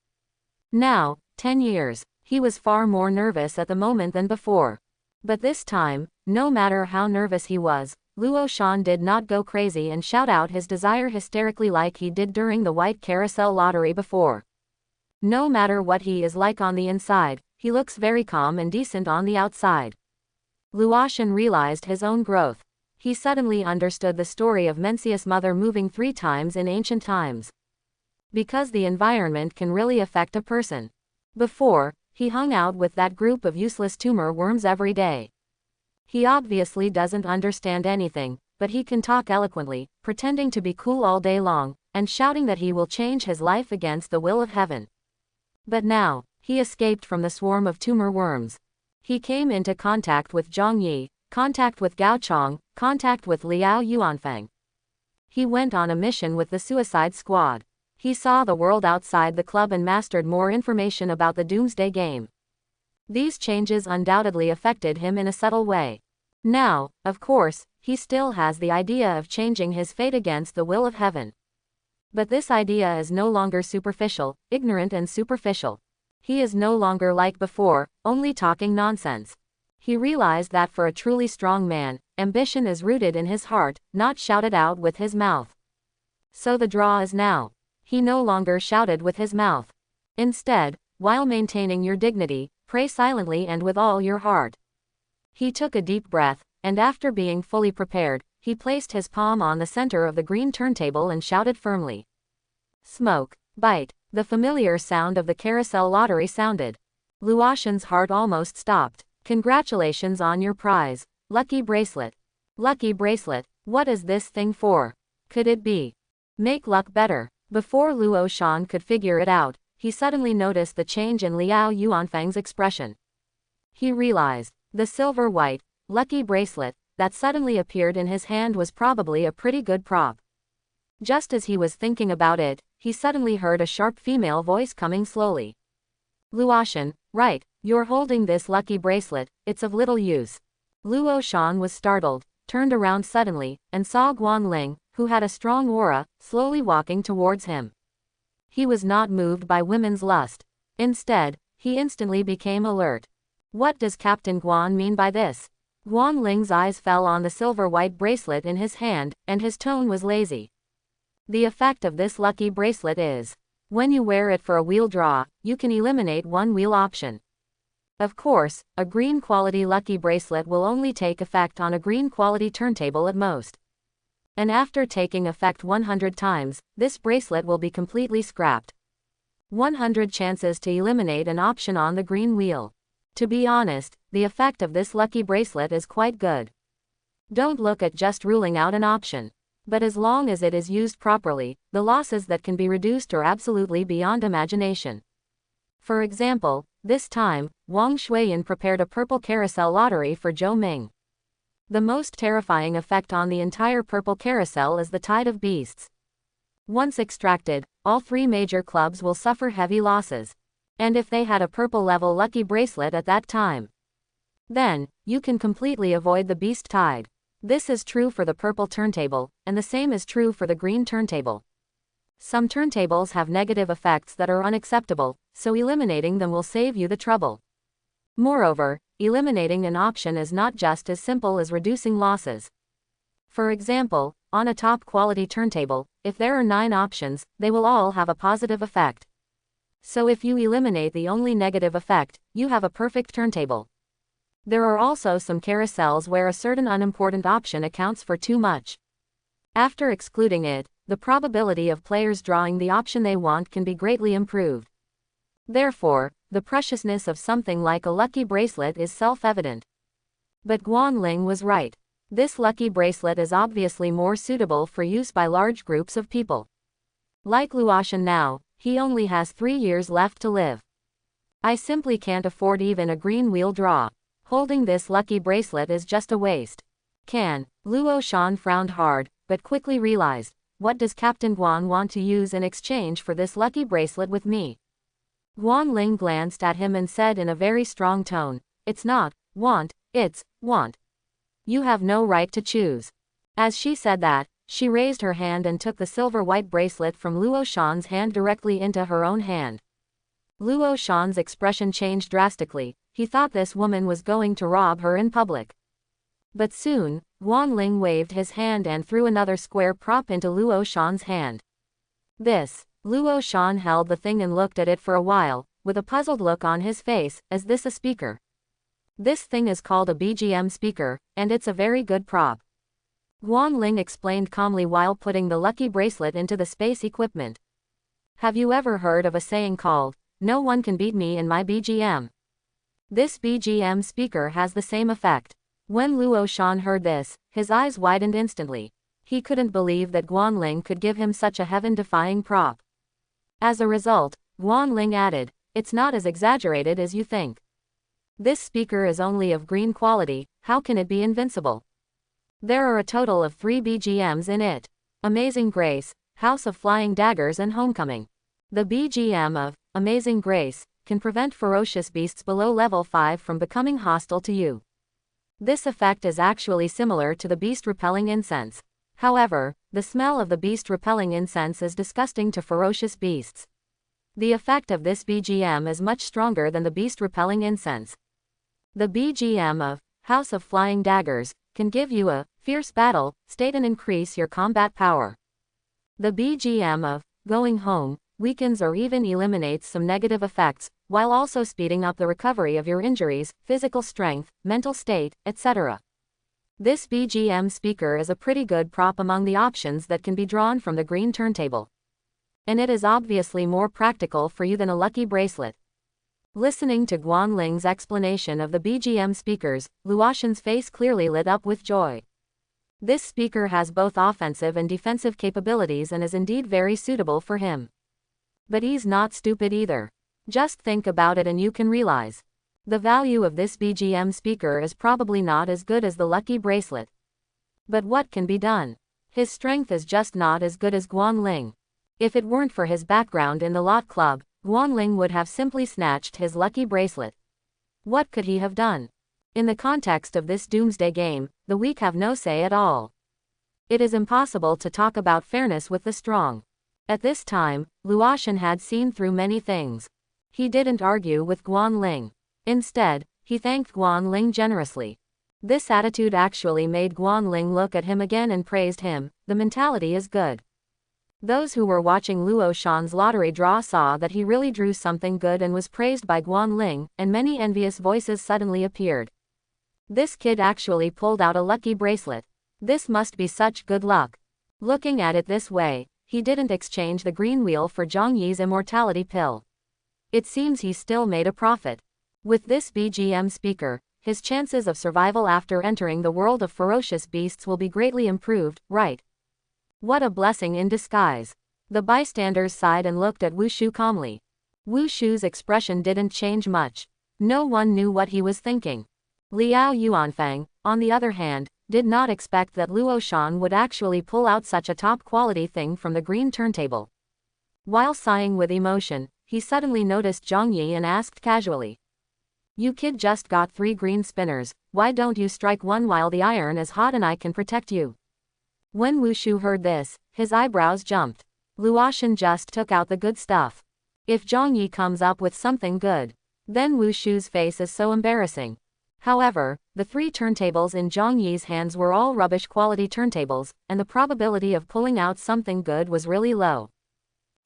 Now, 10 years, he was far more nervous at the moment than before. But this time, no matter how nervous he was, Luo Shan did not go crazy and shout out his desire hysterically like he did during the white carousel lottery before. No matter what he is like on the inside, he looks very calm and decent on the outside. Luotian realized his own growth. He suddenly understood the story of Mencius' mother moving 3 times in ancient times. Because the environment can really affect a person. Before, he hung out with that group of useless tumor worms every day. He obviously doesn't understand anything, but he can talk eloquently, pretending to be cool all day long, and shouting that he will change his life against the will of heaven. But now, he escaped from the swarm of tumor worms. He came into contact with Zhang Yi, contact with Gao Chong, contact with Liao Yuanfeng. He went on a mission with the Suicide Squad. He saw the world outside the club and mastered more information about the Doomsday Game. These changes undoubtedly affected him in a subtle way. Now, of course, he still has the idea of changing his fate against the will of heaven. But this idea is no longer superficial, ignorant and superficial. He is no longer like before, only talking nonsense. He realized that for a truly strong man, ambition is rooted in his heart, not shouted out with his mouth. So the draw is now. He no longer shouted with his mouth. Instead, while maintaining your dignity, pray silently and with all your heart. He took a deep breath, and after being fully prepared, he placed his palm on the center of the green turntable and shouted firmly. Smoke, bite. The familiar sound of the carousel lottery sounded. Luotian's heart almost stopped. Congratulations on your prize, lucky bracelet. Lucky bracelet, what is this thing for? Could it be? Make luck better. Before Luo Shan could figure it out, he suddenly noticed the change in Liao Yuanfeng's expression. He realized, the silver-white, lucky bracelet, that suddenly appeared in his hand was probably a pretty good prop. Just as he was thinking about it, he suddenly heard a sharp female voice coming slowly. Luotian, right, you're holding this lucky bracelet, it's of little use. Luo Shan was startled, turned around suddenly, and saw Guan Ling, who had a strong aura, slowly walking towards him. He was not moved by women's lust. Instead, he instantly became alert. What does Captain Guan mean by this? Guan Ling's eyes fell on the silver-white bracelet in his hand, and his tone was lazy. The effect of this lucky bracelet is When you wear it for a wheel draw, you can eliminate one wheel option. Of course, a green quality lucky bracelet will only take effect on a green quality turntable at most. And after taking effect 100 times, this bracelet will be completely scrapped. 100 chances to eliminate an option on the green wheel. To be honest, the effect of this lucky bracelet is quite good. Don't look at just ruling out an option. But as long as it is used properly, the losses that can be reduced are absolutely beyond imagination. For example, this time, Wang Shuiyan prepared a purple carousel lottery for Zhou Ming. The most terrifying effect on the entire purple carousel is the tide of beasts. Once extracted, all three major clubs will suffer heavy losses. And if they had a purple level lucky bracelet at that time, then you can completely avoid the beast tide. This is true for the purple turntable, and the same is true for the green turntable. Some turntables have negative effects that are unacceptable, so eliminating them will save you the trouble. Moreover, eliminating an option is not just as simple as reducing losses. For example, on a top quality turntable, if there are 9 options, they will all have a positive effect. So if you eliminate the only negative effect, you have a perfect turntable. There are also some carousels where a certain unimportant option accounts for too much. After excluding it, the probability of players drawing the option they want can be greatly improved. Therefore, the preciousness of something like a lucky bracelet is self-evident. But Guanling was right. This lucky bracelet is obviously more suitable for use by large groups of people. Like Luoshan now, he only has 3 years left to live. I simply can't afford even a green wheel draw. Holding this lucky bracelet is just a waste. Luoshan frowned hard, but quickly realized, what does Captain Guan want to use in exchange for this lucky bracelet with me? Guanling glanced at him and said in a very strong tone, it's not want, it's want. You have no right to choose. As she said that, she raised her hand and took the silver-white bracelet from Luoshan's hand directly into her own hand. Luoshan's expression changed drastically. He thought this woman was going to rob her in public. But soon, Guanling waved his hand and threw another square prop into Luoshan's hand. Luoshan held the thing and looked at it for a while, with a puzzled look on his face. Is this a speaker? This thing is called a BGM speaker, and it's a very good prop. Guanling explained calmly while putting the lucky bracelet into the space equipment. Have you ever heard of a saying called, no one can beat me in my BGM? This BGM speaker has the same effect. When Luoshan heard this, his eyes widened instantly. He couldn't believe that Guanling could give him such a heaven-defying prop. As a result, Guanling added, it's not as exaggerated as you think. This speaker is only of green quality, how can it be invincible? There are a total of 3 BGMs in it. Amazing Grace, House of Flying Daggers and Homecoming. The BGM of Amazing Grace can prevent ferocious beasts below level 5 from becoming hostile to you. This effect is actually similar to the beast-repelling incense. However, the smell of the beast-repelling incense is disgusting to ferocious beasts. The effect of this BGM is much stronger than the beast-repelling incense. The BGM of House of Flying Daggers can give you a fierce battle state and increase your combat power. The BGM of Going Home weakens or even eliminates some negative effects, while also speeding up the recovery of your injuries, physical strength, mental state, etc. This BGM speaker is a pretty good prop among the options that can be drawn from the green turntable. And it is obviously more practical for you than a lucky bracelet. Listening to Guanling's explanation of the BGM speakers, Luoshan's face clearly lit up with joy. This speaker has both offensive and defensive capabilities and is indeed very suitable for him. But he's not stupid either. Just think about it and you can realize. The value of this BGM speaker is probably not as good as the lucky bracelet. But what can be done? His strength is just not as good as Guanling. If it weren't for his background in the Lot Club, Guanling would have simply snatched his lucky bracelet. What could he have done? In the context of this doomsday game, the weak have no say at all. It is impossible to talk about fairness with the strong. At this time, Luoshan had seen through many things. He didn't argue with Guanling. Instead, he thanked Guanling generously. This attitude actually made Guanling look at him again and praised him. The mentality is good. Those who were watching Luo Shan's lottery draw saw that he really drew something good and was praised by Guan Ling, and many envious voices suddenly appeared. This kid actually pulled out a lucky bracelet. This must be such good luck. Looking at it this way, he didn't exchange the green wheel for Zhang Yi's immortality pill. It seems he still made a profit. With this BGM speaker, his chances of survival after entering the world of ferocious beasts will be greatly improved, right? What a blessing in disguise. The bystanders sighed and looked at Wu Shu calmly. Wu Shu's expression didn't change much. No one knew what he was thinking. Liao Yuanfang, on the other hand, did not expect that Luo Shan would actually pull out such a top-quality thing from the green turntable. While sighing with emotion, he suddenly noticed Zhang Yi and asked casually. You kid just got 3 green spinners, why don't you strike one while the iron is hot and I can protect you? When Wu Shu heard this, his eyebrows jumped. Luoshan just took out the good stuff. If Zhang Yi comes up with something good, then Wu Shu's face is so embarrassing. However, the 3 turntables in Zhang Yi's hands were all rubbish quality turntables, and the probability of pulling out something good was really low.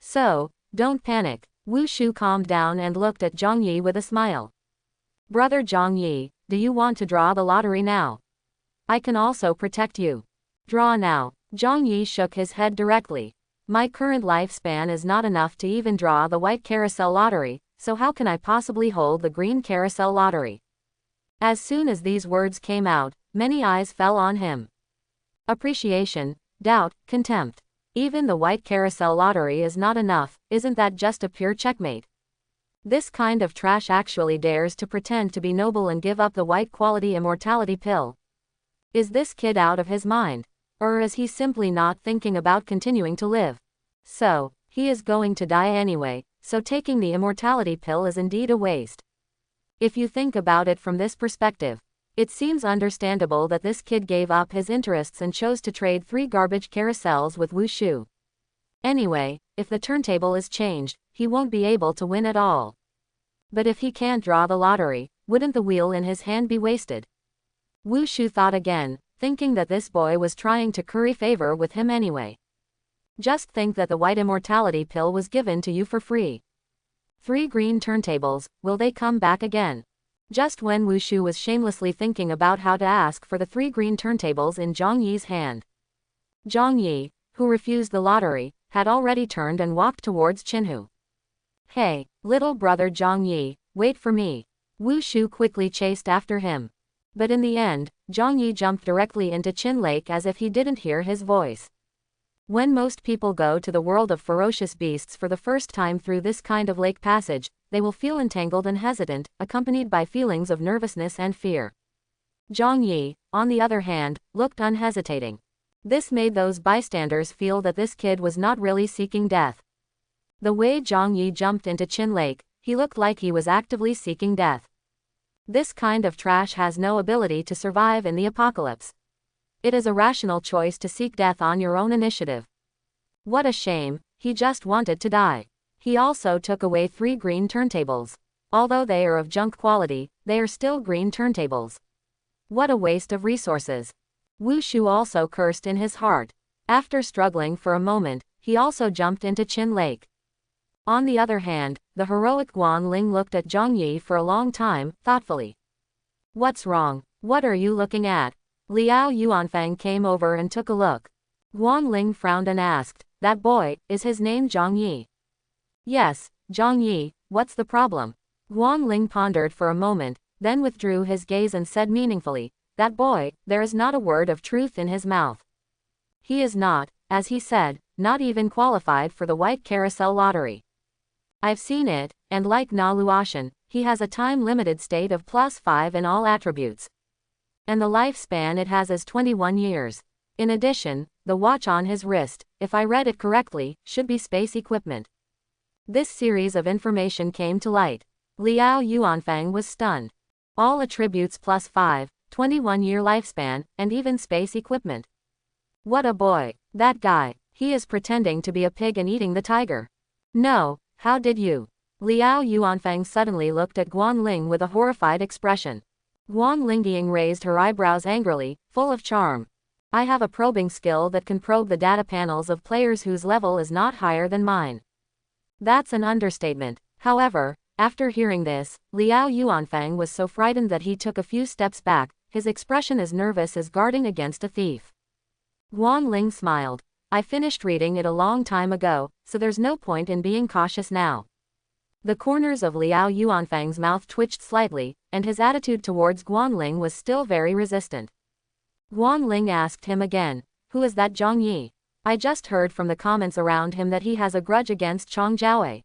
So, don't panic. Wu Shu calmed down and looked at Zhang Yi with a smile. Brother Zhang Yi, do you want to draw the lottery now? I can also protect you. Draw now. Zhang Yi shook his head directly. My current lifespan is not enough to even draw the white carousel lottery, so how can I possibly hold the green carousel lottery? As soon as these words came out, many eyes fell on him. Appreciation, doubt, contempt. Even the white carousel lottery is not enough, isn't that just a pure checkmate? This kind of trash actually dares to pretend to be noble and give up the white quality immortality pill. Is this kid out of his mind? Or is he simply not thinking about continuing to live? So, he is going to die anyway, so taking the immortality pill is indeed a waste. If you think about it from this perspective, it seems understandable that this kid gave up his interests and chose to trade 3 garbage carousels with Wu Shu. Anyway, if the turntable is changed, he won't be able to win at all. But if he can't draw the lottery, wouldn't the wheel in his hand be wasted? Wu Shu thought again, thinking that this boy was trying to curry favor with him anyway. Just think that the white immortality pill was given to you for free. 3 green turntables, will they come back again? Just when Wu Shu was shamelessly thinking about how to ask for the 3 green turntables in Zhang Yi's hand, Zhang Yi, who refused the lottery, had already turned and walked towards Qinhu. Hey, little brother Zhang Yi, wait for me. Wu Shu quickly chased after him. But in the end, Zhang Yi jumped directly into Qin Lake as if he didn't hear his voice. When most people go to the world of ferocious beasts for the first time through this kind of lake passage, they will feel entangled and hesitant, accompanied by feelings of nervousness and fear. Zhang Yi, on the other hand, looked unhesitating. This made those bystanders feel that this kid was not really seeking death. The way Zhang Yi jumped into Qin Lake, he looked like he was actively seeking death. This kind of trash has no ability to survive in the apocalypse. It is a rational choice to seek death on your own initiative. What a shame, he just wanted to die. He also took away 3 green turntables. Although they are of junk quality, they are still green turntables. What a waste of resources. Wu Shu also cursed in his heart. After struggling for a moment, he also jumped into Qin Lake. On the other hand, the heroic Guan Ling looked at Zhang Yi for a long time, thoughtfully. What's wrong? What are you looking at? Liao Yuanfang came over and took a look. Guan Ling frowned and asked, that boy, is his name Zhang Yi? Yes, Zhang Yi, what's the problem? Guan Ling pondered for a moment, then withdrew his gaze and said meaningfully, that boy, there is not a word of truth in his mouth. He is not, as he said, not even qualified for the white carousel lottery. I've seen it, and like Na Luoshan, he has a time-limited state of +5 in all attributes. And the lifespan it has is 21 years. In addition, the watch on his wrist, if I read it correctly, should be space equipment. This series of information came to light. Liao Yuanfang was stunned. All attributes +5, 21-year lifespan, and even space equipment. What a boy. That guy, he is pretending to be a pig and eating the tiger. No. How did you? Liao Yuanfang suddenly looked at Guan Ling with a horrified expression. Guan Lingying raised her eyebrows angrily, full of charm. I have a probing skill that can probe the data panels of players whose level is not higher than mine. That's an understatement. However, after hearing this, Liao Yuanfang was so frightened that he took a few steps back, his expression as nervous as guarding against a thief. Guan Ling smiled. I finished reading it a long time ago, so there's no point in being cautious now. The corners of Liao Yuanfang's mouth twitched slightly, and his attitude towards Guan Ling was still very resistant. Guan Ling asked him again, "Who is that Zhang Yi? I just heard from the comments around him that he has a grudge against Chang Jiaowei."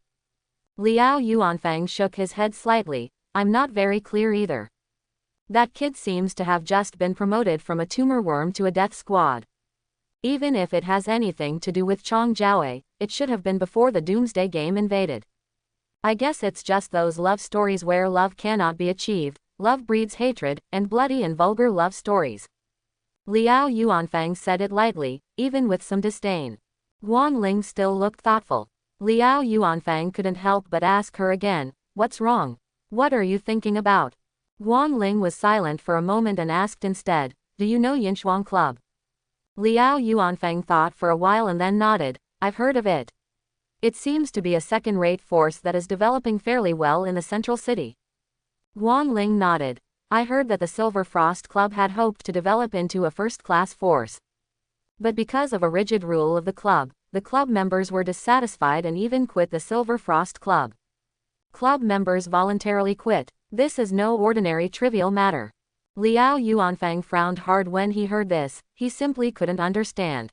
Liao Yuanfang shook his head slightly. "I'm not very clear either. That kid seems to have just been promoted from a tumor worm to a death squad. Even if it has anything to do with Chang Jiaowei, it should have been before the Doomsday Game invaded. I guess it's just those love stories where love cannot be achieved, love breeds hatred, and bloody and vulgar love stories." Liao Yuanfang said it lightly, even with some disdain. Guan Ling still looked thoughtful. Liao Yuanfang couldn't help but ask her again, "What's wrong? What are you thinking about?" Guan Ling was silent for a moment and asked instead, "Do you know Yinchuan Club?" Liao Yuanfang thought for a while and then nodded. "I've heard of it. It seems to be a second-rate force that is developing fairly well in the central city." Guan Ling nodded. "I heard that the Silver Frost Club had hoped to develop into a first-class force. But because of a rigid rule of the club members were dissatisfied and even quit the Silver Frost Club. Club members voluntarily quit. This is no ordinary trivial matter." Liao Yuanfang frowned hard when he heard this. He simply couldn't understand.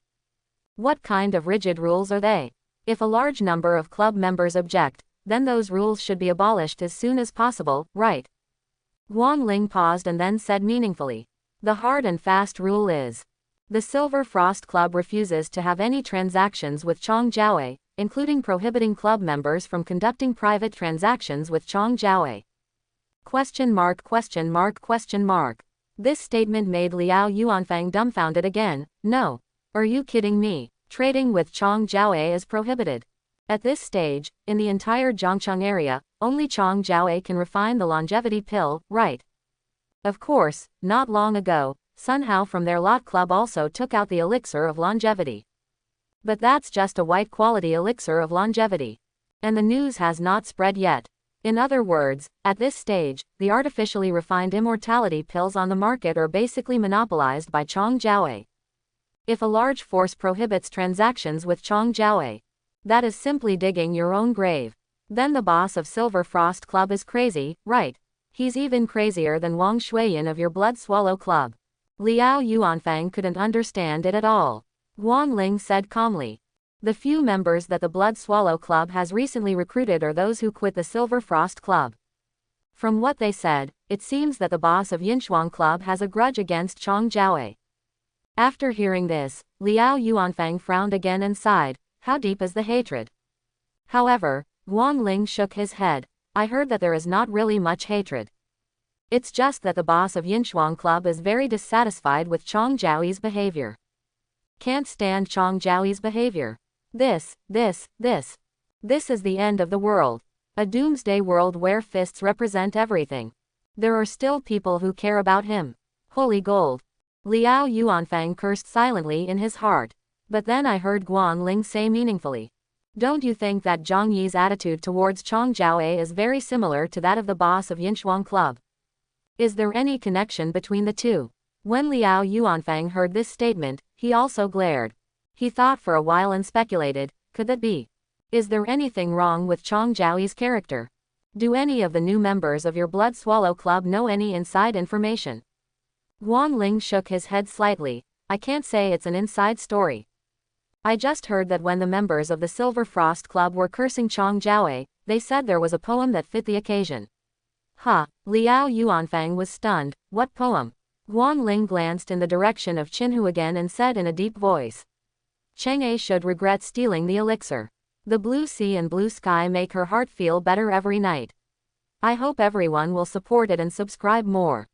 What kind of rigid rules are they? If a large number of club members object, then those rules should be abolished as soon as possible, right? Guan Ling paused and then said meaningfully, "The hard and fast rule is, the Silver Frost Club refuses to have any transactions with Chang Jiaowei, including prohibiting club members from conducting private transactions with Chang Jiaowei." Question mark, question mark, question mark. This statement made Liao Yuanfang dumbfounded again. "No. Are you kidding me? Trading with Chang Jiaowei is prohibited. At this stage, in the entire Zhangcheng area, only Chang Jiaowei can refine the longevity pill, right? Of course, not long ago, Sun Hao from their lot club also took out the elixir of longevity. But that's just a white-quality elixir of longevity. And the news has not spread yet. In other words, at this stage, the artificially refined immortality pills on the market are basically monopolized by Chang Jiaowei. If a large force prohibits transactions with Chang Jiaowei, that is simply digging your own grave. Then the boss of Silver Frost Club is crazy, right? He's even crazier than Wang Shuiyan of your Blood Swallow Club." Liao Yuanfang couldn't understand it at all. Guan Ling said calmly, "The few members that the Blood Swallow Club has recently recruited are those who quit the Silver Frost Club. From what they said, it seems that the boss of Yinchuan Club has a grudge against Chang Jiaowei." After hearing this, Liao Yuanfang frowned again and sighed. How deep is the hatred? However, Guan Ling shook his head. "I heard that there is not really much hatred. It's just that the boss of Yinchuan Club is very dissatisfied with Chang Jiaowei's behavior. Can't stand Chang Jiaowei's behavior. This is the end of the world. A doomsday world where fists represent everything. There are still people who care about him. Holy gold." Liao Yuanfang cursed silently in his heart. But then I heard Guan Ling say meaningfully, "Don't you think that Zhang Yi's attitude towards Chang Jiaowei is very similar to that of the boss of Yinchuan Club? Is there any connection between the two?" When Liao Yuanfang heard this statement, he also glared. He thought for a while and speculated, could that be? Is there anything wrong with Chang Jiaowei's character? Do any of the new members of your Blood Swallow Club know any inside information? Guan Ling shook his head slightly. "I can't say it's an inside story. I just heard that when the members of the Silver Frost Club were cursing Chang Jiaowei, they said there was a poem that fit the occasion." "Huh." Liao Yuanfang was stunned. "What poem?" Guan Ling glanced in the direction of Qinhu again and said in a deep voice, "Chang'e should regret stealing the elixir. The blue sea and blue sky make her heart feel better every night. I hope everyone will support it and subscribe more."